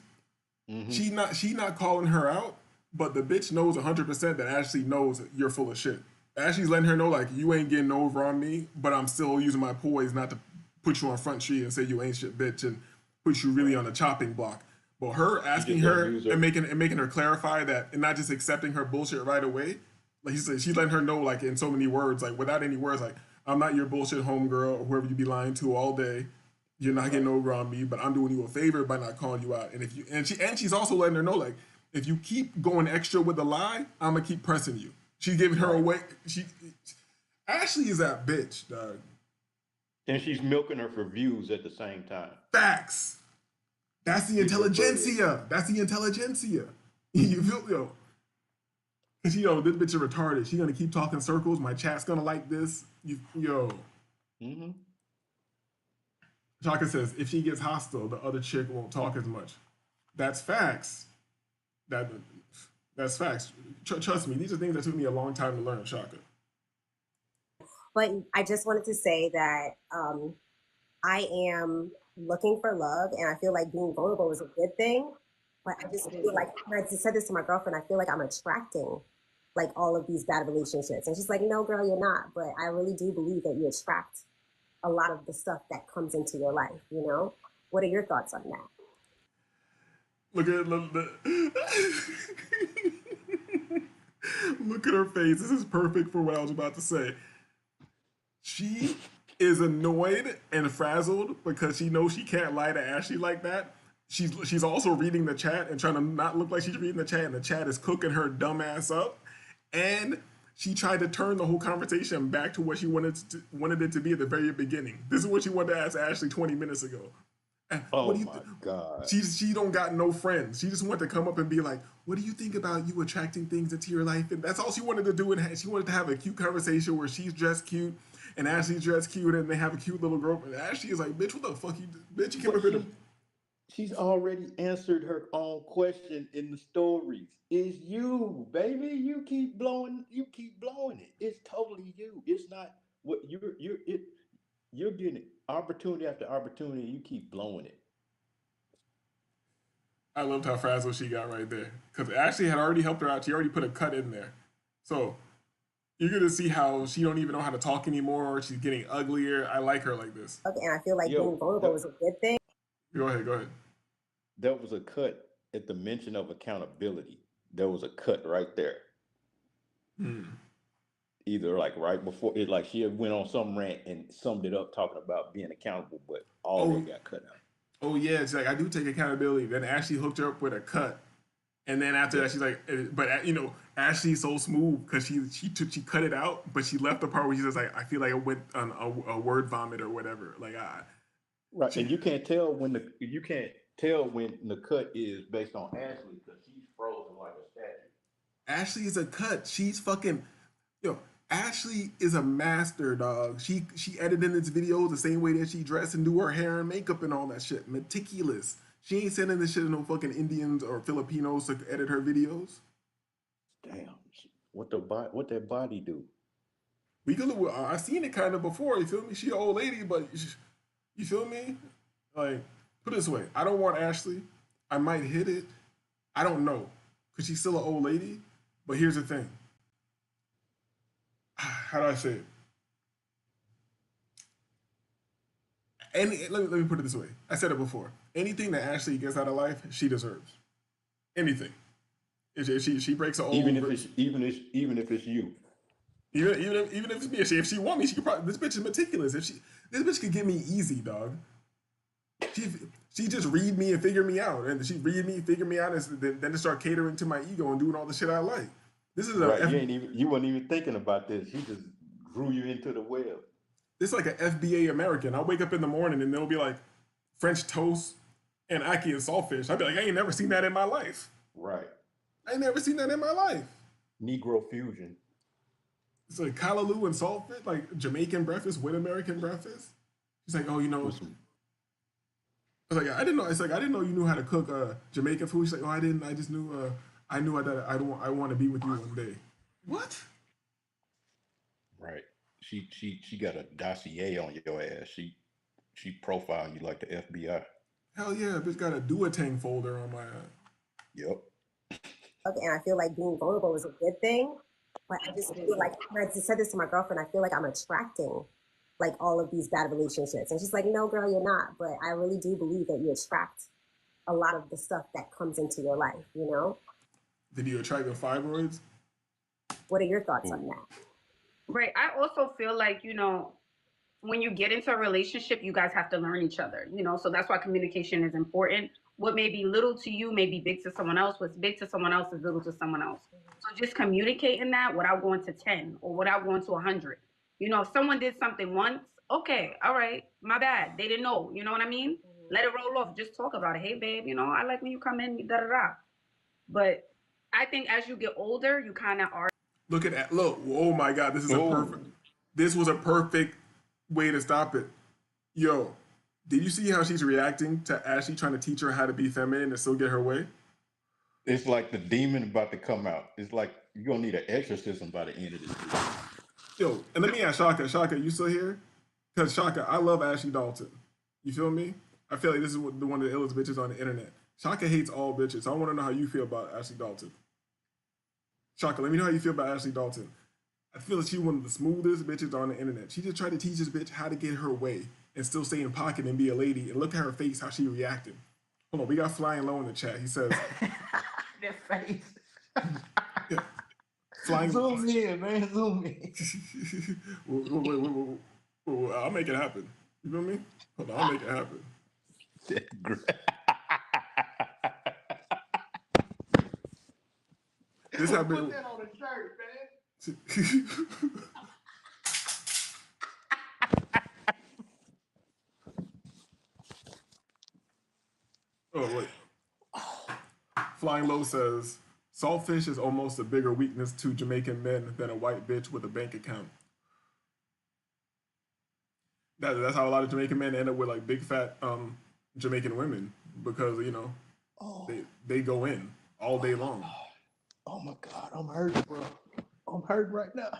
she not calling her out, but the bitch knows 100% that Ashley knows that you're full of shit. Ashley's letting her know like you ain't getting over on me, but I'm still using my poise not to put you on front street and say you ain't shit, bitch, and put you really on the chopping block. But her asking her and making her clarify that and not just accepting her bullshit right away. Like he said, she's letting her know like in so many words, like without any words, like I'm not your bullshit homegirl or whoever you be lying to all day. You're not getting over on me, but I'm doing you a favor by not calling you out. And if you and she's also letting her know like if you keep going extra with the lie, I'm gonna keep pressing you. She's giving her away. Ashley is that bitch, dog. And she's milking her for views at the same time. Facts. That's the intelligentsia. That's the intelligentsia. You feel yo. Cause this bitch is retarded. She gonna keep talking circles. My chat's gonna like this. Yo. Mm-hmm. Chaka says if she gets hostile, the other chick won't talk as much. That's facts. That's facts. Trust me, these are things that took me a long time to learn, Shaka. But I just wanted to say that I am looking for love, and I feel like being vulnerable is a good thing. But I just feel like, I just said this to my girlfriend, I feel like I'm attracting like all of these bad relationships. And she's like, no, girl, you're not. But I really do believe that you attract a lot of the stuff that comes into your life, What are your thoughts on that? Look at her face. This is perfect for what I was about to say. She is annoyed and frazzled because she knows she can't lie to Ashley like that. She's also reading the chat and trying to not look like she's reading the chat, and the chat is cooking her dumb ass up. And she tried to turn the whole conversation back to what she wanted it to be at the very beginning. This is what she wanted to ask Ashley 20 minutes ago. Oh my God. She don't got no friends. She just wanted to come up and be like, what do you think about you attracting things into your life? And that's all she wanted to do. And she wanted to have a cute conversation where she's dressed cute and Ashley's dressed cute and they have a cute little girl. And Ashley is like, bitch, what the fuck bitch, you came up here to... She's already answered her own question in the stories. It's you, baby. You keep blowing it. It's totally you. It's not what you're getting opportunity after opportunity, you keep blowing it. I loved how frazzled she got right there. Because Ashley had already helped her out. She already put a cut in there. So you're going to see how she don't even know how to talk anymore. She's getting uglier. I like her like this. Okay, and I feel like being vulnerable is a good thing. Go ahead. There was a cut at the mention of accountability. There was a cut right there. Either like right before it, like she had went on some rant and summed it up talking about being accountable, but all of it got cut out. Oh yeah, it's like I do take accountability. Then Ashley hooked her up with a cut, and then after that she's like, but Ashley's so smooth because she cut it out, but she left the part where she says like I feel like I went on a word vomit or whatever. Like right, and you can't tell when the cut is based on Ashley because she's frozen like a statue. Ashley is a cut. She's fucking Ashley is a master, dog. She edited its videos the same way that she dressed and do her hair and makeup and all that shit. Meticulous. She ain't sending this shit to no fucking Indians or Filipinos to edit her videos. Damn. What that body do? We could. I seen it kind of before. You feel me? She an old lady, but you feel me? Like, put it this way: I don't want Ashley. I might hit it. I don't know, cause she's still an old lady. But here's the thing. How do I say it? Let me put it this way. I said it before. Anything that Ashley gets out of life, she deserves. Anything. If she breaks an old, Even if it's you. Even if it's me, if she want me, she could probably. This bitch is meticulous. This bitch could get me easy, dog. She just read me and figure me out, and she read me, figure me out, and then to start catering to my ego and doing all the shit I like. This is right. You weren't even thinking about this. He just drew you into the web. This is like an FBA American. I'll wake up in the morning and they'll be like French toast and ackee and saltfish. I'll be like, I ain't never seen that in my life. Right. I ain't never seen that in my life. Negro fusion. It's like callaloo and saltfish, like Jamaican breakfast with American breakfast. She's like, oh, you know. I was like, I didn't know. It's like I didn't know you knew how to cook Jamaican food. She's like, oh, I didn't. I just knew. I knew that I want to be with you one day. What? Right. She got a dossier on your ass. She profiled you like the FBI. Hell yeah, bitch got a do-a-tang folder on my Yep. Okay, and I feel like being vulnerable is a good thing, but I just feel like, and I just said this to my girlfriend, I feel like I'm attracting like all of these bad relationships. And she's like, no, girl, you're not. But I really do believe that you attract a lot of the stuff that comes into your life, you know? Did you attract the fibroids? What are your thoughts on that? Right. I also feel like, you know, when you get into a relationship, you guys have to learn each other, you know, so that's why communication is important. What may be little to you may be big to someone else. What's big to someone else is little to someone else. So just communicating that without going to 10 or without going to 100. You know, if someone did something once, okay, all right, my bad. They didn't know, you know what I mean? Let it roll off. Just talk about it. Hey, babe, you know, I like when you come in, da-da-da. But I think as you get older, you kind of are. Look at that. Look. Oh my God. This was a perfect way to stop it. Yo, did you see how she's reacting to Ashley trying to teach her how to be feminine and still get her way? It's like the demon about to come out. It's like you're going to need an exorcism by the end of this. Yo, and let me ask Shaka. Shaka, you still here? Because Shaka, I love Ashley Dalton. You feel me? I feel like this is one of the illest bitches on the internet. Shaka hates all bitches. I want to know how you feel about Ashley Dalton. Shaka, let me know how you feel about Ashley Dalton. I feel like she's one of the smoothest bitches on the internet. She just tried to teach this bitch how to get her way and still stay in pocket and be a lady. And look at her face, how she reacted. Hold on, we got Flying Low in the chat. He says... That face. Yeah. Flying Zoom in, man. Zoom in. Wait. I'll make it happen. You feel me? Hold on, I'll make it happen. That's great. This happened. Put that on a shirt, man. Oh, wait. Flying Low says, saltfish is almost a bigger weakness to Jamaican men than a white bitch with a bank account. That's how a lot of Jamaican men end up with like big fat Jamaican women because, you know, they go in all day long. Oh my God, I'm hurting, bro. I'm hurting right now.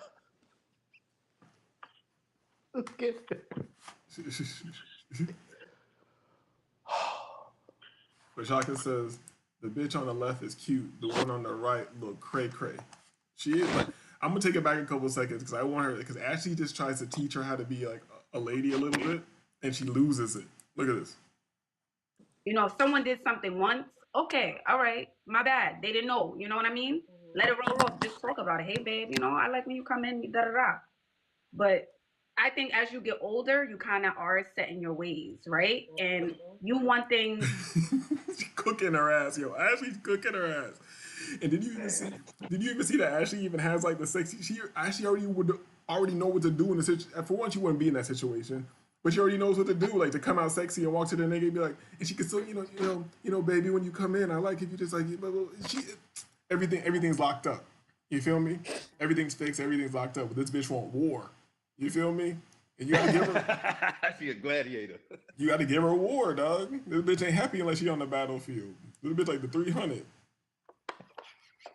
Look at it. But Shaka says, the bitch on the left is cute. The one on the right look cray-cray. She is like, I'm gonna take it back a couple of seconds because I want her, because Ashley just tries to teach her how to be like a lady a little bit and she loses it. Look at this. You know, if someone did something once, okay, all right, my bad. They didn't know, you know what I mean? Let it roll off. Just talk about it. Hey, babe, you know, I like when you come in, da-da-da. But I think as you get older, you kind of are set in your ways, right? And you want things. She's cooking her ass, yo. Ashley's cooking her ass. And did you even see that Ashley even has like the sexy? Ashley already know what to do in the situation. For once, you wouldn't be in that situation, but she already knows what to do, like to come out sexy and walk to the nigga and be like, and she can still, you know, baby, when you come in, I like if you just like, everything's locked up. You feel me? Everything's fixed, everything's locked up, but this bitch want war. You feel me? And you gotta give her. She a gladiator. You gotta give her a war, dog. This bitch ain't happy unless she on the battlefield. This bitch like the 300.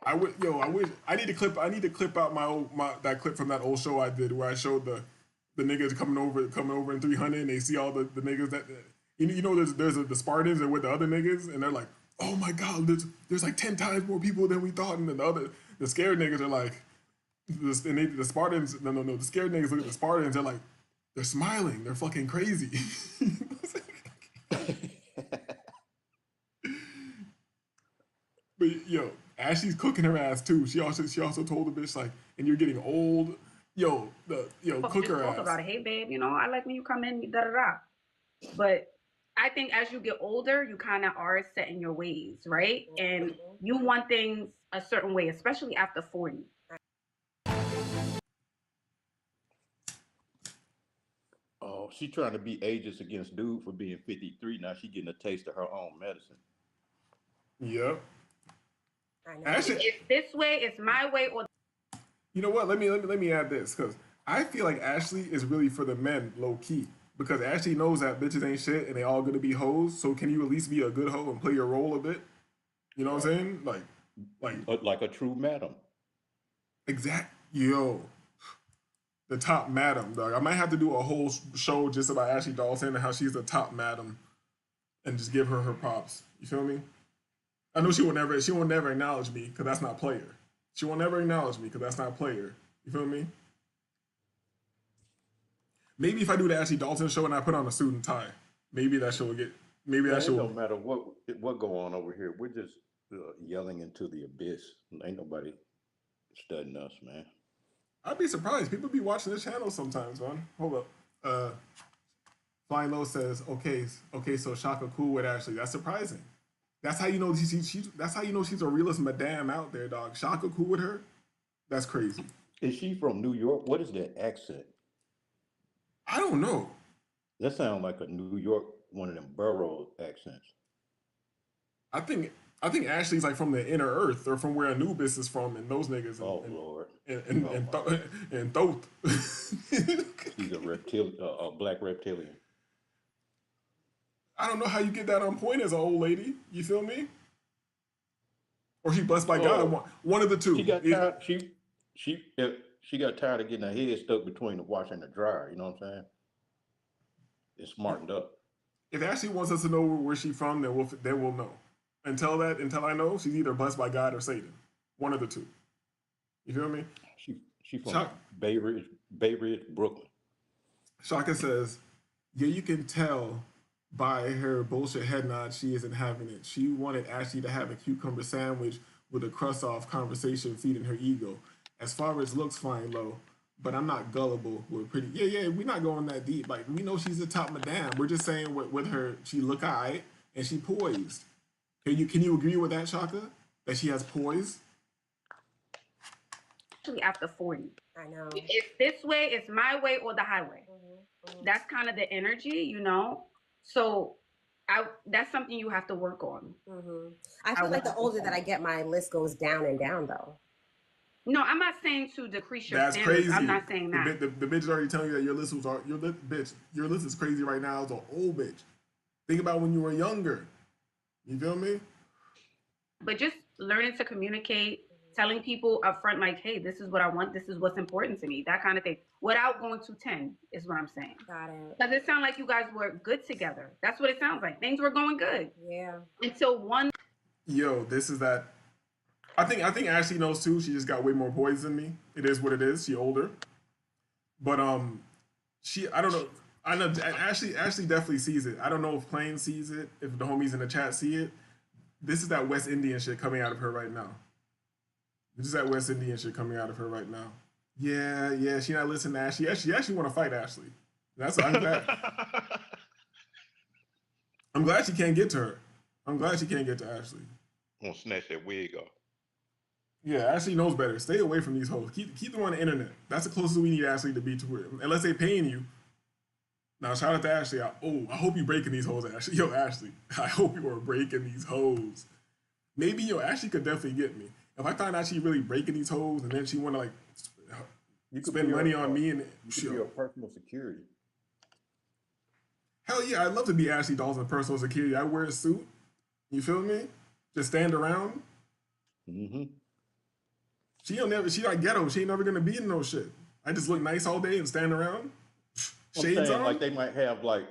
I wish I need to clip out that clip from that old show I did where I showed the niggas coming over in 300 and they see all the niggas that there's the Spartans and with the other niggas and they're like, oh my god, there's like 10 times more people than we thought, and then the scared niggas are like, the Spartans the scared niggas look at the Spartans, they're like, they're smiling, they're fucking crazy. But yo, Ashley's cooking her ass too. She also told the bitch like, and you're getting old. Cook her ass. About it. Hey babe, I like when you come in, da da da. But I think as you get older, you kind of are set in your ways, right? And you want things a certain way, especially after 40. Oh, she trying to be ageist against dude for being 53. Now she getting a taste of her own medicine. Yep. I know. Ashley, It's this way, it's my way, or you know what? Let me add this because I feel like Ashley is really for the men, low key. Because Ashley knows that bitches ain't shit and they all gonna be hoes. So can you at least be a good hoe and play your role a bit? You know what I'm saying? Like a true madam. The top madam, dog. I might have to do a whole show just about Ashley Dalton and how she's the top madam, and just give her props. You feel me? I know she will never acknowledge me because that's not player. She will never acknowledge me because that's not player. You feel me? Maybe if I do the Ashley Dalton show and I put on a suit and tie, maybe that show will get. Maybe that show. It don't matter what go on over here. We're just yelling into the abyss. Ain't nobody studying us, man. I'd be surprised. People be watching this channel sometimes, man. Hold up. Flying Low says, okay, so Shaka cool with Ashley. That's surprising. That's how you know that's how you know she's a realest madame out there, dog. Shaka cool with her? That's crazy. Is she from New York? What is that accent? I don't know. That sounds like a New York, one of them borough accents. I think Ashley's like from the inner earth or from where Anubis is from, and those niggas. Lord. And Thoth. He's a black reptilian. I don't know how you get that on point as an old lady. You feel me? Or she blessed by God. One of the two. She got tired. She got tired of getting her head stuck between the washer and the dryer. You know what I'm saying? It's smartened up. If Ashley wants us to know where she's from, then we'll know. Until I know, she's either blessed by God or Satan. One of the two. You feel me? She from Bay Ridge, Brooklyn. Shaka says, yeah, you can tell by her bullshit head nod she isn't having it. She wanted Ashley to have a cucumber sandwich with a crust off conversation feeding her ego. As far as looks, Flying Low, but I'm not gullible. We're pretty. Yeah, we're not going that deep. Like, we know she's a top madame. We're just saying with her, she look alright and she poised. Can you agree with that, Shaka? That she has poise? Actually, after 40. I know. It's this way, it's my way, or the highway. That's kind of the energy, So that's something you have to work on. I feel like the older that I get, my list goes down and down, though. No, I'm not saying to decrease your That's standards. crazy. I'm not saying that. The bitch is already telling you that your list is crazy right now as an old bitch. Think about when you were younger. You feel me? But just learning to communicate, telling people up front, like, hey, this is what I want, this is what's important to me, that kind of thing, without going to 10 is what I'm saying. Got it. Does it sound like you guys were good together? That's what it sounds like. Things were going good. Yeah. Until one. Yo, this is that. I think Ashley knows too. She just got way more poise than me. It is what it is. She older. But I don't know. I know Ashley definitely sees it. I don't know if Plain sees it, if the homies in the chat see it. This is that West Indian shit coming out of her right now. This is that West Indian shit coming out of her right now. Yeah, she not listening to Ashley. She actually want to fight Ashley. I'm glad. I'm glad she can't get to her. I'm glad she can't get to Ashley. I'm gonna snatch that wig off. Yeah, Ashley knows better. Stay away from these hoes. Keep them on the internet. That's the closest we need Ashley to be to her. Unless they paying you. Now, shout out to Ashley. I hope you breaking these hoes, Ashley. Yo, Ashley, I hope you are breaking these hoes. Maybe, Ashley could definitely get me. If I find out she really breaking these hoes and then she want to like You could spend be money a, on me and you could be a personal security. hell yeah, I'd love to be Ashley Dalton personal security. I wear a suit. You feel me? Just stand around. Mm-hmm. She like ghetto. She ain't never gonna be in no shit. I just look nice all day and stand around. I'm Shades saying on. like they might have like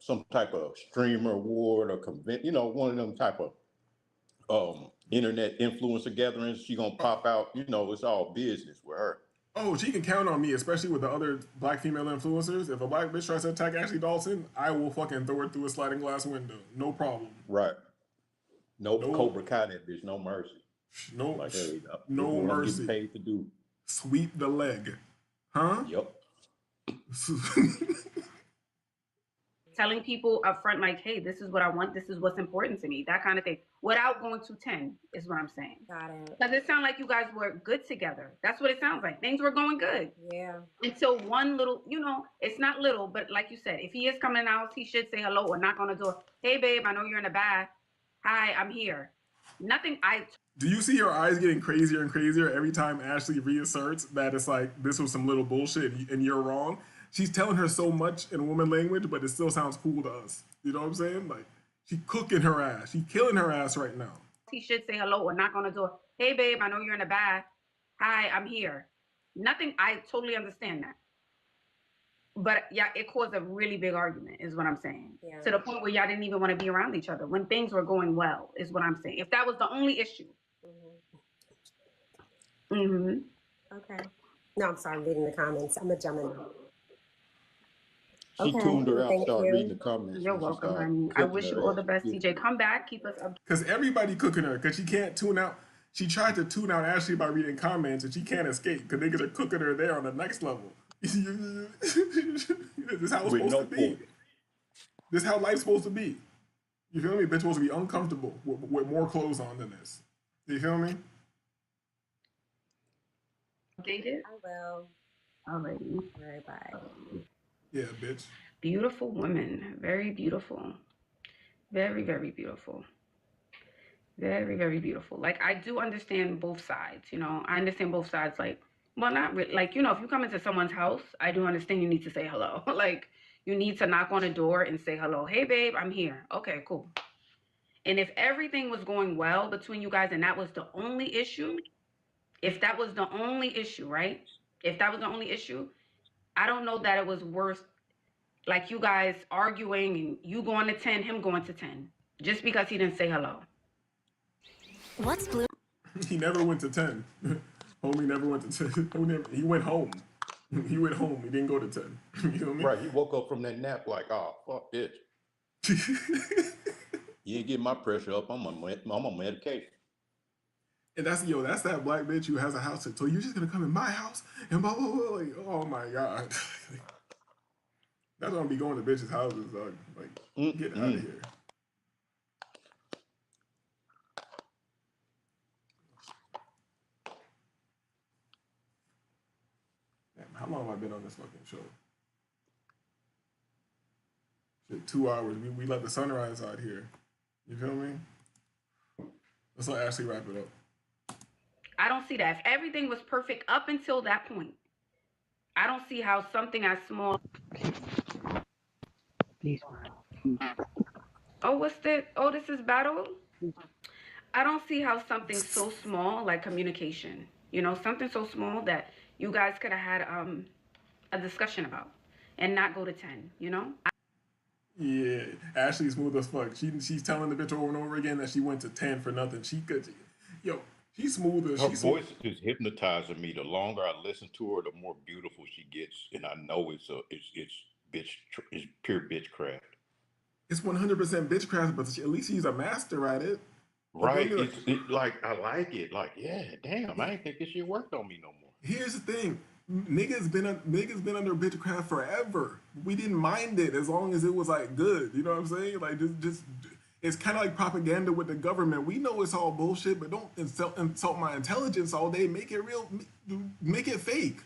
some type of streamer award or one of them type of internet influencer gatherings. She gonna pop out. It's all business with her. Oh, she can count on me, especially with the other black female influencers. If a black bitch tries to attack Ashley Dalton, I will fucking throw it through a sliding glass window. No problem. Right. Nope. No, Cobra Kai that bitch. No mercy. no, Like, hey, this is no what I'm getting mercy. paid to do. Sweep the leg, huh? Yep. Telling people up front, like, hey, this is what I want, this is what's important to me, that kind of thing, without going to 10, is what I'm saying. Got it. Because it sounds like you guys were good together. That's what it sounds like. Things were going good. Yeah. Until one little, it's not little, but like you said, if he is coming in the house, he should say hello or knock on the door. Hey, babe, I know you're in the bath. Hi, I'm here. Nothing. Do you see her eyes getting crazier and crazier every time Ashley reasserts that it's like this was some little bullshit and you're wrong? She's telling her so much in woman language, but it still sounds cool to us. You know what I'm saying? Like, she cooking her ass. She killing her ass right now. He should say hello or knock on the door. Hey, babe, I know you're in the bath. Hi, I'm here. Nothing. I totally understand that. But yeah, it caused a really big argument, is what I'm saying. Yeah. To the point where y'all didn't even want to be around each other when things were going well, is what I'm saying. If that was the only issue. Okay. No, I'm sorry, I'm reading the comments. I'm a Gemini. She tuned her out, started reading the comments. You're welcome, honey. I wish you all the best, TJ. Come back, keep us up. Because everybody cooking her, because she can't tune out. She tried to tune out Ashley by reading comments, and she can't escape because niggas are cooking her there on the next level. This is how it's supposed to be. This is how life's supposed to be. You feel me? Bitch supposed to be uncomfortable with more clothes on than this. You feel me? Updated? I will. Alrighty. All right, bye. Yeah, bitch. Beautiful women. Very beautiful. Very, very beautiful. Very, very beautiful. Like, I do understand both sides, I understand both sides, like, well, not really. Like, if you come into someone's house, I do understand you need to say hello. Like, you need to knock on a door and say hello. Hey, babe, I'm here. Okay, cool. And if everything was going well between you guys and that was the only issue, if that was the only issue, right? If that was the only issue, I don't know that it was worth, like, you guys arguing and you going to 10, him going to 10, just because he didn't say hello. What's blue? He never went to 10. Homie never went to 10. He went home. He went home. He didn't go to 10. You know what I mean? Right. He woke up from that nap like, oh, fuck this. You ain't getting my pressure up. I'm on medication. And that's that black bitch who has a house. So you're just gonna come in my house and blah blah blah. Like, oh my god. That's why I'm be going to bitches' houses, dog. Like, get out of here. Damn, how long have I been on this fucking show? Shit, 2 hours. We let the sunrise out here. You feel me? Let's let Ashley wrap it up. I don't see that. If everything was perfect up until that point, I don't see how something as small. Please. Oh, what's that? Oh, this is battle? I don't see how something so small like communication, something so small that you guys could have had a discussion about and not go to 10, Yeah, Ashley's smooth as fuck. She's telling the bitch over and over again that she went to 10 for nothing. She's smooth as her voice is hypnotizing me. The longer I listen to her, the more beautiful she gets, and I know it's pure bitchcraft. It's 100% bitchcraft, but at least she's a master at it. Right? It's like I like it. Like, yeah, damn, I ain't think this shit worked on me no more. Here's the thing. Niggas been under bitchcraft forever. We didn't mind it as long as it was like good. You know what I'm saying? Like just it's kind of like propaganda with the government. We know it's all bullshit, but don't insult my intelligence all day. Make it real. Make it fake.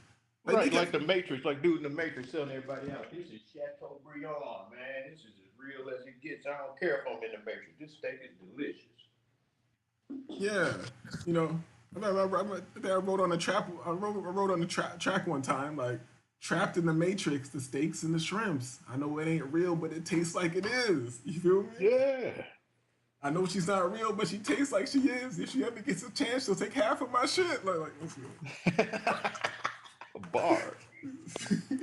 Like, like the Matrix, like dude in the Matrix telling everybody out, this is Chateaubriand, man. This is as real as it gets. I don't care if I'm in the Matrix. This steak is delicious. Yeah, you know, I wrote on the trap. I wrote on the track one time, like trapped in the matrix, the steaks and the shrimps. I know it ain't real, but it tastes like it is. You feel me? Yeah. I know she's not real, but she tastes like she is. If she ever gets a chance, she'll take half of my shit. Like let's Bars. go.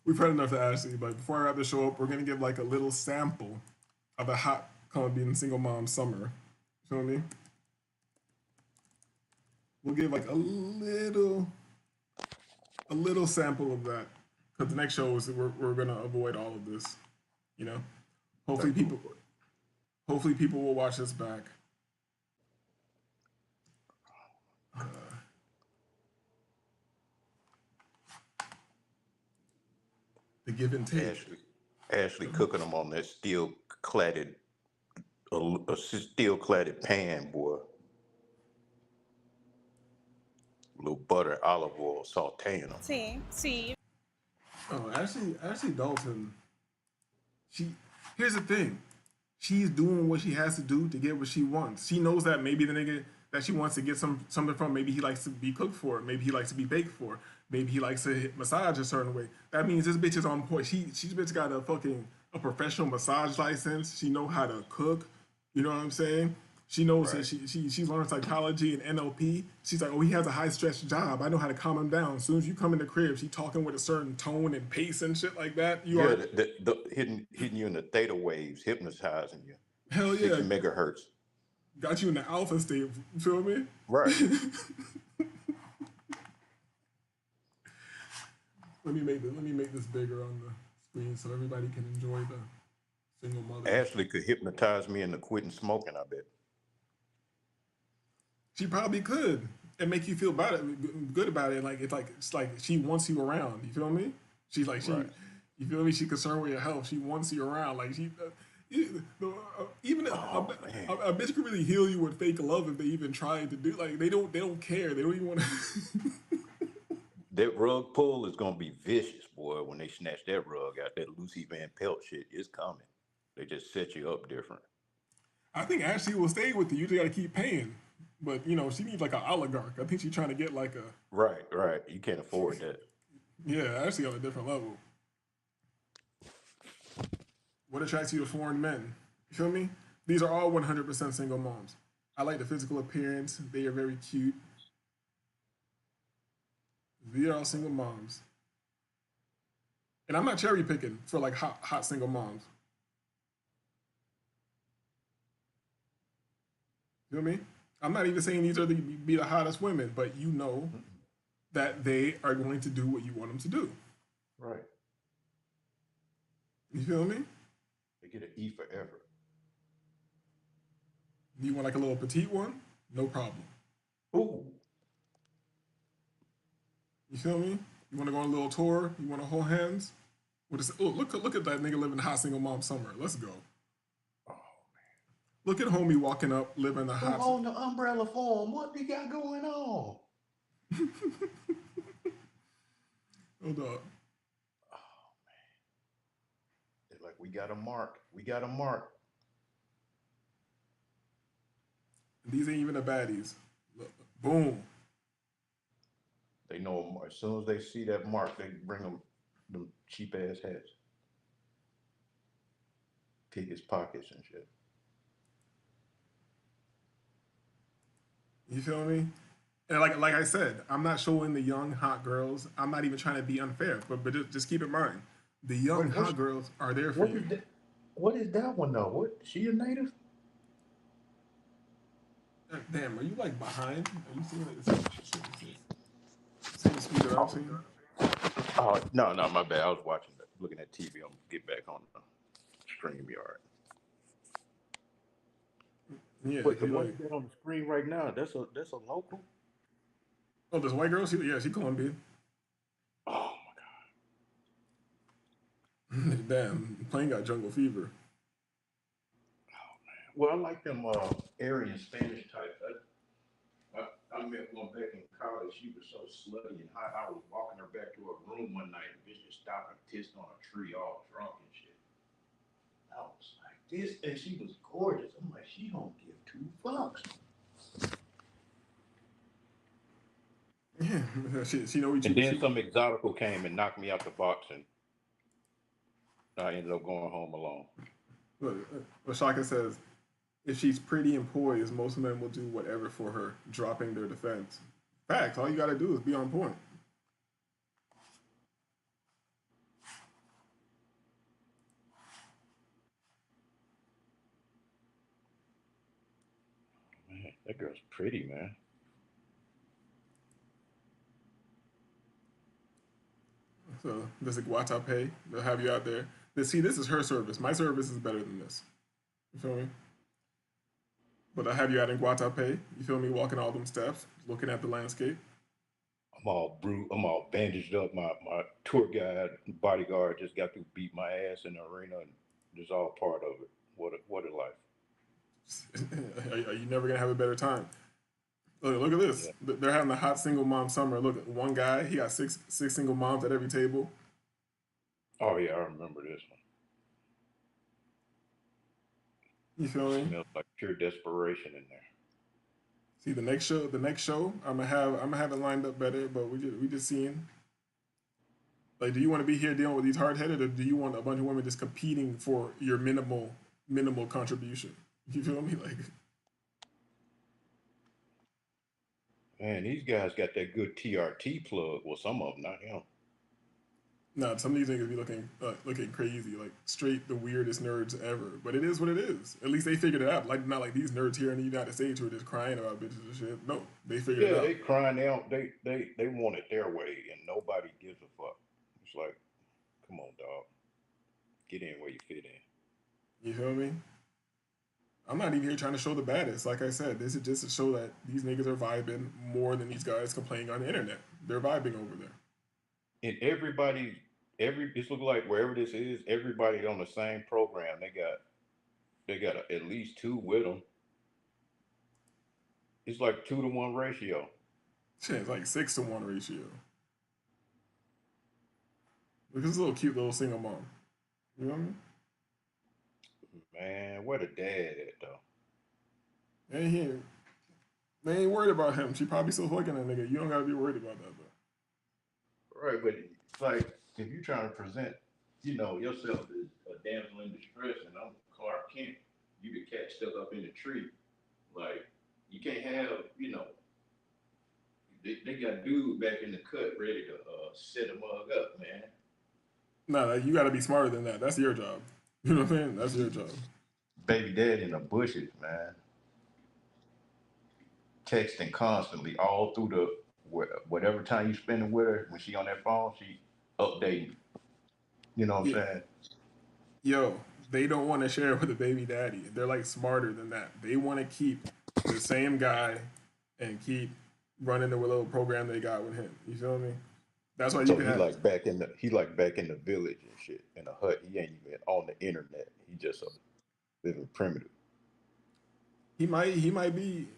We've heard enough to Ashley, but before I wrap the show up, we're gonna give like a little sample of a hot Colombian single mom summer. You feel me? We'll give like a little sample of that. Because the next show is we're gonna avoid all of this. You know? Hopefully people hopefully people will watch this back. The give and take. Ashley cooking them on that steel cladded pan, boy. A little butter, olive oil, sauteing them. Oh, Ashley Dalton, she here's the thing. She's doing what she has to do to get what she wants. She knows that maybe the nigga that she wants to get something from, maybe he likes to be cooked for, maybe he likes to be baked for, maybe he likes to hit massage a certain way. That means this bitch is on point. She's bitch got a professional massage license. She know how to cook. You know what I'm saying? She knows that Right. she's learned psychology and NLP. She's like, oh, he has a high stress job. I know how to calm him down. As soon as you come in the crib, she talking with a certain tone and pace and shit like that. You Yeah, are the hitting you in the theta waves, hypnotizing you. hell Six yeah. megahertz. Got you in the alpha state. You feel me? Right. Let me make this bigger on the screen so everybody can enjoy the single mother. Ashley could hypnotize me into quitting smoking, I bet. She probably could and make you feel about it, good about it. Like it's like she wants you around. You feel me? She's like Right. you feel me? She concerned with your health. She wants you around. Like even man. a bitch can really heal you with fake love if they even try to do. Like they don't care. They don't even want to. That rug pull is gonna be vicious, boy. When they snatch that rug out, that Lucy Van Pelt shit is coming. They just set you up different. I think Ashley will stay with you. You just got to keep paying. But you know, she needs like an oligarch. I think she's trying to get like a Right, right. You can't afford that. yeah, Ashley on a different level. What attracts you to foreign men? You feel me? These are all 100% single moms. I like the physical appearance. They are very cute. These are all single moms. And I'm not cherry picking for like hot single moms. You know what I mean? I'm not even saying these are be the hottest women, but you know that they are going to do what you want them to do. Right. You feel me? They get an E forever. You want like a little petite one? No problem. Ooh. You feel me? You want to go on a little tour? You want to hold hands? Look at that nigga living hot single mom summer. Let's go. Oh, Look at homie walking up, living the who hot. owned the umbrella for him? What they got going on? Hold up. They're like, we got a mark. We got a mark. These ain't even the baddies. Look, boom. They know as soon as they see that mark, they bring them cheap ass hats. Pick his pockets and shit. You feel me? And like I said, I'm not showing the young hot girls. I'm not even trying to be unfair, but just keep in mind, the young hot girls are there for you. What is that one though? What? She a native? Damn, are you like behind? Are you seeing like the same speed that I'm seeing? Oh no, my bad. I was looking at TV. I'm get back on the stream yard. Yeah. Wait, the one you got on the screen right now, that's a local? Oh, this white girl? She Colombian. Oh my God. Damn, plane got jungle fever. Well, I like them Aryan Spanish types. I met one back in college. She was so slutty and hot. I was walking her back to her room one night, and bitch just stopped and pissed on a tree all drunk and shit. I was like, this, and she was gorgeous. I'm like, she don't give two fucks. Yeah, she know And then some exotical came and knocked me out the box, and I ended up going home alone. But Shaka says, if she's pretty and poised, most men will do whatever for her, dropping their defense. Facts. All you got to do is be on point. Man, that girl's pretty, man. So this is Guatape. They'll have you out there. See, this is her service. My service is better than this. You feel me? But I have you out in Guatape. You feel me? Walking all them steps, looking at the landscape. I'm all bandaged up. My tour guide, bodyguard, just got to beat my ass in the arena, and it's all part of it. What a life. Are you never gonna have a better time? Look at this. Yeah. They're having a hot single mom summer. Look at one guy. He got six single moms at every table. Oh yeah, I remember this one. You feel me? Smells like pure desperation in there. See the next show, I'm gonna have it lined up better, but we just seeing. Like, do you want to be here dealing with these hard headed, or do you want a bunch of women just competing for your minimal contribution? You feel me? Like, man, these guys got that good TRT plug. Well, some of them, not him. Nah, some of these niggas be looking crazy, like straight the weirdest nerds ever. But it is what it is. At least they figured it out. Like, not like these nerds here in the United States who are just crying about bitches and shit. No, they figured it out. Yeah, they crying out. They want it their way, and nobody gives a fuck. It's like, come on, dog, get in where you fit in. You feel me? I'm not even here trying to show the baddest. Like I said, this is just to show that these niggas are vibing more than these guys complaining on the internet. They're vibing over there. And this look like wherever this is, everybody on the same program. They got at least two with them. It's like 2-to-1 ratio. Shit, it's like 6-to-1 ratio. Look at this little cute little single mom. You know what I mean? Man, where the dad at though? They ain't worried about him. She probably still fucking that nigga. You don't gotta be worried about that, though. Right, but it's like if you're trying to present, yourself as a damsel in distress, and I'm Clark Kent, you the cat stuck up in the tree. Like, you can't have, they got dude back in the cut ready to set a mug up, man. Nah, you gotta be smarter than that. That's your job. You know what I'm saying? That's your job. Baby dad in the bushes, man. Texting constantly all through the whatever time you spending with her. When she on that phone, she updating. You know what I'm saying? Yo, they don't want to share with the baby daddy. They're like smarter than that. They want to keep the same guy and keep running the little program they got with him. You feel me? That's why you can have. He back in the village and shit in a hut. He ain't even on the internet. He just living primitive. He might be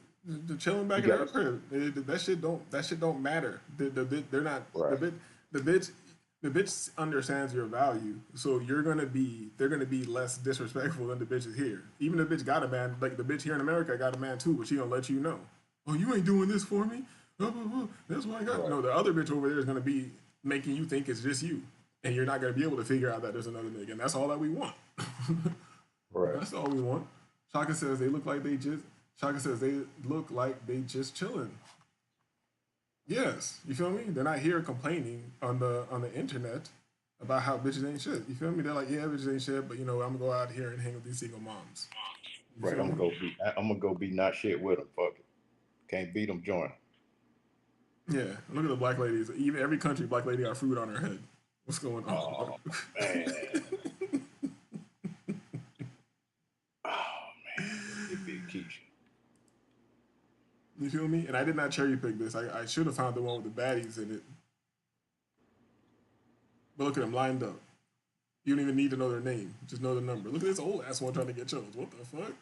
chilling back in her crib. That shit don't matter. They're not right. The bitch understands your value, so they're gonna be less disrespectful than the bitches here. Even the bitch got a man, like the bitch here in America got a man too, but she gonna let you know. Oh, you ain't doing this for me. That's what I got. Right. No, the other bitch over there is gonna be making you think it's just you, and you're not gonna be able to figure out that there's another nigga, and that's all that we want. Right. That's all we want. Shaka says they look like they just chilling. Yes, you feel me? They're not here complaining on the internet about how bitches ain't shit. You feel me? They're like, yeah, bitches ain't shit, but I'm gonna go out here and hang with these single moms. Right. I'm gonna go be not shit with them. Fuck it. Can't beat them, join. Yeah. Look at the black ladies. Even every country, black lady got fruit on her head. What's going on? Oh man. You big Keisha. You feel me? And I did not cherry pick this. I should have found the one with the baddies in it. But look at them lined up. You don't even need to know their name. Just know the number. Look at this old ass one trying to get chose. What the fuck?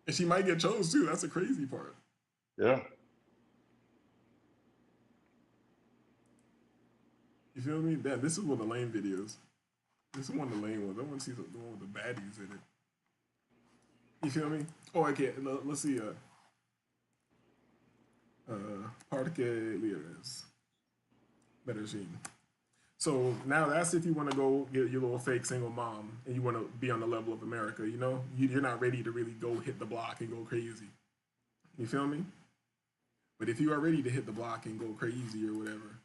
And she might get chose too. That's the crazy part. Yeah. You feel me? Damn, this is one of the lame videos. This is one of the lame ones. I want to see the one with the baddies in it. You feel me? Oh, okay. Let's see. Parque Lieres, Medellin. So now that's if you want to go get your little fake single mom and you want to be on the level of America. You know, you're not ready to really go hit the block and go crazy. You feel me? But if you are ready to hit the block and go crazy or whatever,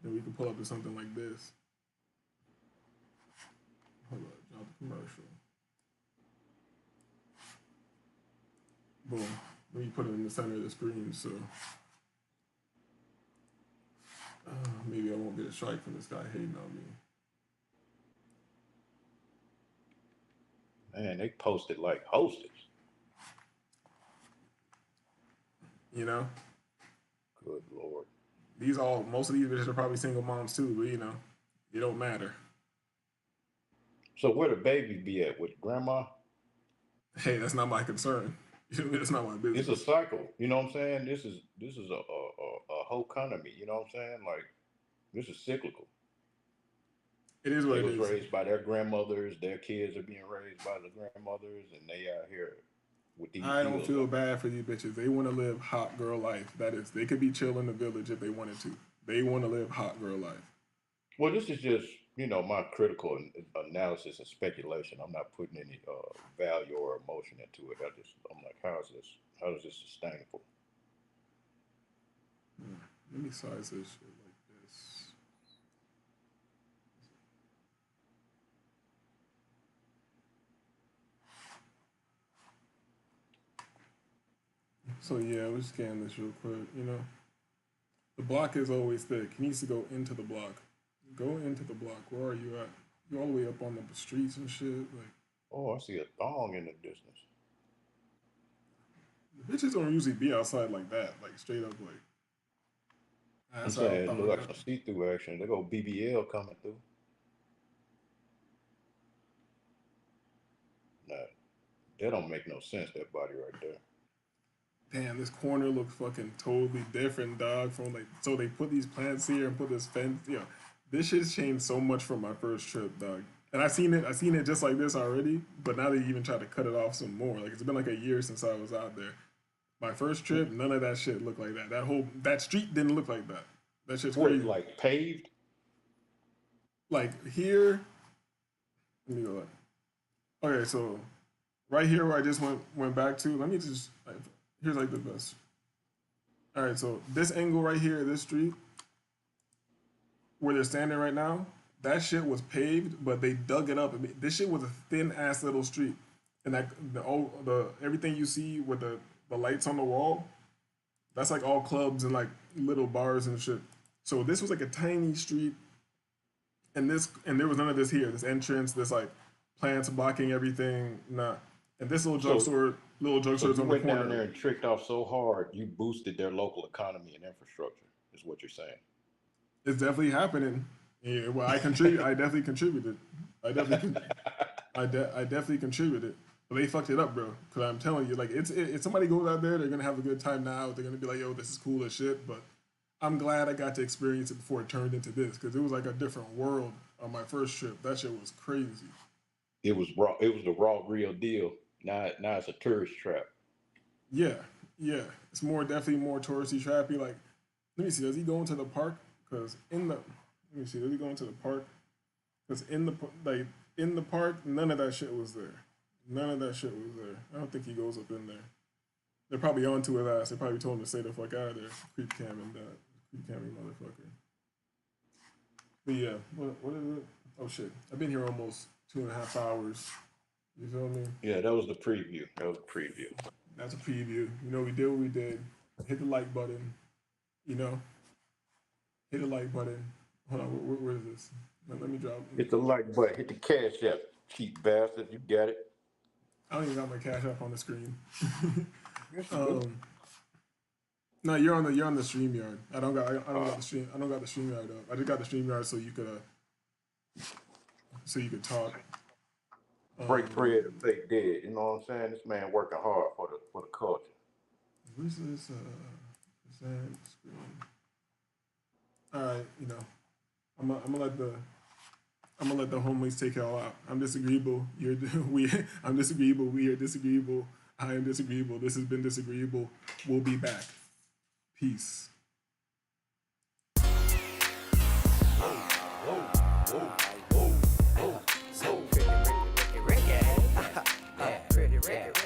then we can pull up to something like this. Hold up, drop the commercial. Boom. Let me put it in the center of the screen so maybe I won't get a strike from this guy hating on me. Man, they posted like hostess. You know? Good Lord. Most of these bitches are probably single moms too, but you know, it don't matter. So where the baby be at with grandma? Hey, that's not my concern. That's not my business. It's a cycle. You know what I'm saying? This is a whole economy. You know what I'm saying? Like this is cyclical. It is what They it was is. raised by their grandmothers. Their kids are being raised by the grandmothers, and they out here with these. I don't feel bad for these bitches. They want to live hot girl life. That is, they could be chill in the village if they wanted to. They want to live hot girl life. Well, this is just my critical analysis and speculation. I'm not putting any value or emotion into it. I'm like, how is this sustainable? Let me size this shit like this. So yeah, we'll scan this real quick. You know, the block is always thick. He needs to go into the block. Go into the block. Where are you at? You're all the way up on the streets and shit. Like, oh, I see a thong in the distance. Bitches don't usually be outside like that, like straight up like. I'm saying it look like some see-through action. There go BBL coming through. Nah, that don't make no sense. That body right there. Damn, this corner looks fucking totally different, dog. From like, so they put these plants here and put this fence. You know, this shit's changed so much from my first trip, dog. And I seen it just like this already. But now they even try to cut it off some more. Like it's been like a year since I was out there. My first trip, none of that shit looked like that. That street didn't look like that. That shit's crazy. Like paved? Like here, let me go back. Okay, so right here where I just went back to, let me just, here's like the best. All right, so this angle right here, this street, where they're standing right now, that shit was paved, but they dug it up. I mean, this shit was a thin ass little street, and the everything you see with the lights on the wall, that's like all clubs and like little bars and shit. So this was like a tiny street, and there was none of this here. This entrance, this like plants blocking everything, nah. And this little drugstore, So on the corner. you went down there and tricked off so hard, you boosted their local economy and infrastructure. Is what you're saying? It's definitely happening. Yeah, well, I contribute. I definitely contributed. I definitely contributed. But they fucked it up, bro. Because I'm telling you, like, if somebody goes out there, they're gonna have a good time now. They're gonna be like, yo, this is cool as shit. But I'm glad I got to experience it before it turned into this, because it was like a different world on my first trip. That shit was crazy. It was raw. It was the raw, real deal. Now it's a tourist trap. Yeah. It's definitely more touristy trappy. Like, let me see. Does he go into the park? Because let me see. Does he go into the park? Because in the park, none of that shit was there. None of that shit was there. I don't think he goes up in there. They're probably onto his ass. They probably told him to stay the fuck out of there. Creep cam and that. Creep cammy motherfucker. But yeah, what is it? Oh shit. I've been here almost 2.5 hours. You feel me? Yeah, that was the preview. That's a preview. You know, we did what we did. Hit the like button. You know? Hit the like button. Hold on, where is this? Let me drop. Hit the like button. Hit the cash app. Cheap bastard. You got it. I don't even got my cash app on the screen. No, you're on the StreamYard. I don't got the StreamYard up. I just got the StreamYard so you could talk. Break bread and fake dead. You know what I'm saying? This man working hard for the culture. Where's this present screen? All right, you know, I'm gonna let the homies take y'all out. I'm disagreeable. I'm disagreeable. We are disagreeable. I am disagreeable. This has been disagreeable. We'll be back. Peace. So pretty, Ricky, Ricky, Ricky. Pretty, Ricky,